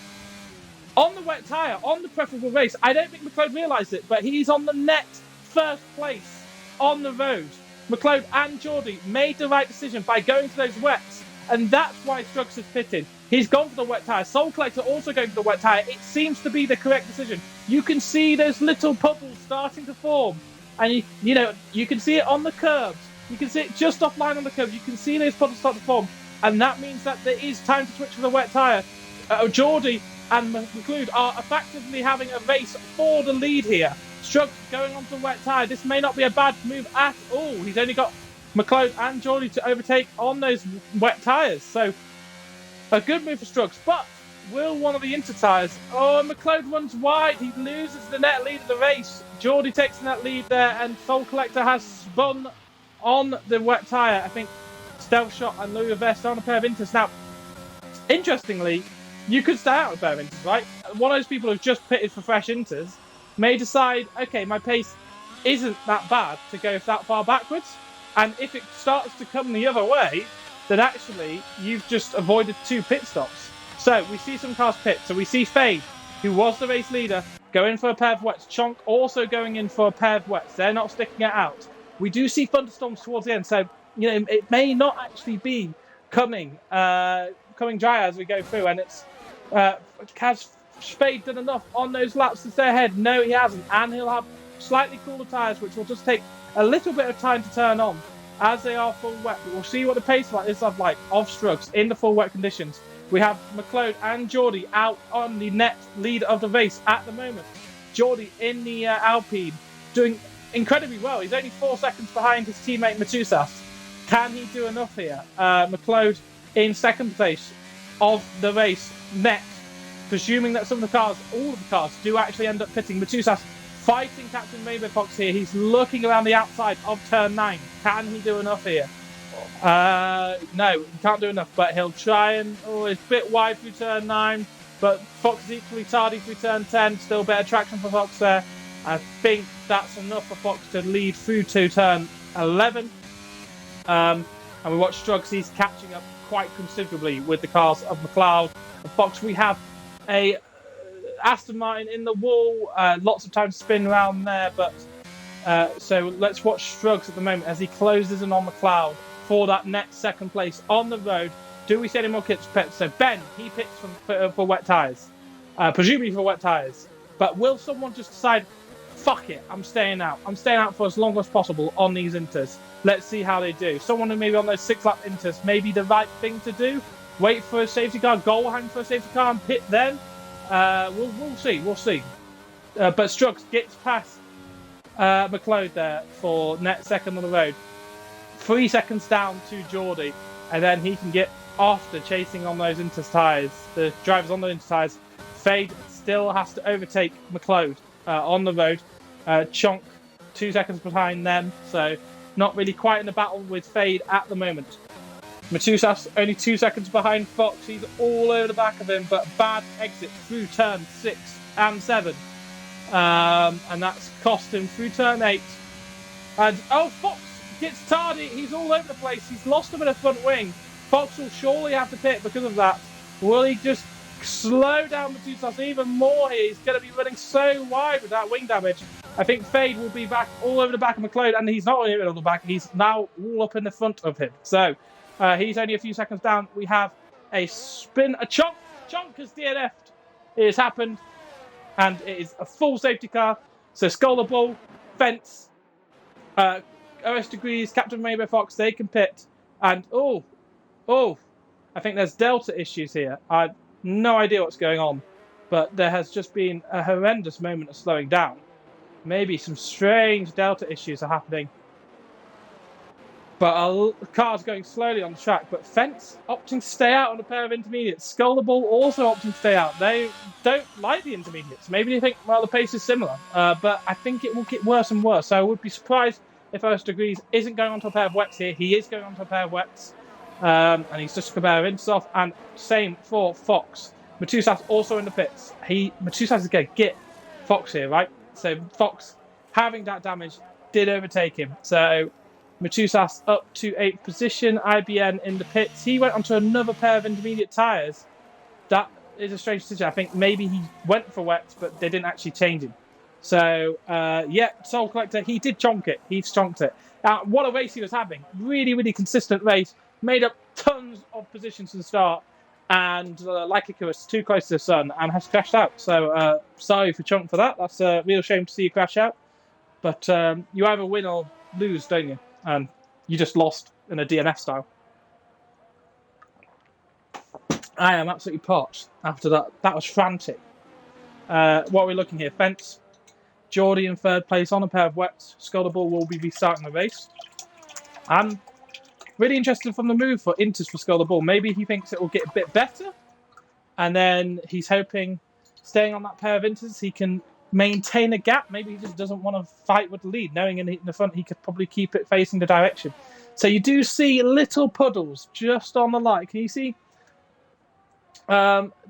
on the wet tyre, on the preferable race. I don't think McLeod realised it, but he's on the net first place on the road. McLeod and Geordie made the right decision by going to those wets, and that's why Struggs has pitted. He's gone for the wet tyre. Soul Collector also going for the wet tyre. It seems to be the correct decision. You can see those little puddles starting to form, and you can see it on the curbs. You can see it just offline on the curbs. You can see those puddles start to form, and that means that there is time to switch for the wet tyre. Geordie and McLeod are effectively having a race for the lead here. Struggs going on to the wet tyre. This may not be a bad move at all. He's only got McLeod and Geordie to overtake on those wet tyres. So a good move for Struggs. But will one of the inter tyres? Oh, McLeod runs wide. He loses the net lead of the race. Geordie takes the net lead there, and Soul Collector has spun on the wet tyre. I think Stealth Shot and Louis Vest on a pair of inters. Now, interestingly, you could stay out with a pair of inters, right? One of those people who've just pitted for fresh inters may decide, okay, my pace isn't that bad to go that far backwards. And if it starts to come the other way, then actually you've just avoided 2 pit stops. So we see some cars pit. So we see Fade, who was the race leader, go in for a pair of wets. Chonk also going in for a pair of wets. They're not sticking it out. We do see thunderstorms towards the end. So it may not actually be coming dry as we go through, and it's has Spade done enough on those laps to stay ahead? No, he hasn't, and he'll have slightly cooler tyres, which will just take a little bit of time to turn on as they are full wet. But we'll see what the pace is of Strugs in the full wet conditions. We have McLeod and Geordie out on the net lead of the race at the moment. Geordie in the Alpine doing incredibly well. He's only 4 seconds behind his teammate Matusas. Can he do enough here? McLeod in second place of the race next, presuming that some of the cars, all of the cars, do actually end up pitting. Matusas fighting Captain Rainbow Fox here. He's looking around the outside of turn 9. Can he do enough here? No, he can't do enough, but he'll try and... Oh, it's a bit wide through turn 9, but Fox is equally tardy through turn 10. Still better traction for Fox there. I think that's enough for Fox to lead through to turn 11. And we watch Strugs. He's catching up quite considerably with the cars of McLeod and Fox. We have a Aston Martin in the wall. Lots of time to spin around there, but so let's watch Strugs at the moment as he closes in on McLeod for that next second place on the road. Do we see any more pits? So Ben, he pits for wet tyres, presumably for wet tyres. But will someone just decide, fuck it, I'm staying out. I'm staying out for as long as possible on these inters. Let's see how they do. Someone who maybe on those 6-lap inters, maybe the right thing to do. Wait for a safety car, goal hang for a safety car and pit then. We'll see. But Strugs gets past McLeod there for net second on the road. 3 seconds down to Geordie, and then he can get after chasing on those inter tyres. The drivers on the inter tyres. Fade still has to overtake McLeod on the road. Chonk 2 seconds behind them, so not really quite in the battle with Fade at the moment. Matusas only 2 seconds behind Fox. He's all over the back of him, but bad exit through turn 6 and 7. And that's cost him through turn 8. And Fox gets tardy. He's all over the place. He's lost a bit of front wing. Fox will surely have to pit because of that. Will he just slow down Matusas even more here? He's going to be running so wide with that wing damage. I think Fade will be back all over the back of McLeod, and he's not only over the back, he's now all up in the front of him. So he's only a few seconds down. We have a spin, a chonk. Chonk has DNF'd. It has happened, and it is a full safety car. So Scholar Ball, Fence, OS Degrees, Captain Rainbow Fox, they can pit. And I think there's Delta issues here. I have no idea what's going on, but there has just been a horrendous moment of slowing down. Maybe some strange Delta issues are happening. But car's going slowly on the track. But Fence opting to stay out on a pair of intermediates. Scholar Ball also opting to stay out. They don't like the intermediates. Maybe they think, well, the pace is similar. But I think it will get worse and worse. So I would be surprised if OS Degrees isn't going onto a pair of wets here. He is going onto a pair of wets. And he's just a pair of insoft. And same for Fox. Matusas also in the pits. Matusas is going to get Fox here, right? So Fox, having that damage, did overtake him. So Matusas up to 8th position. IBN in the pits. He went onto another pair of intermediate tyres. That is a strange decision. I think maybe he went for wets, but they didn't actually change him. So, Soul Collector, he did chonk it. He chonked it. What a race he was having. Really, really consistent race. Made up tons of positions to the start. And like Icarus, too close to the sun and has crashed out. So sorry for Chunk for that. That's a real shame to see you crash out. But you either win or lose, don't you? And you just lost in a DNF style. I am absolutely parched after that. That was frantic. What are we looking here? Fence. Geordie in third place on a pair of wets. Scullable will be restarting the race. I'm really interested from the move for Inters for Scullable. Maybe he thinks it will get a bit better. And then he's hoping, staying on that pair of Inters, he can maintain a gap. Maybe he just doesn't want to fight with the lead, knowing in the front he could probably keep it facing the direction. So you do see little puddles just on the line. Can you see?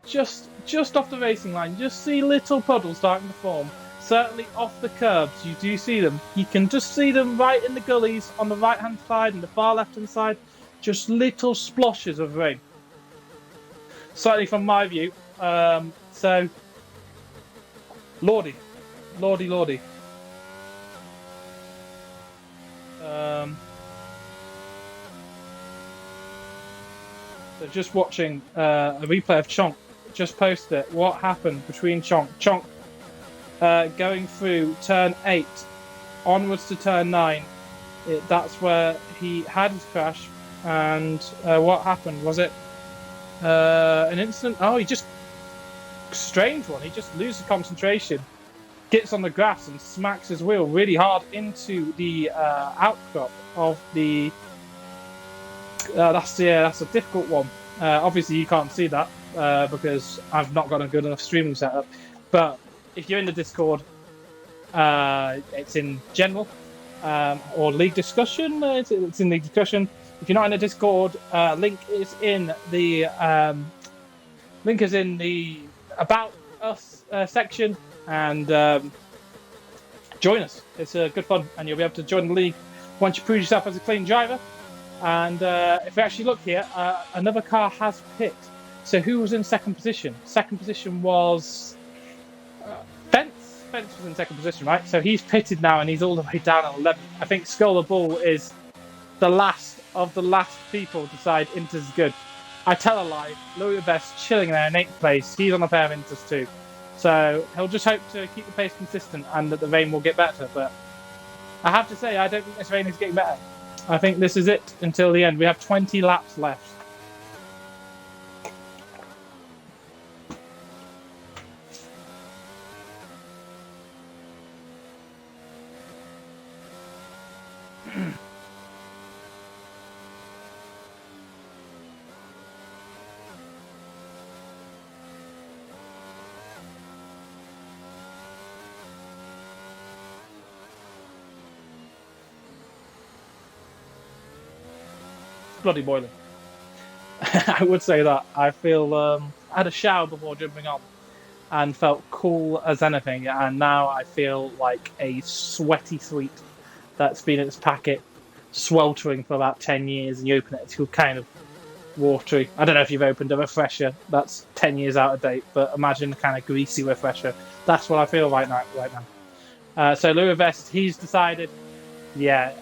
Just off the racing line, just see little puddles starting to form. Certainly off the curbs, you do see them. You can just see them right in the gullies on the right-hand side and the far left-hand side. Just little sploshes of rain. Certainly from my view. So, lordy. So just watching a replay of Chonk just posted it. What happened between Chonk? Chonk going through turn 8 onwards to turn 9. That's where he had his crash. And what happened? Was it an incident? Oh, he just... Strange one. He just loses concentration, gets on the grass and smacks his wheel really hard into the outcrop of the... that's a difficult one. Obviously, you can't see that because I've not got a good enough streaming setup. But if you're in the Discord, it's in general or league discussion. It's in league discussion. If you're not in the Discord, link is in the About Us section, and join us. It's good fun, and you'll be able to join the league once you prove yourself as a clean driver. And if we actually look here, another car has pit. So who was in second position? Second position was Fence. Fence was in second position, right? So he's pitted now, and he's all the way down at 11th. I think Skull the Bull is the last of the last people to decide Inter's good. I tell a lie. Louis Best chilling there in 8th place. He's on a pair of Inters too. So he'll just hope to keep the pace consistent and that the rain will get better. But I have to say, I don't think this rain is getting better. I think this is it until the end. We have 20 laps left. Bloody boiling. I would say that. I feel I had a shower before jumping on and felt cool as anything, and now I feel like a sweaty sweet that's been in its packet sweltering for about 10 years, and you open it, it's kind of watery. I don't know if you've opened a refresher that's 10 years out of date, but imagine a kind of greasy refresher. That's what I feel right now. So Louis Vest, he's decided, yeah,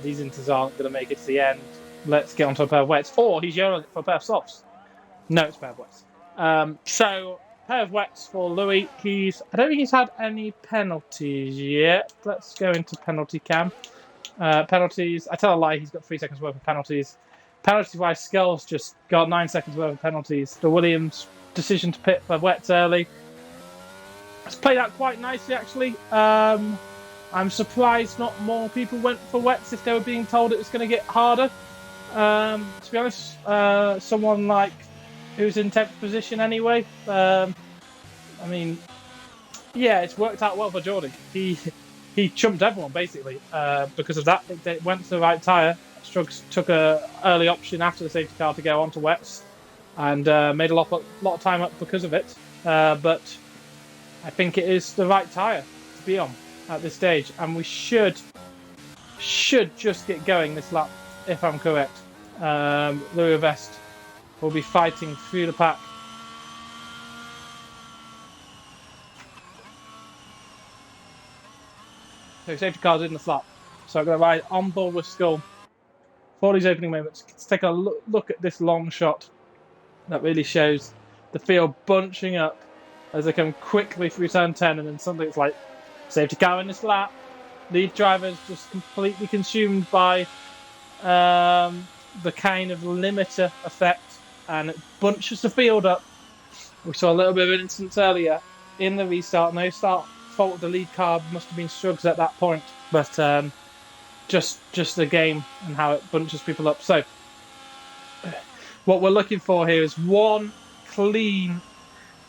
these Inters aren't going to make it to the end. Let's get onto a pair of wets. Or he's yelling for a pair of softs. No, it's a pair of wets. So, pair of wets for Louis. I don't think he's had any penalties yet. Let's go into penalty cam. Penalties. I tell a lie, he's got 3 seconds worth of penalties. Penalty-wise, Skull's just got 9 seconds worth of penalties. The Williams decision to pit for wets early. It's played out quite nicely, actually. I'm surprised not more people went for wets if they were being told it was going to get harder. To be honest, someone like who's in 10th position anyway. I mean, yeah, it's worked out well for Geordie. He chumped everyone basically because of that. It went to the right tyre. Struggs took a early option after the safety car to go onto wets and made a lot of time up because of it. But I think it is the right tyre to be on at this stage, and we should just get going this lap. If I'm correct, Louis Vest will be fighting through the pack. So safety car's in the flap. So I'm going to ride on board with Skull for these opening moments. Let's take a look at this long shot that really shows the field bunching up as they come quickly through turn 10, and then something's like safety car in this lap. Lead driver's just completely consumed by the kind of limiter effect, and it bunches the field up. We saw a little bit of an instance earlier in the restart. No start fault of the lead car, must have been Struggs at that point, but just the game and how it bunches people up. So what we're looking for here is one clean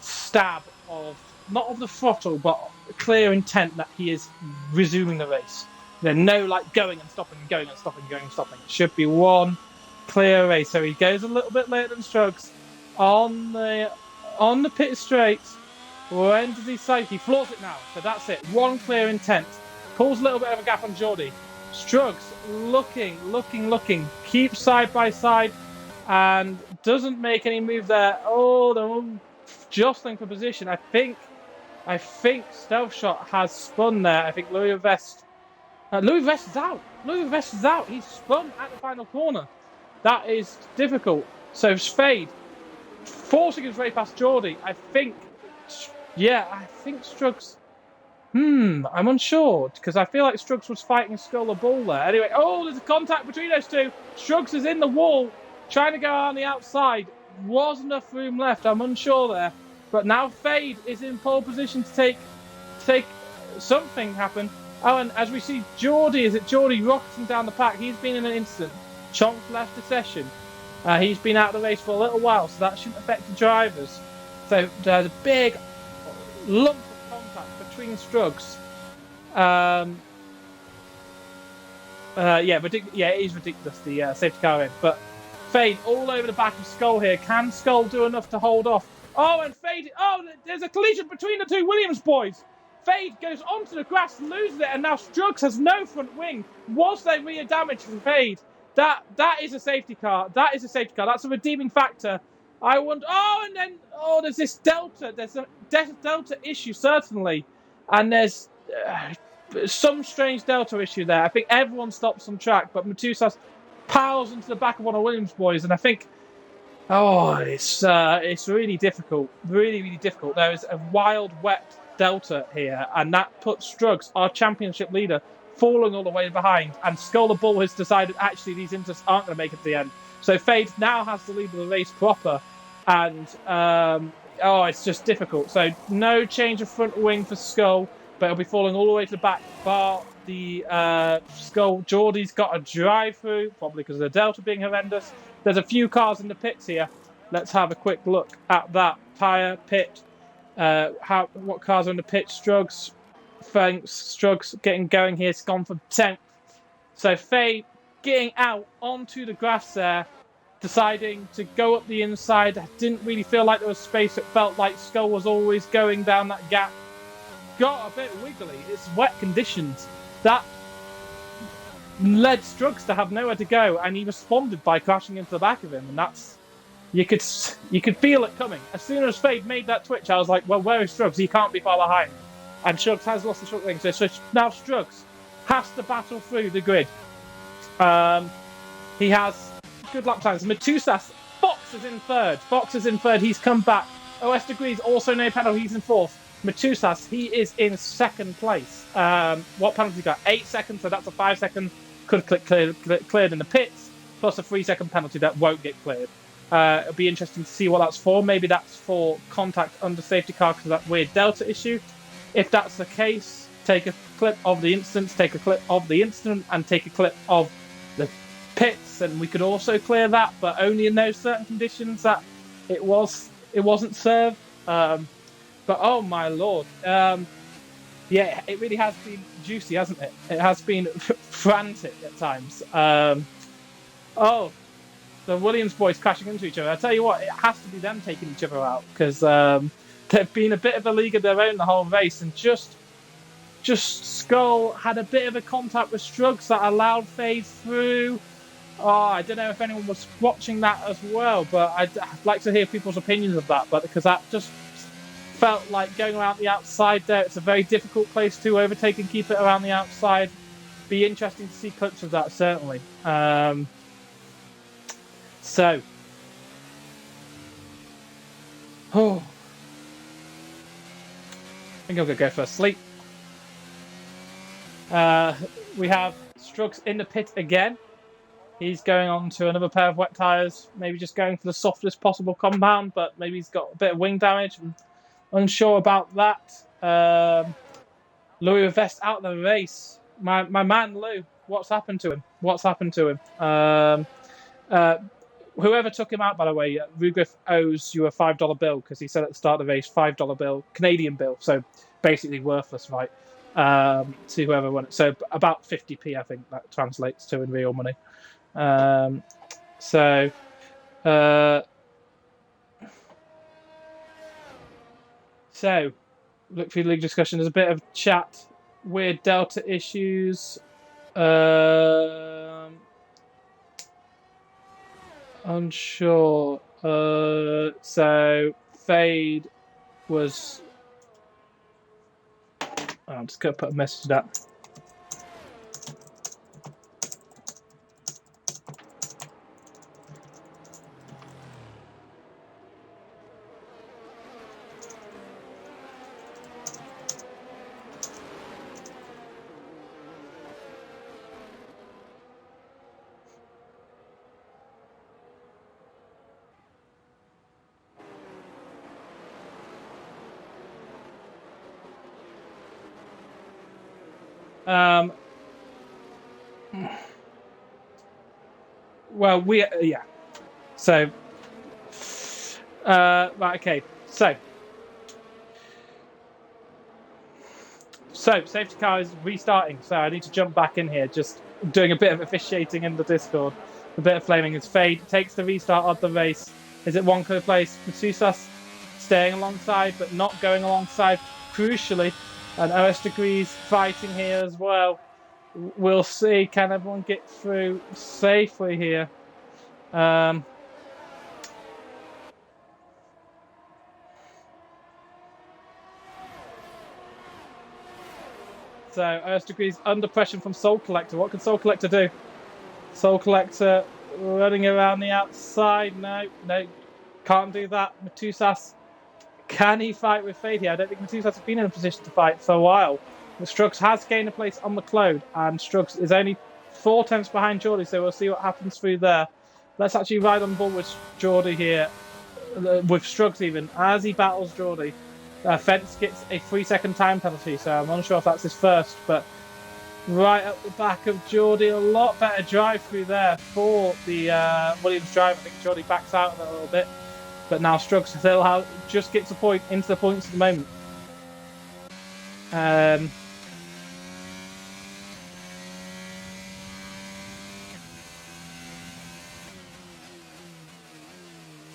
stab of, not of the throttle, but clear intent that he is resuming the race. There's no like going and stopping and going and stopping, going and stopping. It should be one clear race. So he goes a little bit later than Struggs on the pit straight. When does he say? He floors it now. So that's it. One clear intent. Pulls a little bit of a gap on Geordie. Struggs looking. Keeps side by side and doesn't make any move there. Oh, they're jostling for position. I think Stealth Shot has spun there. I think Louis Vest is out. He's spun at the final corner. That is difficult. So Fade forcing his way past Geordie. I think Struggs. I'm unsure because I feel like Struggs was fighting Skull or Bull there. Anyway, there's a contact between those two. Struggs is in the wall, trying to go on the outside. Was enough room left. I'm unsure there, but now Fade is in pole position to take something happen. Oh, and as we see, Geordie rocketing down the pack. He's been in an incident. Chonk left the session. He's been out of the race for a little while, so that shouldn't affect the drivers. So there's a big lump of contact between Struggs. It is ridiculous, the safety car in. But Fade all over the back of Skull here. Can Skull do enough to hold off? Oh, and Fade... Oh, there's a collision between the two Williams boys. Fade goes onto the grass, loses it, and now Struggs has no front wing. Was there rear damage from Fade? That is a safety car. That's a redeeming factor. I wonder... there's this Delta. There's a Delta issue, certainly. And there's some strange Delta issue there. I think everyone stops on track, but Matusas piles into the back of one of Williams' boys, and I think... it's really difficult. Really, really difficult. There is a wild, wet Delta here, and that puts Struggs, our championship leader, falling all the way behind. And Scholar Bull has decided actually these inters aren't going to make it to the end. So Fade now has to lead the race proper, and it's just difficult. So no change of front wing for Skull, but it'll be falling all the way to the back. Bar the Skull. Geordie's got a drive through, probably because of the Delta being horrendous. There's a few cars in the pits here. Let's have a quick look at that. Tyre, pit. What cars are in the pit? Struggs. Thanks. Struggs getting going here. It's gone from 10th. So Fade getting out onto the grass there, deciding to go up the inside. I didn't really feel like there was space. It felt like Skull was always going down that gap. Got a bit wiggly. It's wet conditions. That led Struggs to have nowhere to go, and he responded by crashing into the back of him. And that's you could feel it coming. As soon as Fade made that twitch, I was like, well, where is Struggs? He can't be far behind. And Struggs has lost the front wing, so now Struggs has to battle through the grid. He has good lap times. Matusas, Fox is in third. He's come back. OS Degrees also no penalty. He's in fourth. Matusas, he is in second place. What penalty he got? 8 seconds, so that's a 5 second. Could cleared in the pits, plus a 3 second penalty that won't get cleared. It'll be interesting to see what that's for. Maybe that's for contact under safety car because of that weird Delta issue. If that's the case, take a clip of the incident, and take a clip of the pits, and we could also clear that, but only in those certain conditions that it wasn't served. But oh my lord, it really has been juicy, hasn't it? It has been frantic at times. The Williams boys crashing into each other. I tell you what, it has to be them taking each other out because they've been a bit of a league of their own the whole race, and just Skull had a bit of a contact with Struggs that allowed Fade through. I don't know if anyone was watching that as well, but I'd like to hear people's opinions of that. But because that just felt like going around the outside there. It's a very difficult place to overtake and keep it around the outside. Be interesting to see clips of that, certainly. I think I'm going to go for a sleep. We have Struggs in the pit again. He's going on to another pair of wet tyres, maybe just going for the softest possible compound, but maybe he's got a bit of wing damage. I'm unsure about that. Louis Vest out of the race. My man Lou, what's happened to him? Whoever took him out, by the way, Rugriff owes you a $5 bill because he said at the start of the race, $5 bill, Canadian bill, so basically worthless, right? To whoever won it. So about 50p, I think that translates to in real money. So, look through the league discussion. There's a bit of chat. Weird Delta issues. Unsure. So, Fade was... I'm just going to put a message up. Well, yeah. So, right, okay. So safety car is restarting. So I need to jump back in here. Just doing a bit of officiating in the Discord, a bit of flaming. As Fade takes the restart of the race. Is it one clear place? Matsusas staying alongside, but not going alongside. Crucially, and OS Degrees fighting here as well. We'll see. Can everyone get through safely here? So, OS Degrees under pressure from Soul Collector. What can Soul Collector do? Soul Collector running around the outside. No, can't do that. Matsusas, can he fight with Fade here? I don't think Matsusas has been in a position to fight for a while. But Struggs has gained a place on McLeod, and Struggs is only 4 tenths behind Geordie, so we'll see what happens through there. Let's actually ride on board with Geordie here, with Struggs even, as he battles Geordie. Fence gets a 3-second time penalty, so I'm unsure if that's his first, but right up the back of Geordie, a lot better drive through there for the Williams drive. I think Geordie backs out a little bit, but now Struggs still just gets a point into the points at the moment.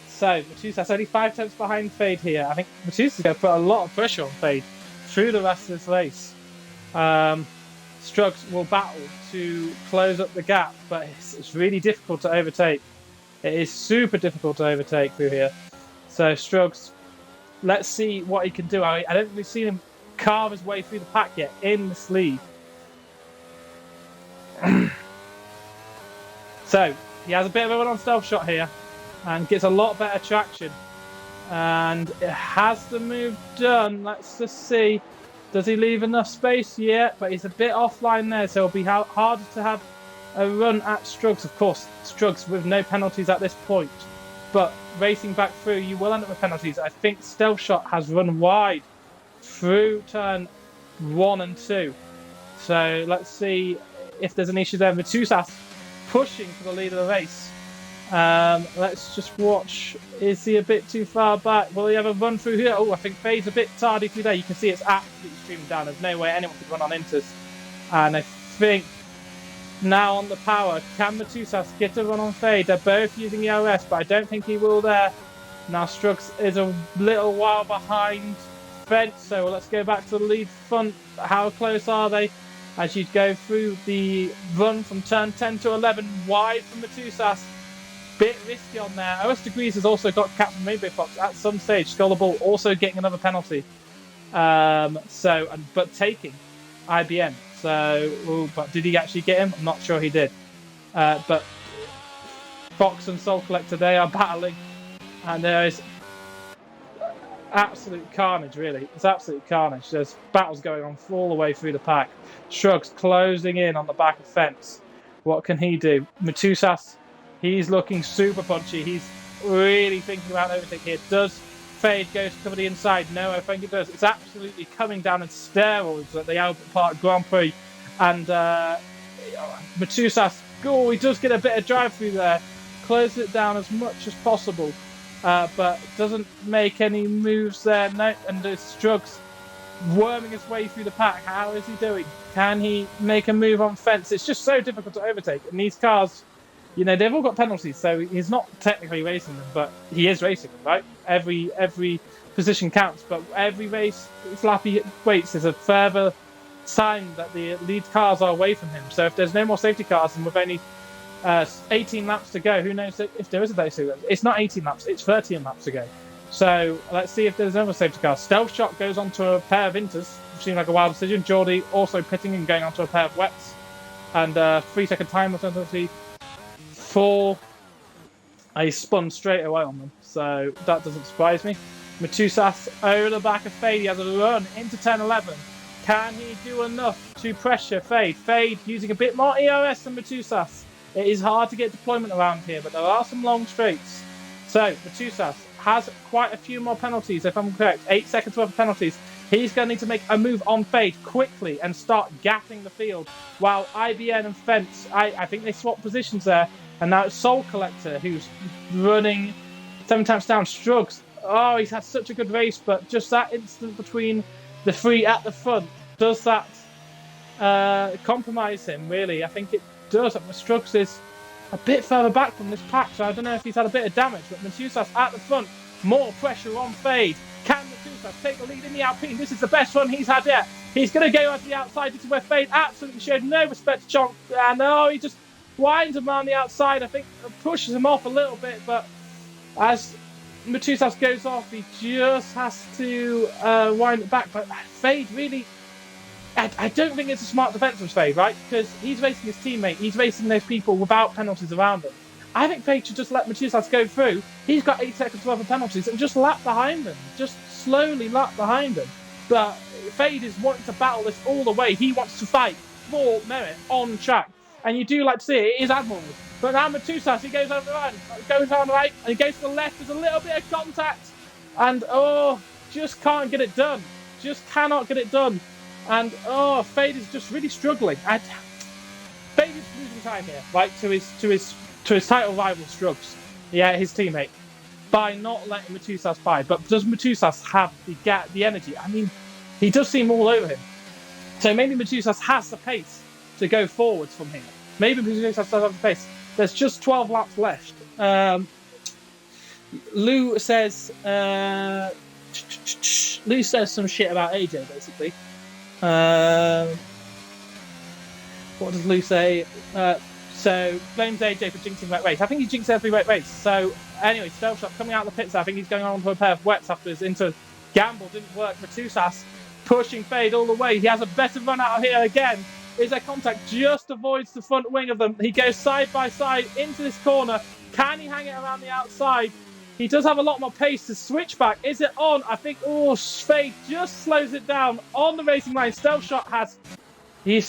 So, Matsusas only 5 tenths behind Fade here. I think Matsusas is going to put a lot of pressure on Fade through the rest of this race. Struggs will battle to close up the gap, but it's really difficult to overtake. It is super difficult to overtake through here. So, Struggs, let's see what he can do. I don't really see him carve his way through the pack yet in this league. So, he has a bit of a run-on stealth shot here and gets a lot better traction. And it has the move done. Let's just see. Does he leave enough space? Yeah, but he's a bit offline there, so it'll be harder to have a run at Struggs. Of course, Struggs with no penalties at this point. But racing back through, you will end up with penalties. I think Stealth Shot has run wide through turn 1 and 2. So let's see if there's an issue there. Matsusas pushing for the lead of the race. Let's just watch. Is he a bit too far back? Will he have a run through here? Oh, I think Fade's a bit tardy through there. You can see it's absolutely streaming down. There's no way anyone could run on Inters. And I think now on the power, can Matsusas get a run on Fade? They're both using EOS, but I don't think he will there. Now Struggs is a little while behind Fence, so let's go back to the lead front. How close are they? As you go through the run from turn 10 to 11, wide from Matsusas. Bit risky on there. OS Degrees has also got Captain Rainbow Fox at some stage. Skull the Ball also getting another penalty. But taking IBM. But did he actually get him? I'm not sure he did. But Fox and Soul Collector, they are battling, and there is absolute carnage. Really, it's absolute carnage. There's battles going on all the way through the pack. Struggs closing in on the back of Fence. What can he do? Matsusas. He's looking super punchy. He's really thinking about everything here. Does Fade go to cover the inside? No, I think it does. It's absolutely coming down in steroids at the Albert Park Grand Prix. And Matsusas, he does get a bit of drive through there. Closes it down as much as possible. But doesn't make any moves there. No, and Struggs worming his way through the pack. How is he doing? Can he make a move on Fence? It's just so difficult to overtake. And these cars, they've all got penalties, so he's not technically racing them, but he is racing them, right? Every position counts, but every race Flappy waits is a further sign that the lead cars are away from him. So if there's no more safety cars and with only 18 laps to go, who knows if there is a safety car? It's not 18 laps, it's 13 laps to go. So let's see if there's no more safety cars. Stealth Shot goes onto a pair of Inters, which seems like a wild decision. Geordie also pitting and going onto a pair of Wets. And 3-second time penalty. I spun straight away on them, so that doesn't surprise me. Matsusas over the back of Fade. He has a run into turn 11. Can he do enough to pressure Fade? Fade using a bit more EOS than Matsusas. It is hard to get deployment around here, but there are some long straights. So Matsusas has quite a few more penalties, if I'm correct. 8 seconds worth of penalties. He's going to need to make a move on Fade quickly and start gapping the field. While IBN and Fence, I think they swap positions there. And now it's Soul Collector who's running 7 times down. Strugs. Oh, he's had such a good race, but just that instant between the 3 at the front, does that compromise him, really? I think it does. Strugs is a bit further back from this pack, so I don't know if he's had a bit of damage, but Matusas at the front. More pressure on Fade. Can Matusas take the lead in the Alpine? This is the best run he's had yet. He's going to go out to the outside. This is where Fade absolutely showed no respect to Chonk. And he just winds him around the outside. I think pushes him off a little bit, but as Matusas goes off, he just has to wind it back. But Fade really... I don't think it's a smart defense from Fade, right? Because he's racing his teammate. He's racing those people without penalties around him. I think Fade should just let Matusas go through. He's got 8 seconds worth of penalties and just lap behind him. Just slowly lap behind him. But Fade is wanting to battle this all the way. He wants to fight for merit on track. And you do like to see it. It is admirable. But now Matusas, he goes on the right, goes on the right, and he goes to the left. There's a little bit of contact. And, just can't get it done. Just cannot get it done. And, Fade is just really struggling. Fade is losing time here, right, to his title rival Strugs, his teammate, by not letting Matusas by. But does Matusas have the energy? I mean, he does seem all over him. So maybe Matusas has the pace to go forwards from here. Maybe Matusas does have the pace. There's just 12 laps left. Lou says some shit about AJ, basically. What does Lou say? So blames AJ for jinxing wet race. I think he jinxed every wet race. So anyway, Stealth Shot coming out of the pits. I think he's going on for a pair of wets after his into gamble didn't work. Matusas pushing Fade all the way. He has a better run out of here again. Is there contact? Just avoids the front wing of them. He goes side by side into this corner. Can he hang it around the outside? He does have a lot more pace to switch back. Is it on? I think, Fade just slows it down on the racing line. Stealth Shot has... He's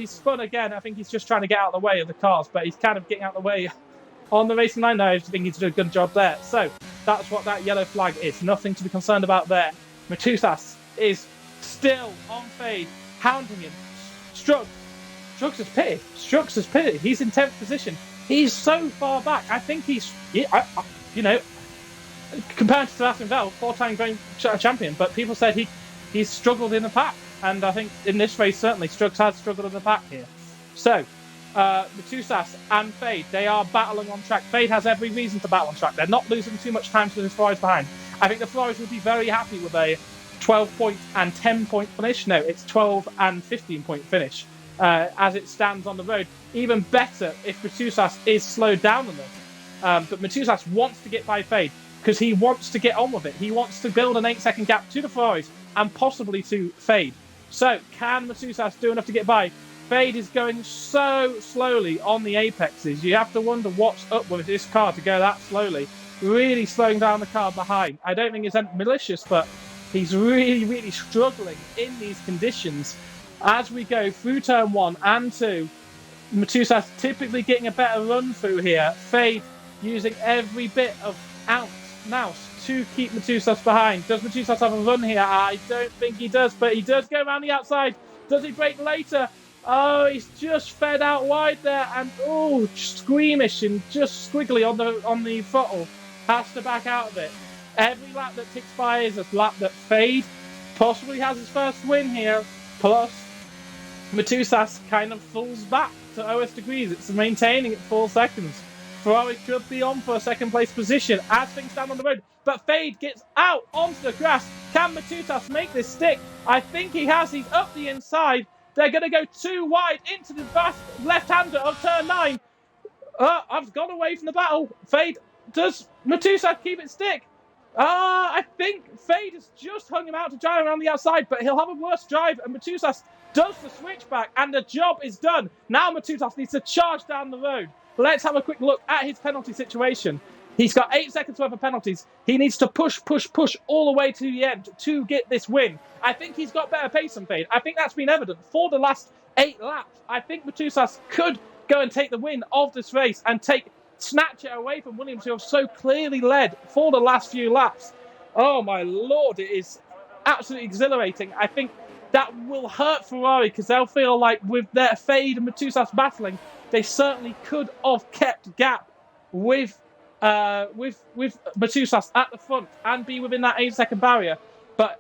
spun again. I think he's just trying to get out of the way of the cars, but he's kind of getting out of the way on the racing line. No, I think he's doing a good job there. So that's what that yellow flag is. Nothing to be concerned about there. Matusas is still on Fade, hounding him. Strugs is pitted. Strugs is pitted. He's in 10th position. He's so far back. I think he's, compared to Sebastian Vettel, 4-time Grand champion, but people said he's struggled in the pack. And I think in this race, certainly, Strugs has struggled in the pack here. So, Matusas and Fade, they are battling on track. Fade has every reason to battle on track. They're not losing too much time to the Ferraris behind. I think the Ferraris would be very happy with a 12-point and 10-point finish. No, it's 12 and 15-point finish as it stands on the road. Even better if Matusas is slowed down on them. But Matusas wants to get by Fade because he wants to get on with it. He wants to build an 8-second gap to the Ferraris and possibly to Fade. So, can Matusas do enough to get by? Fade is going so slowly on the apexes. You have to wonder what's up with this car to go that slowly. Really slowing down the car behind. I don't think it's malicious, but he's really, really struggling in these conditions. As we go through turn 1 and 2, Matusas typically getting a better run through here. Fade using every bit of ounce to keep Matusas behind. Does Matusas have a run here? I don't think he does, but he does go around the outside. Does he brake later? Oh, he's just fed out wide there, and squeamish and just squiggly on the throttle. Has to back out of it. Every lap that ticks by is a lap that Fade possibly has his first win here. Plus, Matusas kind of falls back to OS degrees. It's maintaining at 4 seconds. Ferrari could be on for a second place position as things stand on the road. But Fade gets out onto the grass. Can Matusas make this stick? I think he has. He's up the inside. They're going to go too wide into the left-hander of turn 9. I've gone away from the battle. Fade, does Matusas keep it stick? I think Fade has just hung him out to drive around the outside, but he'll have a worse drive, and Matusas does the switchback, and the job is done. Now Matusas needs to charge down the road. Let's have a quick look at his penalty situation. He's got 8 seconds worth of penalties. He needs to push all the way to the end to get this win. I think he's got better pace than Fade. I think that's been evident for the last 8 laps. I think Matusas could go and take the win of this race and snatch it away from Williams, who have so clearly led for the last few laps. Oh my lord, it is absolutely exhilarating. I think that will hurt Ferrari because they'll feel like with their Fade and Matusas battling, they certainly could have kept gap with Matusas at the front and be within that 8-second barrier. But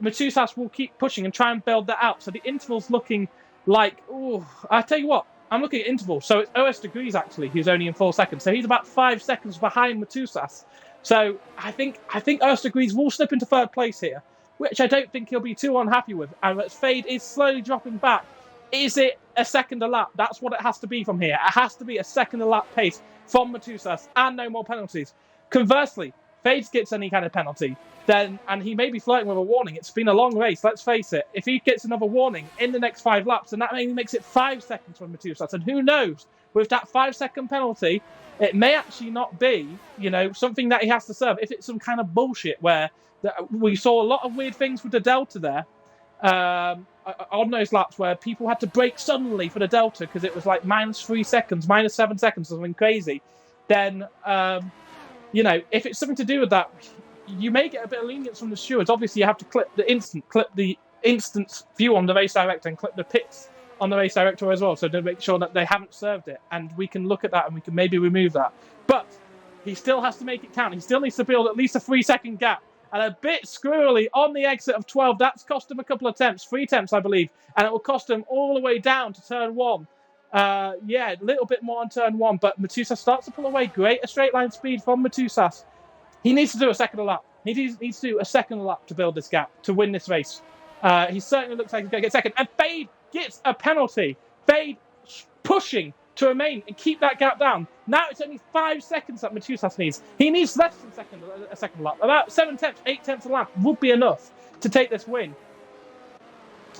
Matusas will keep pushing and try and build that out. So the interval's looking like, I tell you what, I'm looking at interval. So it's OS Degrees actually, who's only in 4 seconds. So he's about 5 seconds behind Matusas. So I think OS Degrees will slip into third place here, which I don't think he'll be too unhappy with. And Fade is slowly dropping back. Is it a second a lap? That's what it has to be from here. It has to be a second a lap pace from Matusas and no more penalties. Conversely, Fade gets any kind of penalty, then, and he may be flirting with a warning. It's been a long race, let's face it. If he gets another warning in the next 5 laps, then that maybe makes it 5 seconds from Matusas. And who knows, with that 5-second penalty, it may actually not be, something that he has to serve. If it's some kind of bullshit where we saw a lot of weird things with the Delta there, on those laps where people had to brake suddenly for the Delta because it was like -3 seconds, -7 seconds, something crazy, then, if it's something to do with that, you may get a bit of lenience from the stewards. Obviously, you have to clip the instant view on the race director and clip the pits on the race director as well, so to make sure that they haven't served it. And we can look at that and we can maybe remove that. But he still has to make it count. He still needs to build at least a 3-second gap. And a bit squirrely on the exit of 12. That's cost him a couple of attempts, 3 attempts, I believe. And it will cost him all the way down to turn 1. A little bit more on turn 1, but Matusas starts to pull away. Greater straight line speed from Matusas. He needs to do a second lap. He needs to do a second lap to build this gap, to win this race. He certainly looks like he's going to get second. And Fade gets a penalty. Fade pushing to remain and keep that gap down. Now it's only 5 seconds that Matusas needs. He needs less than a second lap. About 7 tenths, 8 tenths a lap would be enough to take this win.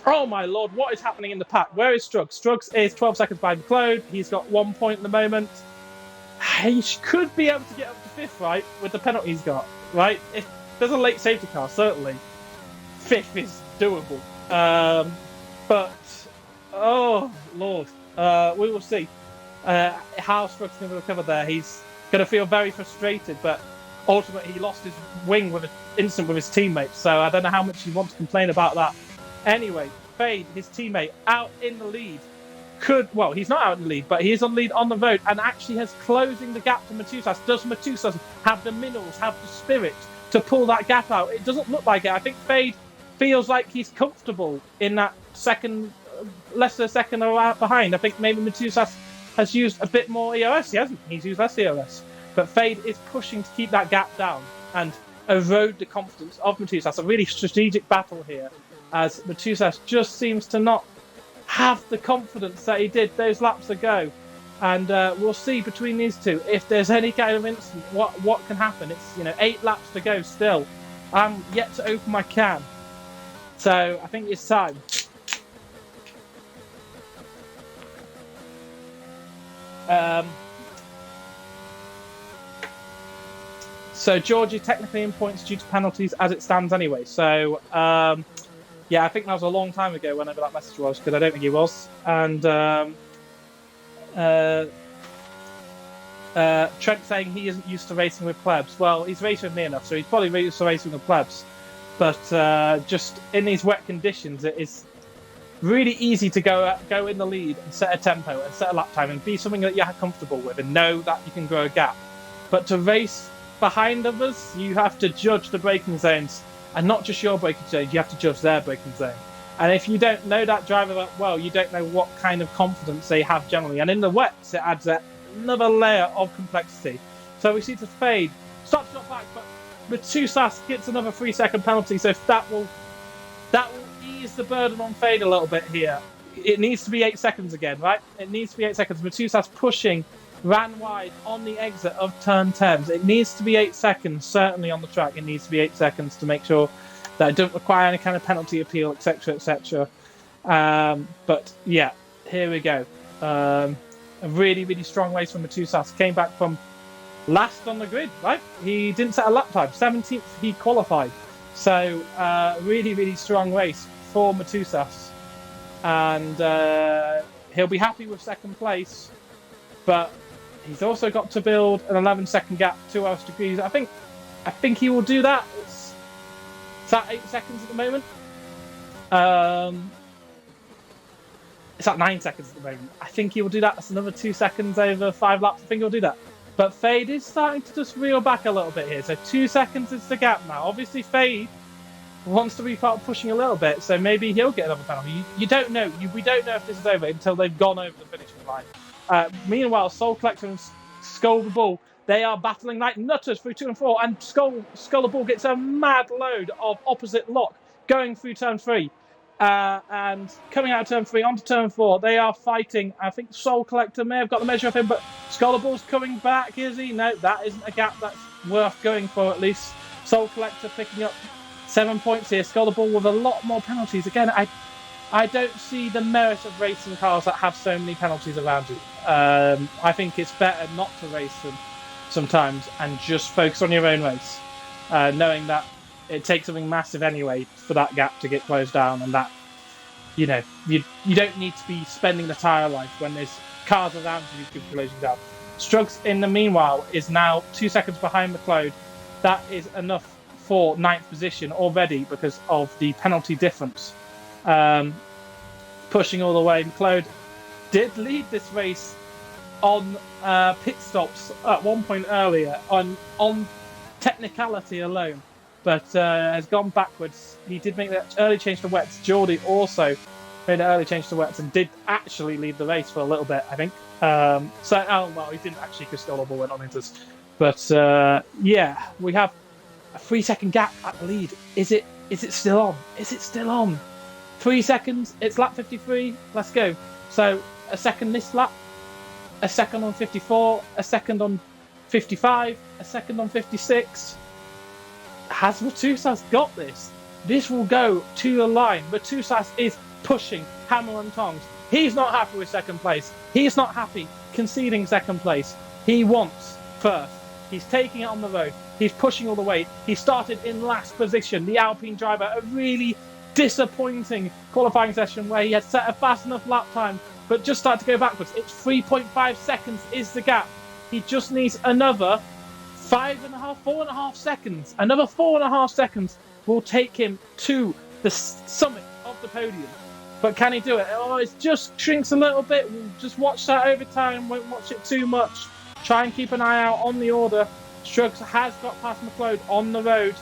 Oh my lord, what is happening in the pack? Where is Struggs? Struggs is 12 seconds behind McLeod. He's got 1 point at the moment. He could be able to get up to 5th, right, with the penalty he's got, right? If there's a late safety car, certainly 5th is doable. But, oh lord, we will see how Struggs can recover there. He's going to feel very frustrated, but ultimately he lost his wing with an incident with his teammates, so I don't know how much you want to complain about that. Anyway, Fade, his teammate, out in the lead. He's not out in the lead, but he is on lead on the road and actually has closing the gap to Matusas. Does Matusas have the minerals, have the spirit to pull that gap out? It doesn't look like it. I think Fade feels like he's comfortable in that second, less than a second behind. I think maybe Matusas has used a bit more EOS. He hasn't. He's used less EOS. But Fade is pushing to keep that gap down and erode the confidence of Matusas. A really strategic battle here, as Matusas just seems to not have the confidence that he did those laps ago. And we'll see between these two if there's any kind of incident, what can happen. It's 8 laps to go still. I'm yet to open my can. So I think it's time. So Georgie technically in points due to penalties as it stands anyway. So I think that was a long time ago whenever that message was, because I don't think he was. And Trent saying he isn't used to racing with plebs. Well, he's racing with me enough, so he's probably used to racing with plebs. But just in these wet conditions, it is really easy to go in the lead and set a tempo and set a lap time and be something that you're comfortable with and know that you can grow a gap. But to race behind others, you have to judge the braking zones. And not just your braking zones, you have to judge their braking zone. And if you don't know that driver that well, you don't know what kind of confidence they have generally. And in the wets, it adds another layer of complexity. So we see to Fade, starts to drop back, but Matusas gets another 3-second penalty. So that will ease the burden on Fade a little bit here. It needs to be 8 seconds again, right? It needs to be 8 seconds. Matusas pushing, ran wide on the exit of turn 10. It needs to be 8 seconds, certainly on the track. It needs to be 8 seconds to make sure that it doesn't require any kind of penalty appeal, etc., etc. But yeah, here we go. A really, really strong race from Matusas. Came back from last on the grid, right? He didn't set a lap time. 17th, he qualified. So really, really strong race for Matusas. And he'll be happy with second place. But he's also got to build an 11-second gap to OS Degrees. I think he will do that. It's at 8 seconds at the moment. It's at 9 seconds at the moment. I think he will do that. That's another 2 seconds over 5 laps. I think he'll do that. But Fade is starting to just reel back a little bit here. So 2 seconds is the gap now. Obviously, Fade wants to be pushing a little bit, so maybe he'll get another penalty. You don't know. We don't know if this is over until they've gone over the finishing line. Meanwhile, Soul Collector and Skull the Bull, they are battling like nutters through 2 and 4, and Skull the Bull gets a mad load of opposite lock going through turn 3. And coming out of turn 3 onto turn 4, they are fighting. I think Soul Collector may have got the measure of him, but Skull the Bull's coming back, is he? No, that isn't a gap that's worth going for, at least. Soul Collector picking up 7 points here. Skull the Bull with a lot more penalties. Again, I don't see the merit of racing cars that have so many penalties around you. I think it's better not to race them sometimes and just focus on your own race, knowing that it takes something massive anyway for that gap to get closed down, and that you don't need to be spending the tyre life when there's cars around you who could be closing down. Struggs, in the meanwhile, is now 2 seconds behind McLeod. That is enough for 9th position already because of the penalty difference. Pushing all the way. McLeod did lead this race on pit stops at one point earlier on technicality alone, but has gone backwards. He did make that early change to wets. Geordie also made an early change to wets and did actually lead the race for a little bit, I think. He didn't actually because Skull the Bull went on into this. But yeah, we have a 3 second gap at the lead. Is it still on? Is it still on? 3 seconds. It's lap 53. Let's go. So a second this lap, a second on 54, a second on 55, a second on 56. Has Matusas got this? This will go to the line. Matusas is pushing hammer and tongs. He's not happy with second place. He's not happy conceding second place. He wants first. He's taking it on the road. He's pushing all the way. He started in last position. The Alpine driver, a really disappointing qualifying session where he had set a fast enough lap time, but just started to go backwards. It's 3.5 seconds is the gap. He just needs another 4.5 seconds. Another 4.5 seconds will take him to the summit of the podium. But can he do it? Oh, it just shrinks a little bit. We'll just watch that over time. Won't watch it too much. Try and keep an eye out on the order. Struggs has got past McLeod on the road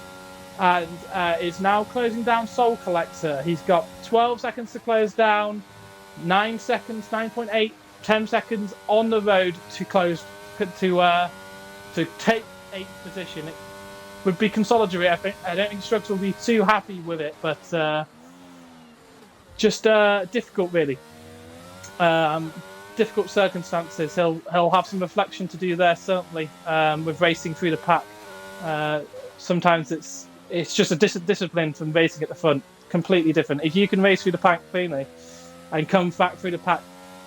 and is now closing down Soul Collector. He's got 12 seconds to close down, 9 seconds, 9.8, 10 seconds on the road to close to take 8th position. It would be consolatory, I think. I don't think Struggs will be too happy with it, but just difficult, really. Difficult circumstances. He'll have some reflection to do there, certainly, with racing through the pack. Sometimes it's just a discipline from racing at the front. Completely different. If you can race through the pack cleanly and come back through the pack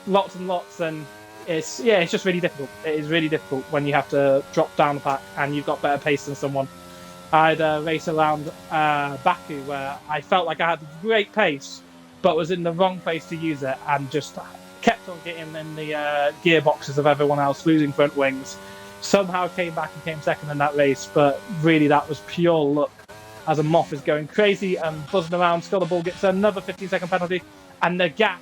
lots and lots, then it's just really difficult. It is really difficult when you have to drop down the pack and you've got better pace than someone. I had a race around Baku where I felt like I had great pace, but was in the wrong place to use it and just kept on getting in the gearboxes of everyone else, losing front wings. Somehow came back and came second in that race, but really that was pure luck as a moth is going crazy and buzzing around. Skull the Bull gets another 15-second penalty, and the gap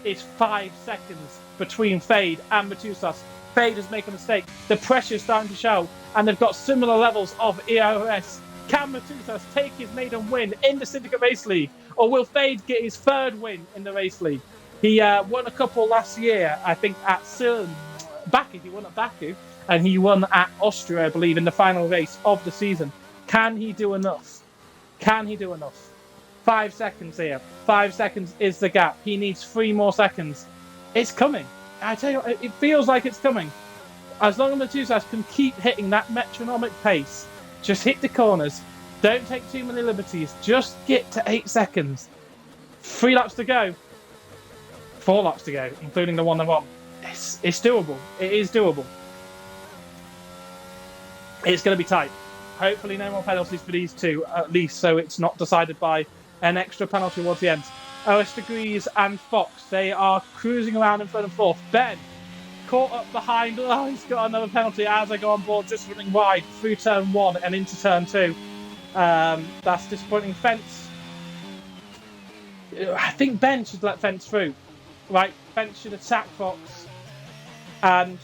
is 5 seconds between Fade and Matusas. Fade has made a mistake. The pressure's starting to show, and they've got similar levels of ERS. Can Matusas take his maiden win in the Syndicate Race League, or will Fade get his 3rd win in the race league? He won a couple last year, I think, at Baku. He won at Baku, and he won at Austria, I believe, in the final race of the season. Can he do enough? 5 seconds here. 5 seconds is the gap. He needs 3 more seconds. It's coming. I tell you, it feels like it's coming. As long as Matusas can keep hitting that metronomic pace, just hit the corners, don't take too many liberties, just get to 8 seconds. 3 laps to go. 4 laps to go, including the one they're on. It's doable. It is doable. It's going to be tight. Hopefully no more penalties for these two, at least, so it's not decided by an extra penalty towards the end. OS Degrees and Fox, they are cruising around in third and fourth. Ben, caught up behind. Oh, he's got another penalty as I go on board, just running wide through turn 1 and into turn 2. That's disappointing. Fence. I think Ben should let Fence through. Right? Fence should attack Fox, and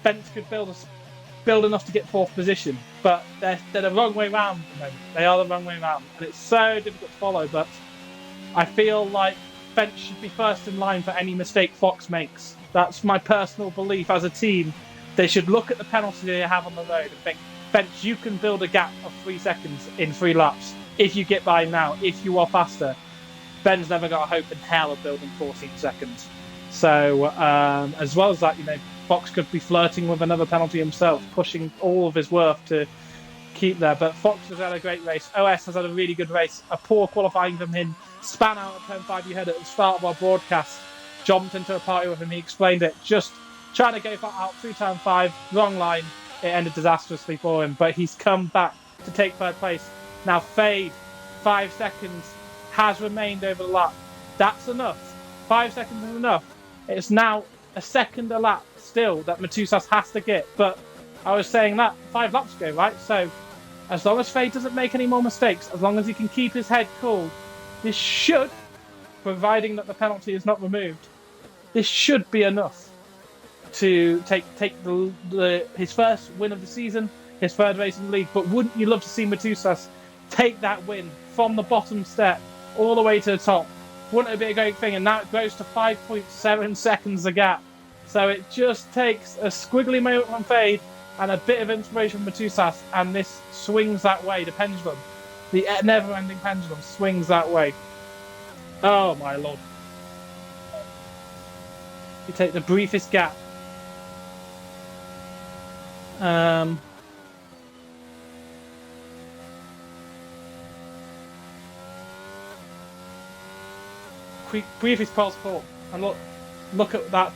Fence could build enough to get fourth position. But they're the wrong way round at the moment. They are the wrong way round, and it's so difficult to follow. But I feel like Fence should be first in line for any mistake Fox makes. That's my personal belief. As a team, they should look at the penalty they have on the road and think, Fence, you can build a gap of 3 seconds in 3 laps if you get by now, if you are faster. Ben's never got a hope in hell of building 14 seconds. So, as well as that, Fox could be flirting with another penalty himself, pushing all of his worth to keep there. But Fox has had a great race. OS has had a really good race. A poor qualifying from him. Span out at turn 5, you heard at the start of our broadcast. Jumped into a party with him, he explained it. Just trying to go out through turn 5, wrong line. It ended disastrously for him, but he's come back to take third place. Now, Fade, 5 seconds, has remained over the lap. That's enough. 5 seconds is enough. It's now a second a lap still that Matusas has to get. But I was saying that 5 laps ago, right? So as long as Fade doesn't make any more mistakes, as long as he can keep his head cool, this should, providing that the penalty is not removed, this should be enough to take his first win of the season, his third race in the league. But wouldn't you love to see Matusas take that win from the bottom step all the way to the top? Wouldn't it be a great thing? And now it goes to 5.7 seconds a gap. So it just takes a squiggly moment from Fade and a bit of inspiration from Matusas, and this swings that way. The pendulum, the never-ending pendulum, swings that way. Oh my lord! You take the briefest gap. Briefest pole sport, and look at that.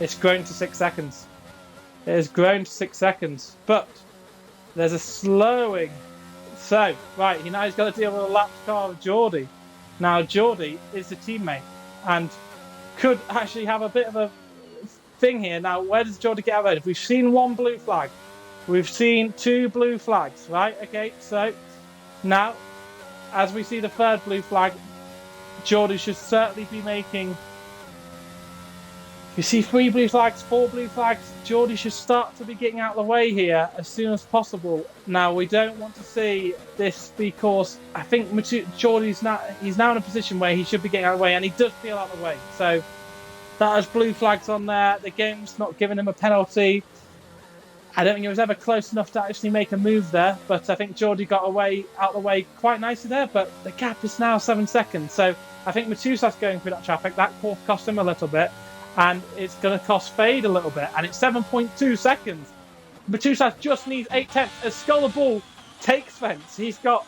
It's grown to 6 seconds. It has grown to 6 seconds, but there's a slowing. So, right, now he's got to deal with a lapped car of Geordie. Now, Geordie is the teammate and could actually have a bit of a thing here. Now, where does Geordie get out of it? We've seen 1 blue flag. We've seen 2 blue flags, right? Okay, so now, as we see the 3rd blue flag, Geordie should certainly be making... You see 3 blue flags, 4 blue flags. Geordie should start to be getting out of the way here as soon as possible. Now, we don't want to see this because I think Geordie's he's now in a position where he should be getting out of the way, and he does feel out of the way. So that has blue flags on there. The game's not giving him a penalty. I don't think he was ever close enough to actually make a move there, but I think Geordie got out of the way quite nicely there. But the gap is now 7 seconds. So I think Matusas going through that traffic, that cost him a little bit. And it's going to cost Fade a little bit. And it's 7.2 seconds. Matusas just needs 8/10 as Scholar Bull takes Fence. He's got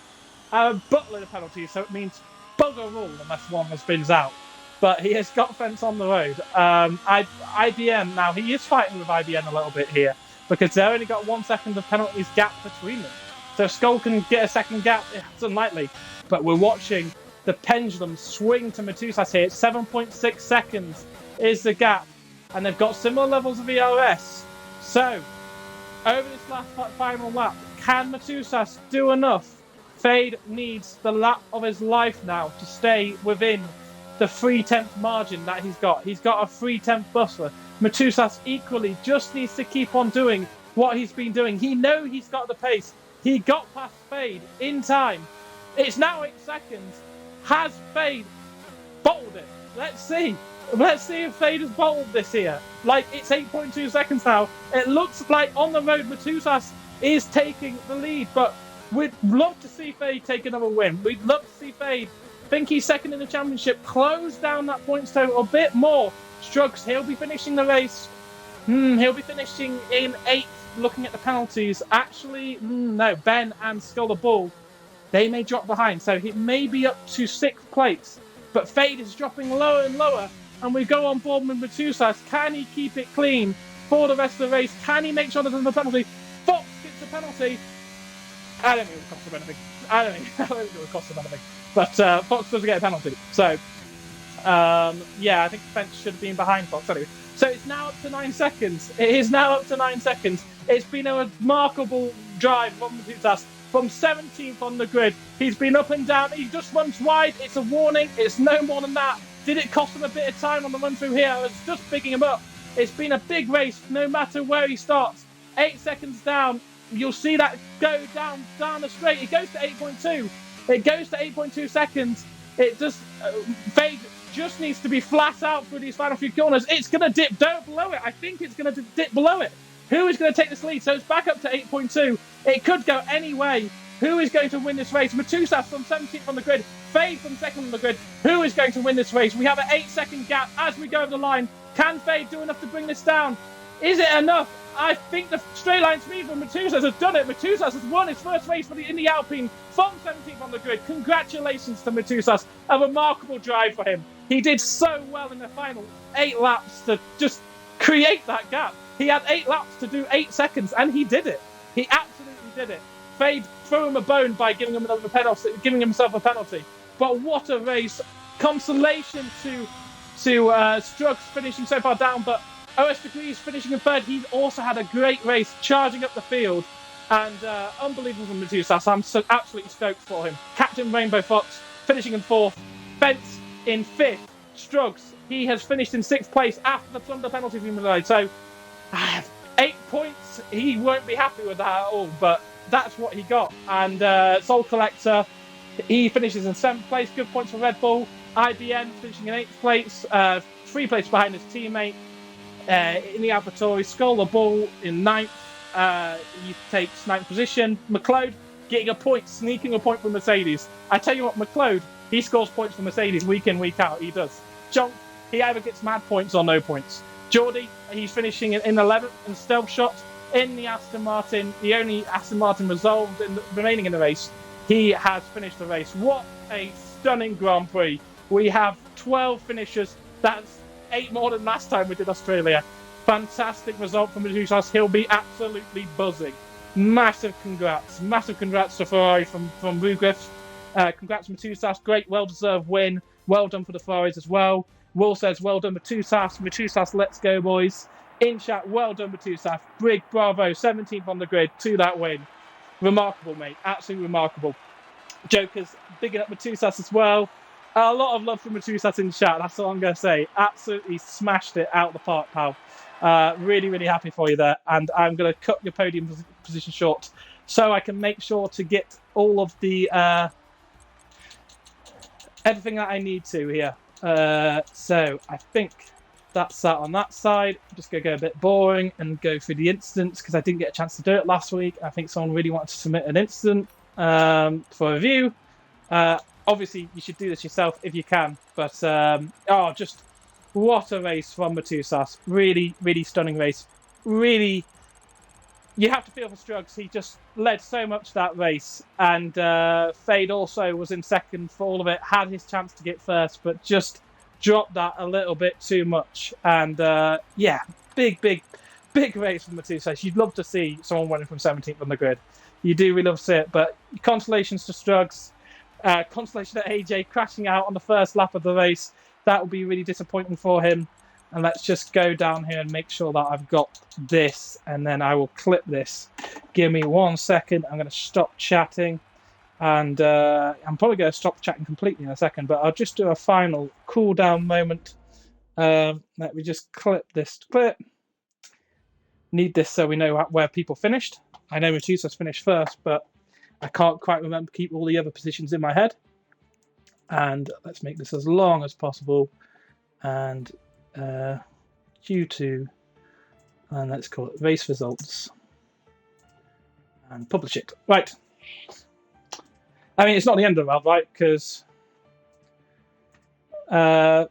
a buttload of penalties, so it means bugger all unless one has been out. But he has got Fence on the road. IBM, now he is fighting with IBM a little bit here because they've only got 1 second of penalties gap between them. So if Skull can get a second gap, it's unlikely. But we're watching the pendulum swing to Matusas here. It's 7.6 seconds. Is the gap, and they've got similar levels of ERS. So, over this last final lap, can Matusas do enough? Fade needs the lap of his life now to stay within the 3/10 margin that he's got. He's got a 3/10 buffer. Matusas equally just needs to keep on doing what he's been doing. He knows he's got the pace. He got past Fade in time. It's now 8 seconds. Has Fade bottled it? Let's see. Let's see if Fade has bottled this here. Like, it's 8.2 seconds now. It looks like on the road Matusas is taking the lead, but we'd love to see Fade take another win. We'd love to see Fade, think he's second in the championship, close down that points total a bit more. Struggs, he'll be finishing the race. He'll be finishing in 8th, looking at the penalties. Actually, no, Ben and Scholar Bull, they may drop behind, so he may be up to 6th place. But Fade is dropping lower and lower. And we go on board with Matusas. Can he keep it clean for the rest of the race? Can he make sure there's a penalty? Fox gets a penalty. I don't think it will cost him anything. I don't think it will cost him anything. But Fox doesn't get a penalty. So, yeah, I think Fence should have been behind Fox anyway. So it's now up to 9 seconds. It is now up to 9 seconds. It's been a remarkable drive from Matusas. from 17th on the grid. He's been up and down. He just runs wide. It's a warning. It's no more than that. Did it cost him a bit of time on the run through here? It's just picking him up. It's been a big race, no matter where he starts. 8 seconds down. You'll see that go down the straight. It goes to 8.2. It goes to 8.2 seconds. It just Fade just needs to be flat out through these final few corners. It's going to dip down below it. I think it's going to dip below it. Who is going to take this lead? So it's back up to 8.2. It could go any way. Who is going to win this race? Matusas from 17th on the grid. Fade from 2nd on the grid. Who is going to win this race? We have an 8-second gap as we go over the line. Can Fade do enough to bring this down? Is it enough? I think the straight line speed from Matusas has done it. Matusas has won his first race in the Alpine from 17th on the grid. Congratulations to Matusas. A remarkable drive for him. He did so well in the final 8 laps to just create that gap. He had 8 laps to do 8 seconds, and he did it. He absolutely did it. Fade threw him a bone by giving himself a penalty. But what a race! Consolation to Struggs finishing so far down, but OS Degrees finishing in 3rd. He's also had a great race, charging up the field, and unbelievable from Matusas. I'm so absolutely stoked for him. Captain Rainbow Fox finishing in 4th. Fence in 5th. Struggs, he has finished in 6th place after the Thunder penalty from the So 8 points. He won't be happy with that at all, but that's what he got. And Soul Collector, he finishes in 7th place. Good points for Red Bull. IBN finishing in 8th place, 3 places behind his teammate. In the Albertori, Skull the Bull in 9th. He takes 9th position. McLeod getting a point, sneaking a point from Mercedes. I tell you what, McLeod, he scores points for Mercedes week in, week out. He does. John, he either gets mad points or no points. Geordie, he's finishing in 11th and Stealth Shot in the Aston Martin. The only Aston Martin remaining in the race. He has finished the race. What a stunning Grand Prix. We have 12 finishers. That's 8 more than last time we did Australia. Fantastic result from Matusas. He'll be absolutely buzzing. Massive congrats. Massive congrats to Ferrari from Rugriff. Congrats Matusas. Great, well-deserved win. Well done for the Ferraris as well. Will says, well done Matusas. Matusas, let's go, boys. In chat, well done Matusas. Big bravo. 17th on the grid to that win. Remarkable, mate. Absolutely remarkable. Jokers, bigging up Matusas as well. A lot of love for Matusas in chat. That's all I'm going to say. Absolutely smashed it out of the park, pal. Really, really happy for you there. And I'm going to cut your podium position short so I can make sure to get all of the everything that I need to here. So I think that's that on that side. I'm just going to go a bit boring and go through the incidents because I didn't get a chance to do it last week. I think someone really wanted to submit an incident for review. Obviously, you should do this yourself if you can. But, just what a race from Matusas. Really, really stunning race. Really, you have to feel for Struggs. He just led so much that race. And Fade also was in 2nd for all of it. Had his chance to get 1st, but just dropped that a little bit too much. And, big race from Matusas. You'd love to see someone winning from 17th on the grid. You do really love to see it. But consolations to Struggs. Consolation at AJ crashing out on the first lap of the race. That will be really disappointing for him. And let's just go down here and make sure that I've got this, and then I will clip this. Give me 1 second. I'm going to stop chatting, and I'm probably going to stop chatting completely in a second, but I'll just do a final cool down moment. Let me just clip this clip. Need this so we know where people finished. I know Matusas finished 1st, but I can't quite keep all the other positions in my head. And let's make this as long as possible. And Q2, and let's call it race results. And publish it. Right. I mean, it's not the end of the world, right? Because, But,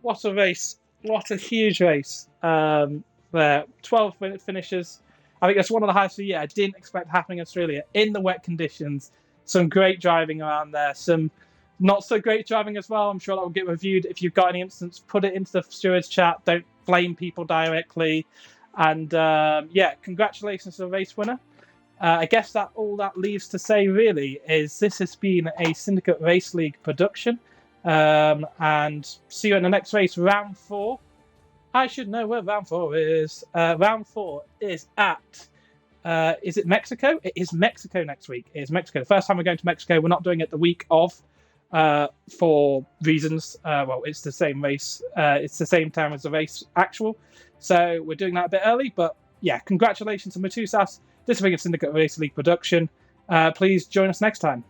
what a race. What a huge race. There, 12 finishes. I think that's one of the highest of the year. I didn't expect happening in Australia in the wet conditions. Some great driving around there. Some not so great driving as well. I'm sure that will get reviewed. If you've got any instance, put it into the stewards chat. Don't blame people directly. And congratulations to the race winner. I guess that all that leaves to say really is this has been a Syndicate Race League production. And see you in the next race, round 4. I should know where round 4 is. Round 4 is at Is it Mexico? It is Mexico next week. It is Mexico. The first time we're going to Mexico. We're not doing it the week of for reasons. Well, it's the same race. It's the same time as the race actual. So we're doing that a bit early. But yeah, congratulations to Matusas. This week of Syndicate Racing League production. Please join us next time.